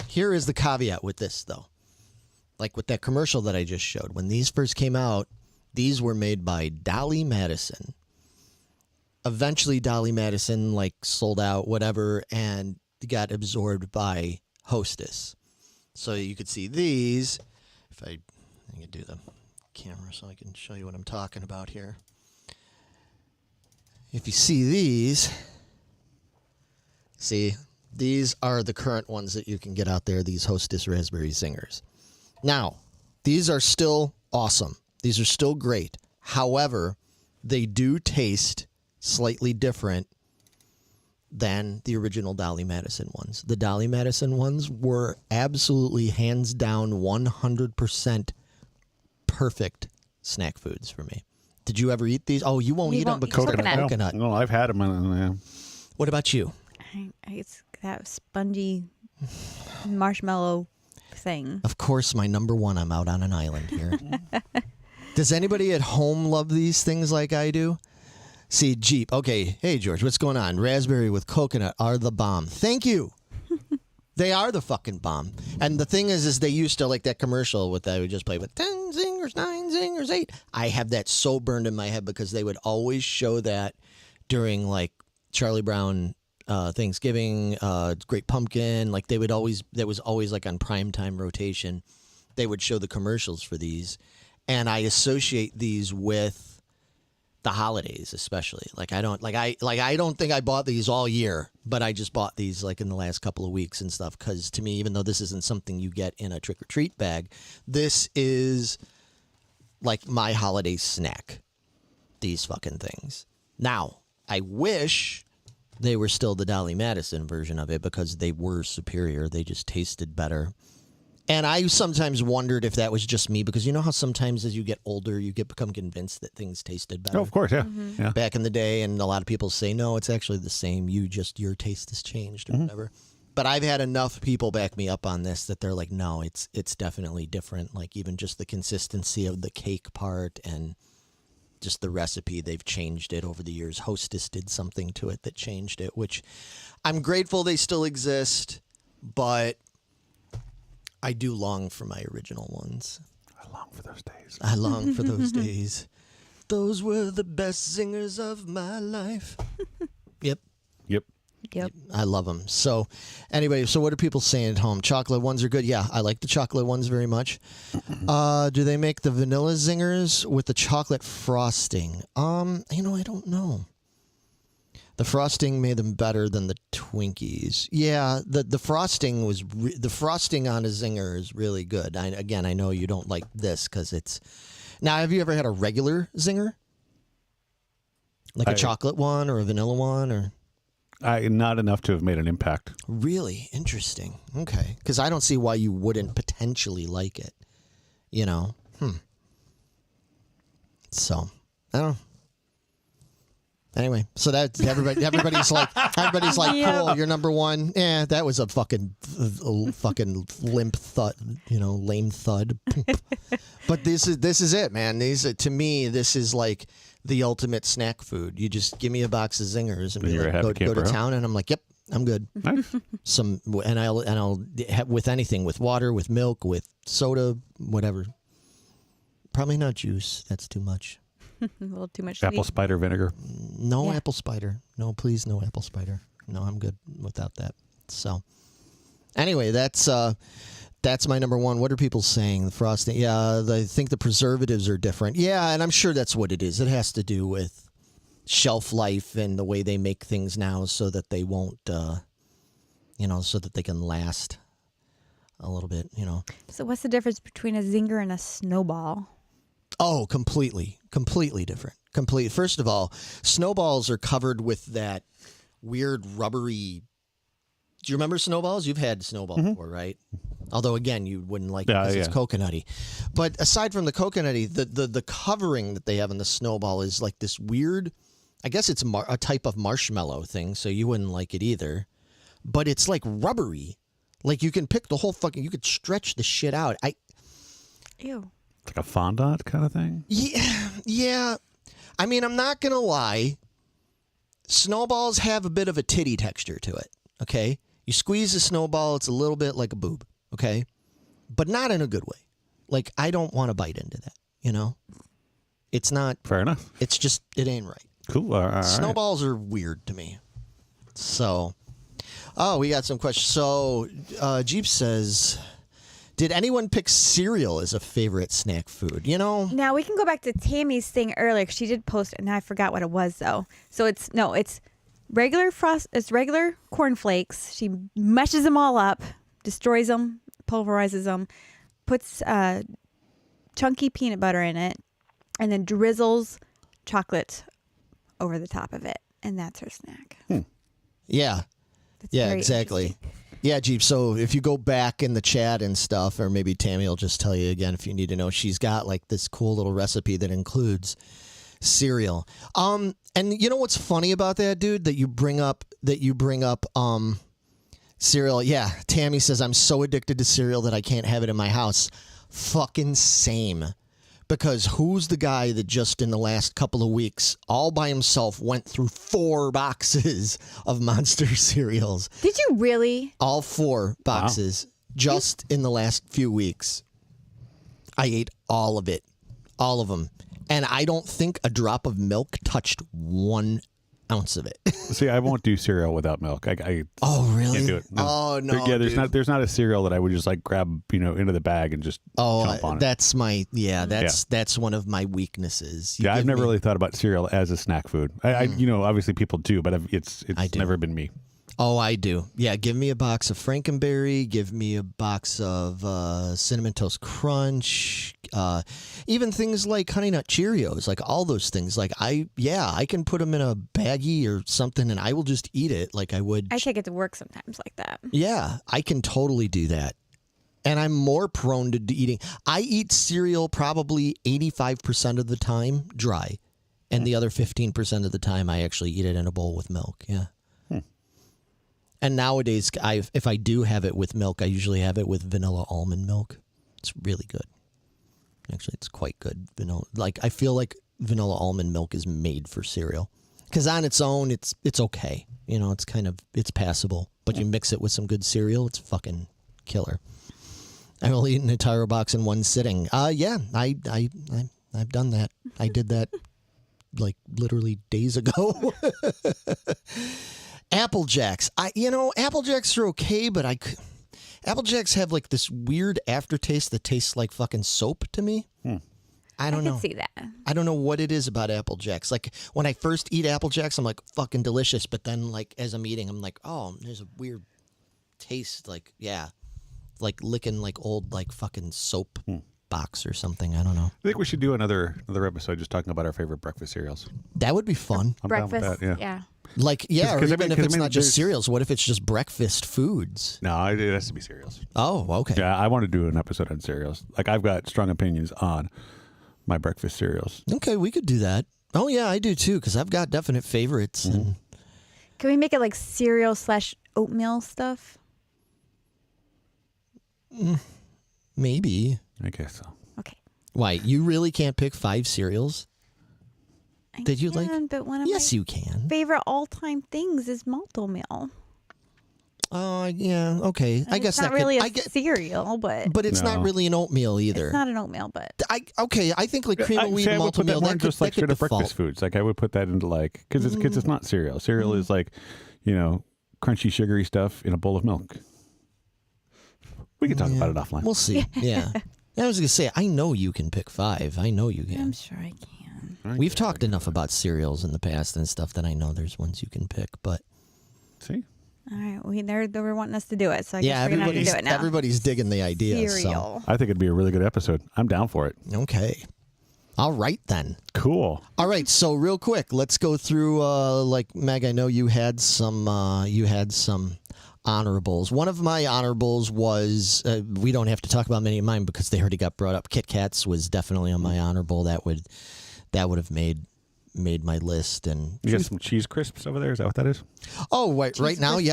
here is the caveat with this though. Like with that commercial that I just showed, when these first came out, these were made by Dolly Madison. Eventually, Dolly Madison like sold out, whatever, and got absorbed by Hostess. So you could see these. If I can do the camera so I can show you what I'm talking about here. If you see these, these are the current ones that you can get out there, these Hostess Raspberry Zingers. Now, these are still awesome. These are still great. However, they do taste slightly different than the original Dolly Madison ones. The Dolly Madison ones were absolutely hands down 100% perfect snack foods for me. Did you ever eat these? Oh, you won't eat them because of the coconut. No, I've had them. Yeah. What about you? It's that spongy marshmallow thing. Of course, my number one, I'm out on an island here. Does anybody at home love these things like I do? See, Jeep. Okay. Hey, George, what's going on? Raspberry with coconut are the bomb. Thank you. They are the fucking bomb. And the thing is they used to, like that commercial with that I would just play with 10 zingers, 9 zingers, 8. I have that so burned in my head because they would always show that during like Charlie Brown Thanksgiving, Great Pumpkin. Like they would always, that was always like on primetime rotation. They would show the commercials for these. And I associate these with the holidays, especially. I don't think I bought these all year, but I just bought these like in the last couple of weeks and stuff. Because to me, even though this isn't something you get in a trick or treat bag, this is like my holiday snack. These fucking things. Now, I wish they were still the Dolly Madison version of it because they were superior. They just tasted better. And I sometimes wondered if that was just me because you know how sometimes as you get older, you become convinced that things tasted better. Oh, of course, yeah. Mm-hmm. Yeah. Back in the day, and a lot of people say, no, it's actually the same. Your taste has changed or whatever. But I've had enough people back me up on this that they're like, no, it's definitely different. Like even just the consistency of the cake part and just the recipe, they've changed it over the years. Hostess did something to it that changed it, which I'm grateful they still exist, but I do long for my original ones. I long for those days. I long for those days. Those were the best zingers of my life. Yep. Yep. I love them. So, anyway, so what are people saying at home? Chocolate ones are good. Yeah, I like the chocolate ones very much. Do they make the vanilla zingers with the chocolate frosting? I don't know. The frosting made them better than the Twinkies. Yeah, the frosting was the frosting on a zinger is really good. I know you don't like this because it's. Now, have you ever had a regular zinger? Like a chocolate one or a vanilla one or? Not enough to have made an impact. Really interesting. Okay, because I don't see why you wouldn't potentially like it. You know. So I don't know. Anyway, so that's everybody's like cool, you're number one. Yeah, that was a fucking limp thud, lame thud. But this is it, man. To me, this is like the ultimate snack food. You just give me a box of zingers and be like, go to town, and I'm like, yep, I'm good. Nice. I'll have with anything, with water, with milk, with soda, whatever. Probably not juice. That's too much. A little too much Apple sweet. cider vinegar. No apple cider. No, please, no apple cider. No, I'm good without that. So, anyway, that's That's my number one. What are people saying? The frosting. Yeah, I think the preservatives are different. Yeah, and I'm sure that's what it is. It has to do with shelf life and the way they make things now so that they won't, so that they can last a little bit, So what's the difference between a zinger and a snowball? Oh, completely different. First of all, snowballs are covered with that weird rubbery. Do you remember snowballs? You've had snowball before, right? Although again, you wouldn't like it because it's coconutty. But aside from the coconutty, the covering that they have in the snowball is like this weird. I guess it's a type of marshmallow thing, so you wouldn't like it either. But it's like rubbery. Like you can pick the whole fucking. You could stretch the shit out. Ew. It's like a fondant kind of thing. Yeah. I mean, I'm not gonna lie. Snowballs have a bit of a titty texture to it. Okay, you squeeze a snowball, it's a little bit like a boob. Okay, but not in a good way. Like I don't want to bite into that. It's not fair enough. It's just it ain't right. Cool. All right. Snowballs are weird to me. So, we got some questions. So, Jeep says, did anyone pick cereal as a favorite snack food? Now we can go back to Tammy's thing earlier because she did post it and I forgot what it was though. So it's regular it's regular cornflakes. She meshes them all up, destroys them, pulverizes them, puts chunky peanut butter in it, and then drizzles chocolate over the top of it, and that's her snack. Yeah. That's yeah, very exactly. Yeah, Jeep. So if you go back in the chat and stuff, or maybe Tammy will just tell you again if you need to know, she's got like this cool little recipe that includes cereal. And you know what's funny about that, dude? That you bring up cereal. Yeah, Tammy says I'm so addicted to cereal that I can't have it in my house. Fucking same. Because who's the guy that just in the last couple of weeks, all by himself, went through 4 boxes of Monster cereals? Did you really? All 4 boxes just in the last few weeks. I ate all of it. All of them. And I don't think a drop of milk touched 1 ounce of it. See, I won't do cereal without milk. I oh, really? Can't do it. No. Oh, no. There's not a cereal that I would just like grab, into the bag and just jump on it. That's that's one of my weaknesses. I've never really thought about cereal as a snack food. I obviously people do, but it's never been me. Oh, I do. Yeah, give me a box of Frankenberry. Give me a box of Cinnamon Toast Crunch. Even things like Honey Nut Cheerios. Like all those things. Like I can put them in a baggie or something, and I will just eat it like I would. I take it to work sometimes like that. Yeah, I can totally do that. And I'm more prone to eating. I eat cereal probably 85% of the time dry, and the other 15% of the time I actually eat it in a bowl with milk. Yeah. And nowadays, if I do have it with milk, I usually have it with vanilla almond milk. It's really good. Actually, it's quite good. I feel like vanilla almond milk is made for cereal. Because on its own, it's okay. It's passable. But you mix it with some good cereal, it's fucking killer. I will eat an entire box in one sitting. Yeah, I've done that. I did that like literally days ago. Apple Jacks. Apple Jacks are okay, but Apple Jacks have like this weird aftertaste that tastes like fucking soap to me. I don't know. I can see that. I don't know what it is about Apple Jacks. Like when I first eat Apple Jacks, I'm like fucking delicious, but then like as I'm eating, I'm like, oh, there's a weird taste. Like like licking like old like fucking soap box or something. I don't know. I think we should do another episode just talking about our favorite breakfast cereals. That would be fun. I'm breakfast, down with that, yeah. Like, or even if it's not just cereals, what if it's just breakfast foods? No, it has to be cereals. Oh, okay. Yeah, I want to do an episode on cereals. Like, I've got strong opinions on my breakfast cereals. Okay, we could do that. Oh, yeah, I do too, because I've got definite favorites. And Can we make it like cereal / oatmeal stuff? Maybe. I guess so. Okay. Why? You really can't pick 5 cereals? Did you But one of yes, my you can. favorite all-time things is malt oatmeal. Oh, yeah. Okay. I guess it's not that really could, a cereal, but it's not really an oatmeal either. it's not an oatmeal, but I think like cream of wheat I and would malt put that oatmeal more that just could, like that could straight up default. breakfast foods. Like I would put that into like because it's not cereal. Cereal is like crunchy sugary stuff in a bowl of milk. We can talk about it offline. We'll see. Yeah. I was gonna say, I know you can pick 5. I know you can. I'm sure I can. We've talked enough about cereals in the past and stuff that I know there's ones you can pick, but See? All right, they were wanting us to do it, so I yeah, guess we're gonna have to do it now. everybody's digging the idea. Cereal. I think it'd be a really good episode. I'm down for it. So. Okay. All right then. Cool. All right, so real quick, let's go through. Like Meg, I know you had some honorables. One of my honorables was we don't have to talk about many of mine because they already got brought up. Kit Kats was definitely on my honorable. That would have made my list. And you got some cheese crisps over there? Is that what that is? Oh, right now, crisps,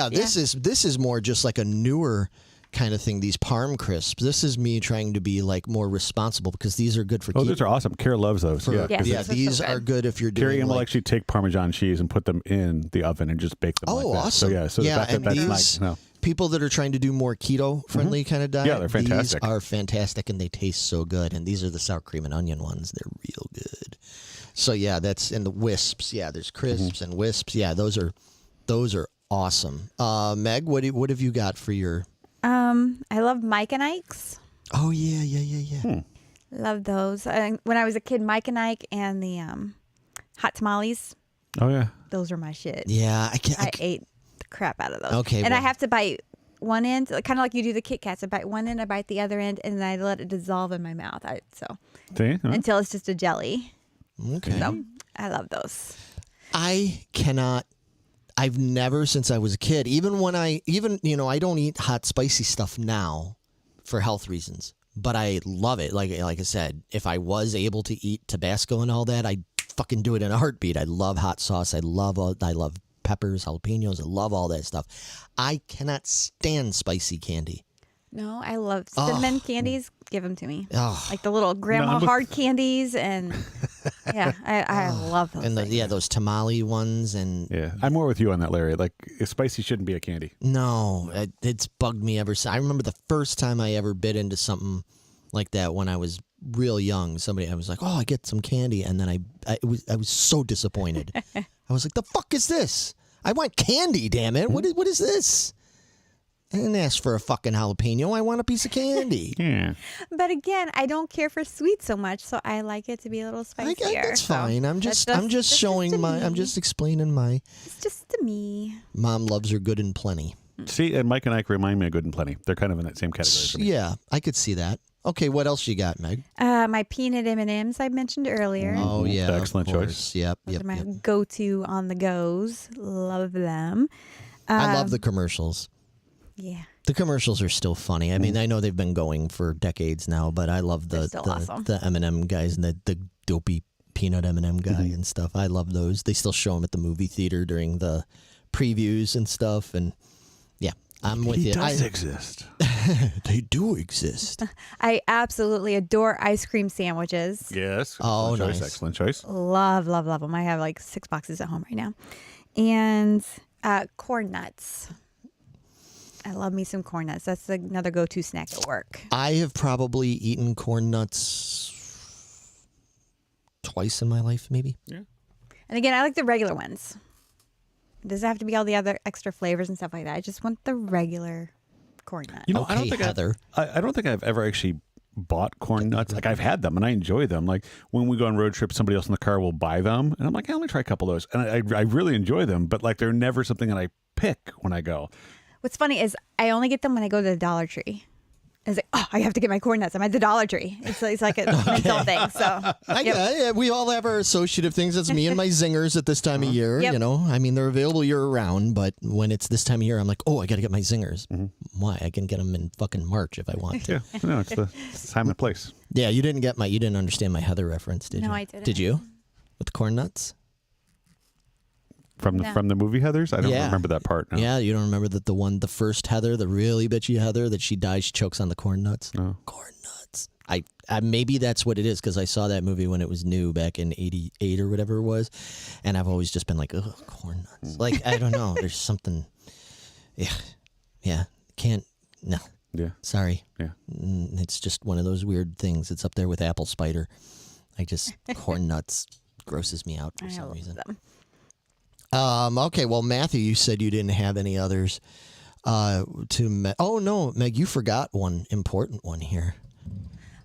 yeah. This is more just like a newer kind of thing. These Parm crisps. This is me trying to be like more responsible because these are good for. Those are awesome. Kara loves those. Yes, yeah. those are These so are good. good if you're doing. Carrie will like, actually take Parmesan cheese and put them in the oven and just bake them. Oh, like that. awesome! So the fact that and that's these nice. No. people that are trying to do more keto-friendly kind of diet. Yeah, they're fantastic. These are fantastic, and they taste so good. And these are the sour cream and onion ones. They're real good. So yeah, that's and the wisps. Yeah, there's crisps and wisps. Yeah, those are awesome. Meg, what have you got for your? I love Mike and Ike's. Oh yeah. Love those. When I was a kid, Mike and Ike and the hot tamales. Oh yeah. Those are my shit. Yeah, I ate the crap out of those. Okay, and I well- have to bite one end, kind of like you do the Kit Kats. I bite one end, I bite the other end, and then I let it dissolve in my mouth. See? Huh? Until it's just a jelly. Okay. So I love those. I cannot. I've never since I was a kid. Even I don't eat hot spicy stuff now for health reasons, but I love it. Like I said, if I was able to eat Tabasco and all that, I'd fucking do it in a heartbeat. I love hot sauce. I love peppers, jalapenos. I love all that stuff. I cannot stand spicy candy. No, I love cinnamon candies. Give them to me. Oh. Like the little grandma I'm a- hard candies. And yeah, I love those. And things. those tamale ones and Yeah, I'm more with you on that, Larry. Like, spicy shouldn't be a candy. no, it's bugged me ever since. I remember the first time I ever bit into something like that when I was real young. I was like, "Oh, I get some candy," and then I was so disappointed. I was like, "The fuck is this? I want candy, damn it! What is this?" I didn't ask for a fucking jalapeno. I want a piece of candy. Yeah. But again, I don't care for sweet so much, so I like it to be a little spicier. That's So fine. I'm just showing my. I'm just explaining my. It's just to me. Mom loves her good and plenty. See, and Mike and Ike remind me of Good and Plenty. They're kind of in that same category for me. Yeah, I could see that. Okay, what else you got, Meg? My peanut M&Ms I mentioned earlier. Oh yeah, Excellent of choice. course. Yep, Those yep. are my yep. go-to on the goes. Love them. I love the commercials. Yeah. The commercials are still funny. I mean, I know they've been going for decades now, but I love They're still awesome. the M&M guys and the dopey peanut M&M guy and stuff. I love those. They still show them at the movie theater during the previews and stuff. And yeah, I'm with He you. does exist. They do exist. I absolutely adore ice cream sandwiches. Yes. Oh, Excellent choice. nice. Excellent choice. Love, love, love them. I have like 6 boxes at home right now. And corn nuts. I love me some corn nuts. That's another go-to snack at work. I have probably eaten corn nuts twice in my life, maybe. Yeah. And again, I like the regular ones. It doesn't have to be all the other extra flavors and stuff like that. I just want the regular corn nut. You know, I don't Okay, think Heather. I don't think I've ever actually bought corn nuts. Like, I've had them and I enjoy them. Like, when we go on road trips, somebody else in the car will buy them, and I'm like, hey, let me try a couple of those. And I really enjoy them, but like, they're never something that I pick when I go. What's funny is I only get them when I go to the Dollar Tree. It's like, oh, I have to get my corn nuts. I'm at the Dollar Tree. It's like a mental thing. So Yeah, we all have our associative things. That's me and my zingers at this time of year. Yep. You know, I mean, they're available year round, but when it's this time of year, I'm like, oh, I got to get my zingers. Why? I can get them in fucking March if I want to. Yeah, no, it's the time and place. Yeah, you didn't understand my Heather reference, did you? No, I didn't. Did you? With the corn nuts? From the movie Heathers? I don't Yeah. remember that part. No. Yeah, you don't remember the first Heather, the really bitchy Heather, that she dies, she chokes on the corn nuts? No. Corn nuts. I maybe that's what it is, because I saw that movie when it was new back in '88 or whatever it was, and I've always just been like, ugh, corn nuts. Like, I don't know. There's something. Yeah. Can't. No. Yeah. Sorry. Yeah. It's just one of those weird things. It's up there with apple spider. Corn nuts grosses me out for I some love reason. them. Okay, well, Matthew, you said you didn't have any others. Oh no, Meg, you forgot one important one here.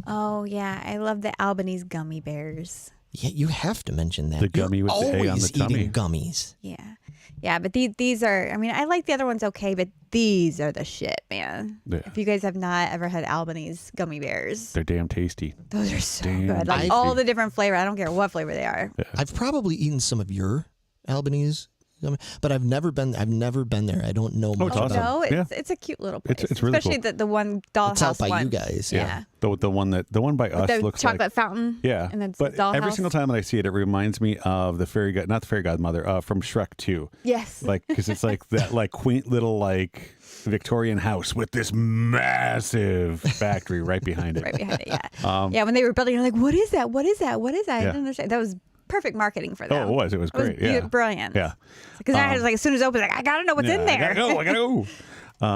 Oh yeah, I love the Albanese gummy bears. Yeah, you have to mention that. The gummy with the A on the always tummy. eating gummies. Yeah, but these are. I mean, I like the other ones okay, but these are the shit, man. Yeah. If you guys have not ever had Albanese gummy bears, They're damn tasty. those are so Damn good. Like tasty. all the different flavor. I don't care what flavor they are. Yeah. I've probably eaten some of your Albanese, but I've never been there. I don't know much it's about awesome. No, Yeah. it's a cute little place. It's really especially cool. the one It's out dollhouse by one. you guys. Yeah. The one by us The looks chocolate like fountain. yeah. And then But dollhouse. every single time that I see it, it reminds me of the not the fairy godmother from Shrek 2. Yes. Like because it's like that like quaint little like Victorian house with this massive factory right behind it. Right behind it. Yeah. Yeah. When they were building, you're like, what is that? What is that? What is that? I Yeah. didn't understand. That was perfect marketing for them. Oh, it was great. Yeah. Brilliant. Yeah. Because I was like, as soon as it opens, like, I gotta know what's in there. I gotta go.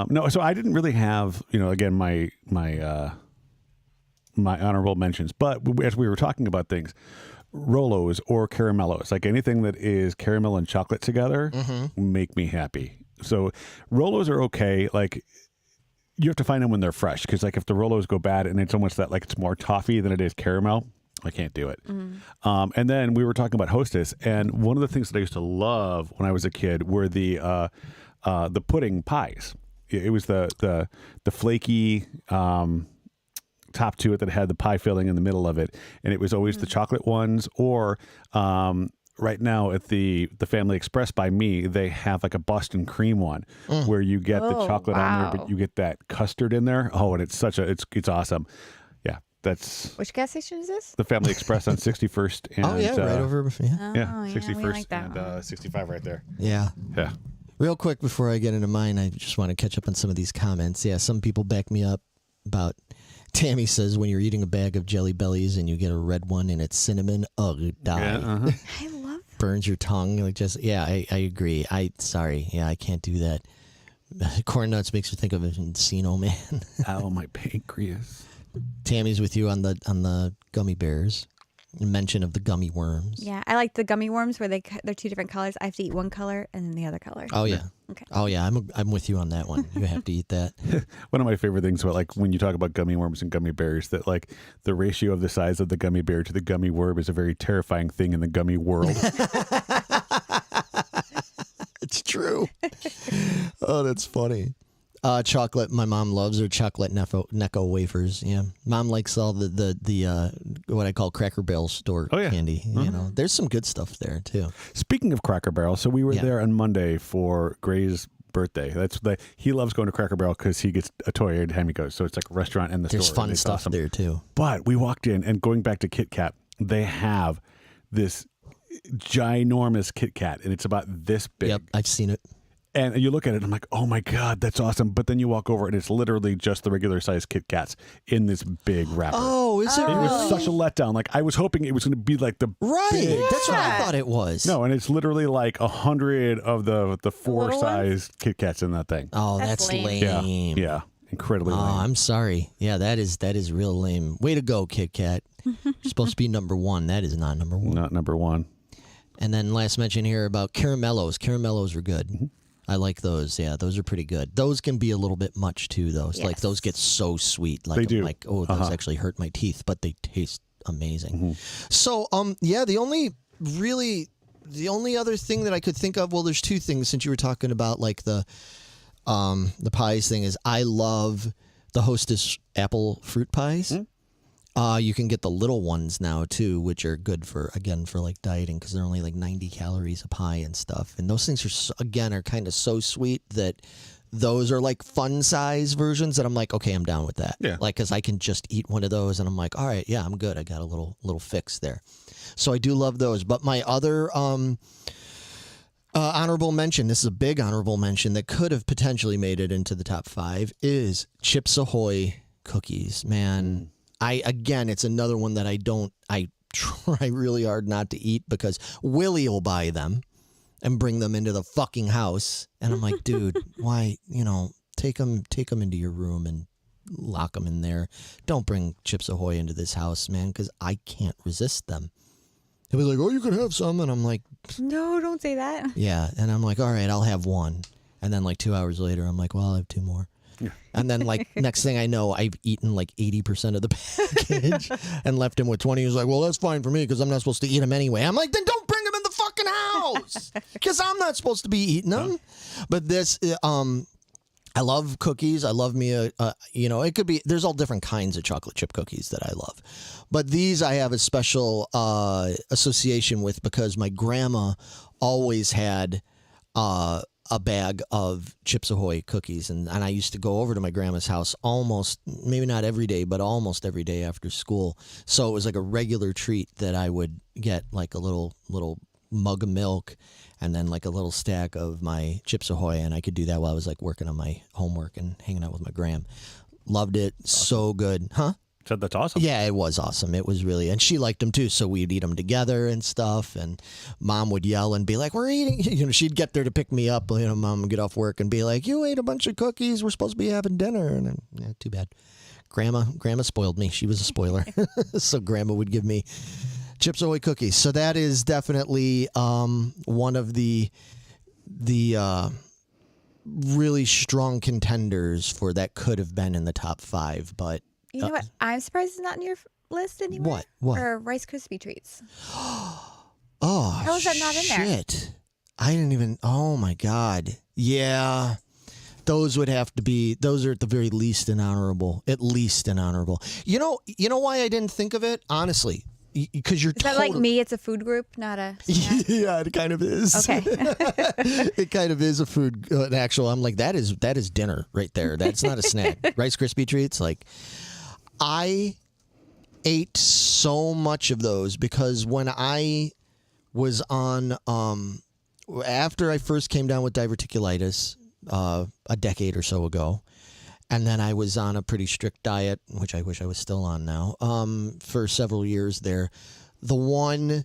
No, so I didn't really have, again, my honorable mentions. But as we were talking about things, Rolos or caramellos, like anything that is caramel and chocolate together, make me happy. So Rolos are okay. Like you have to find them when they're fresh, because like if the Rolos go bad and it's almost that like it's more toffee than it is caramel, I can't do it. And then we were talking about Hostess, and one of the things that I used to love when I was a kid were the pudding pies. It was the flaky top to it that had the pie filling in the middle of it, and it was always the chocolate ones. Or right now at the Family Express by me, they have like a Boston cream one where you get the chocolate on there, but you get that custard in there. Oh, and it's it's awesome. Yeah, that's Which gas station is this? the Family Express on 61st and Oh yeah, right over. Yeah. Oh, yeah, we 61st like that and one. 65 right there. Yeah. Yeah. Real quick before I get into mine, I just want to catch up on some of these comments. Yeah, some people back me up about. Tammy says when you're eating a bag of Jelly Bellies and you get a red one and it's cinnamon, die. Yeah, I love Burns your tongue. Like I agree. Sorry. Yeah, I can't do that. Corn nuts makes me think of Encino Man. Ow, my pancreas. Tammy's with you on the gummy bears. Mention of the gummy worms. Yeah, I like the gummy worms where they're two different colors. I have to eat one color and then the other color. Oh yeah. Okay. Oh yeah. I'm with you on that one. You have to eat that. One of my favorite things about like when you talk about gummy worms and gummy bears, that like the ratio of the size of the gummy bear to the gummy worm is a very terrifying thing in the gummy world. It's true. Oh, that's funny. Chocolate. My mom loves her chocolate Necco wafers. Yeah, mom likes all the what I call Cracker Barrel store candy. You know, there's some good stuff there too. Speaking of Cracker Barrel, so we were Yeah. there on Monday for Gray's birthday. He loves going to Cracker Barrel because he gets a toy every time he goes. So it's like a restaurant and the There's store. fun and it's stuff awesome. there too. But we walked in, and going back to Kit Kat, they have this ginormous Kit Kat, and it's about this big. Yep, I've seen it. And you look at it, and I'm like, oh my God, that's awesome. But then you walk over, and it's literally just the regular size Kit Kats in this big wrapper. Oh, is it? It was such a letdown. Like, I was hoping it was going to be like the Right. big That's what I thought it was. No, and it's literally like 100 of the four little size Kit Kats in that thing. Oh, That's that's lame. lame. Yeah, incredibly Oh, lame. I'm sorry. Yeah, that is real lame. Way to go, Kit Kat. You're supposed to be number one. That is not number one. Not number one. And then last mention here about caramellos. Caramellos are good. I like those. Yeah, those are pretty good. Those can be a little bit much too, though. It's like Yes. those get so sweet. Like, They do. Like, oh, those actually hurt my teeth, but they taste amazing. So, yeah, the only other thing that I could think of. Well, there's two things since you were talking about like the pies thing. Is I love the Hostess apple fruit pies. You can get the little ones now too, which are good for like dieting because they're only like 90 calories a pie and stuff. And those things are kind of so sweet that those are like fun size versions that I'm like, okay, I'm down with that. Yeah. Like, cause I can just eat one of those and I'm like, all right, yeah, I'm good. I got a little fix there. So I do love those. But my other, honorable mention, this is a big honorable mention that could have potentially made it into the top 5 is Chips Ahoy cookies, man. It's another one that I try really hard not to eat because Willie will buy them and bring them into the fucking house. And I'm like, dude, why, take them into your room and lock them in there. Don't bring Chips Ahoy into this house, man, because I can't resist them. He'll be like, oh, you can have some. And I'm like, No, don't say that. yeah. And I'm like, all right, I'll have one. And then like 2 hours later, I'm like, well, I'll have 2 more. Yeah. And then like next thing I know, I've eaten like 80% of the package and left him with 20. He was like, well, that's fine for me because I'm not supposed to eat them anyway. I'm like, then don't bring them in the fucking house because I'm not supposed to be eating them. But this, I love cookies. I love me it could be, there's all different kinds of chocolate chip cookies that I love. But these I have a special association with because my grandma always had a bag of Chips Ahoy cookies. And I used to go over to my grandma's house almost, maybe not every day, but almost every day after school. So it was like a regular treat that I would get like a little mug of milk and then like a little stack of my Chips Ahoy. And I could do that while I was like working on my homework and hanging out with my gram. Loved it. Awesome. So good. Huh? So that's awesome. Yeah, it was awesome. It was really, and she liked them too. So we'd eat them together and stuff. And Mom would yell and be like, "We're eating." You know, she'd get there to pick me up. You know, Mom would get off work and be like, "You ate a bunch of cookies. We're supposed to be having dinner." And then, yeah, too bad. Grandma spoiled me. She was a spoiler. So Grandma would give me Chips Ahoy cookies. So that is definitely one of the really strong contenders for that could have been in the top 5, but. You know what? I'm surprised it's not on your list anymore. What? Or Rice Krispie treats. Oh, how is that not in there? Shit. I didn't even. Oh my God. Yeah. Those would have to be. Those are at the very least an honorable. At least an honorable. You know why I didn't think of it? Honestly. Because you're Is that like me? It's a food group, not a snack? Yeah, it kind of is. Okay. It kind of is a food. An actual. I'm like, that is dinner right there. That's not a snack. Rice Krispie treats, like. I ate so much of those because when I was on, after I first came down with diverticulitis a decade or so ago, and then I was on a pretty strict diet, which I wish I was still on now, for several years there, the one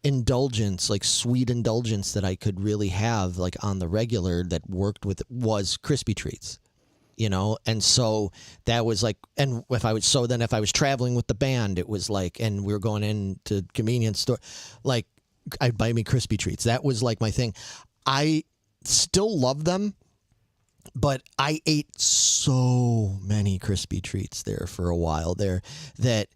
indulgence, like sweet indulgence that I could really have like on the regular that worked with it was Krispy Treats. You know, and so that was like, and if I was traveling with the band, it was like, and we were going into convenience store, like I'd buy me Krispy Treats. That was like my thing. I still love them, but I ate so many Krispy Treats there for a while there that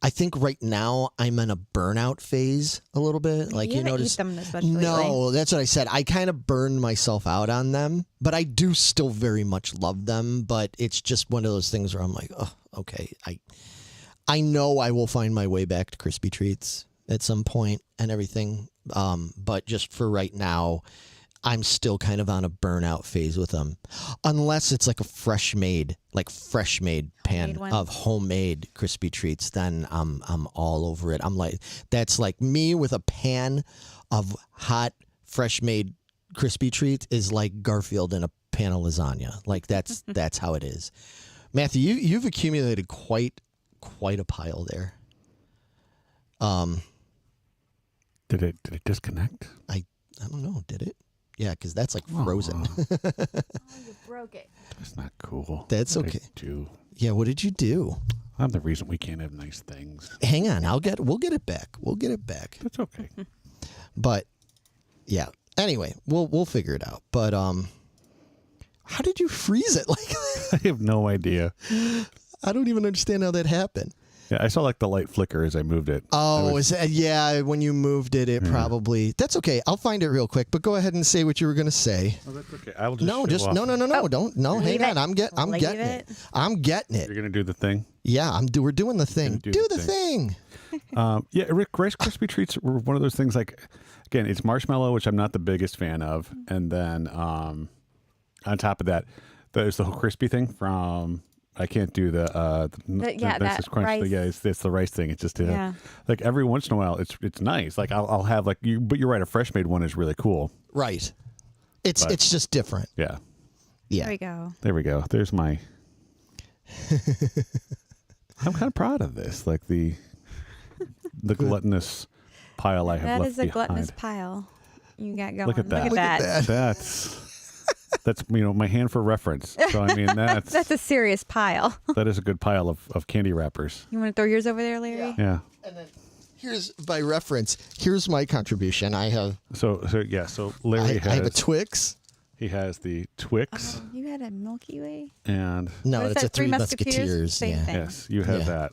I think right now I'm in a burnout phase a little bit. Like, you notice, eat them this much lately. No, that's what I said. I kind of burned myself out on them, but I do still very much love them. But it's just one of those things where I'm like, oh, okay. I know I will find my way back to Krispy Treats at some point and everything. But just for right now, I'm still kind of on a burnout phase with them, unless it's like a fresh made pan of homemade Krispy Treats. Then I'm all over it. I'm like, that's like me with a pan of hot fresh made Krispy Treats is like Garfield in a pan of lasagna. Like that's how it is. Matthew, you've accumulated quite a pile there. Did it disconnect? I don't know. Did it? Yeah, because that's like frozen. Oh, you broke it. That's not cool. That's What okay. did I do? Yeah, what did you do? I'm the reason we can't have nice things. Hang on, we'll get it back. We'll get it back. That's okay. But yeah. Anyway, we'll figure it out. But how did you freeze it? Like I have no idea. I don't even understand how that happened. Yeah, I saw like the light flicker as I moved it. Oh, when you moved it, probably. That's okay. I'll find it real quick. But go ahead and say what you were going to say. Oh, that's okay. I will just No, show off. no. Oh, Don't. No, hang on. I'm getting it. I'm getting it. You're gonna do the thing. Yeah, we're doing the thing. Do Do the the thing. Yeah, Rick, Rice Krispie treats were one of those things. Like, again, it's marshmallow, which I'm not the biggest fan of, and then on top of that, there's the whole crispy thing from. I can't do the that crunch. rice. Yeah, it's the rice thing. It's just like every once in a while, it's nice. Like I'll have like you, but you're right. A fresh made one is really cool. Right. It's just different. Yeah. Yeah. There we go. There we go. There's my. I'm kind of proud of this. Like the gluttonous pile I have That left is a behind. gluttonous pile you got going. Look at that. Look at that. That's my hand for reference. So I mean That's a serious pile. that is a good pile of candy wrappers. You want to throw yours over there, Larry? Yeah. And then here's by reference. Here's my contribution. I have So Larry has I have a Twix. He has the Twix, Oh, you had a Milky Way? and No, What is it's that, a Three Musketeers? Musketeers. Same Yeah. thing. yes, you have Yeah. that,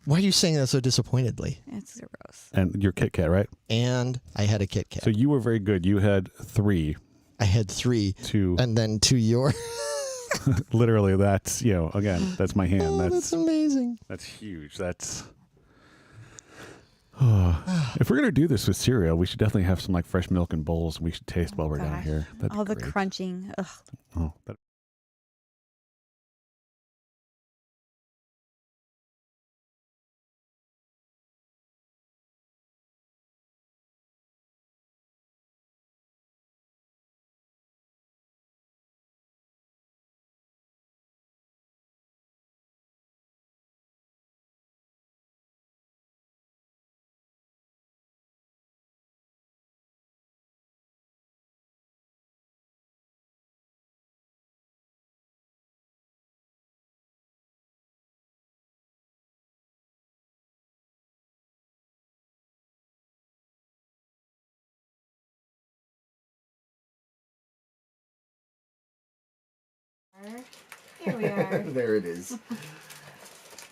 Why are you saying that so disappointedly? It's gross. and your Kit Kat, right? And I had a Kit Kat. So you were very good. You had 3. I had 3. 2. And then 2 your. Literally, that's again, that's my hand. Oh, that's amazing. That's huge. That's. If we're gonna do this with cereal, we should definitely have some like fresh milk and bowls, and we should taste while we're down Gosh. here. That'd be All the great. crunching. Ugh. Oh, that. Here we are. There it is.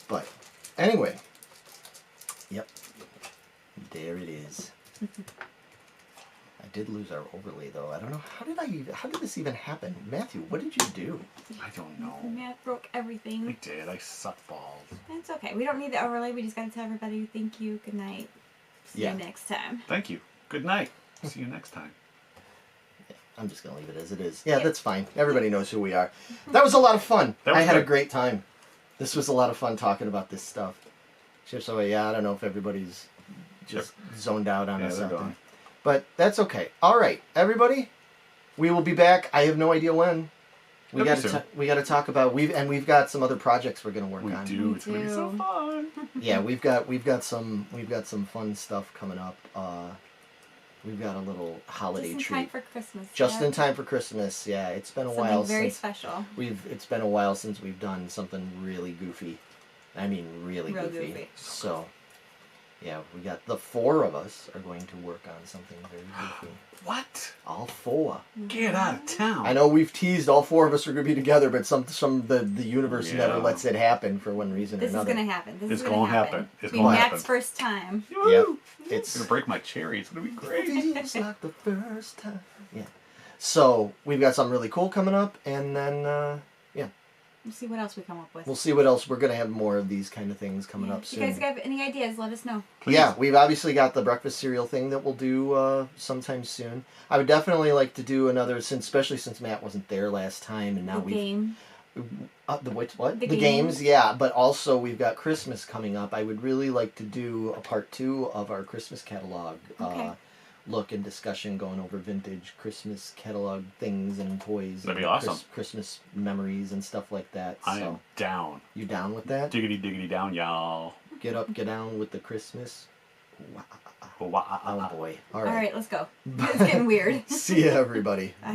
But anyway, yep, there it is. I did lose our overlay though. I don't know how did this even happen? Matthew, what did you do? I don't know. Matt broke everything. I did. I suck balls. It's okay. We don't need the overlay. We just got to tell everybody thank you, good night. See Yeah. you next time. Thank you. Good night. See you next time. I'm just gonna leave it as it is. Yeah, that's fine. Everybody knows who we are. That was a lot of fun. That was I had a good. great time. This was a lot of fun talking about this stuff. Chips away. Yeah, I don't know if everybody's just zoned out on Yeah, us they're out there. gone. But that's okay. All right, everybody, we will be back. I have no idea when. We It'll got be soon. we got to talk about we've got some other projects we're gonna work We on. do. We It's gonna be so do. fun. Yeah, we've got some fun stuff coming up. We've got a little holiday Just in treat. time for Christmas. Just yeah. in time for Christmas. Yeah, it's been a Something while very since special. it's been a while since we've done something really goofy. I mean, really Real goofy. goofy. So, yeah, we got the 4 of us are going to work on something very goofy. What? All 4. Get out of town. I know we've teased all 4 of us are going to be together, but the universe Yeah. never lets it happen for one reason This or is another. going to happen. This It's is going gonna to happen. happen. It's It'll be gonna Matt's happen. first time. Yep. It's It's gonna break my cherry. It's gonna be great. feels like the first time. Yeah. So we've got something really cool coming up, and then yeah, We'll see what else we come up with. we'll see what else. We're gonna have more of these kind of things coming up If you soon. guys have any ideas, let us know. Yeah, we've obviously got the breakfast cereal thing that we'll do sometime soon. I would definitely like to do another, especially since Matt wasn't there last time, and now The game. the what? The The games, yeah. But also we've got Christmas coming up. I would really like to do a part 2 of our Christmas catalog. Okay. Look and discussion going over vintage Christmas catalog things and toys. That'd and be awesome. Christmas memories and stuff like that. I So am down. you down with that? Diggity diggity down, y'all. Get up, get down with the Christmas. Wah, Oh boy. All All right. right, let's go. It's getting weird. See ya, everybody. Bye.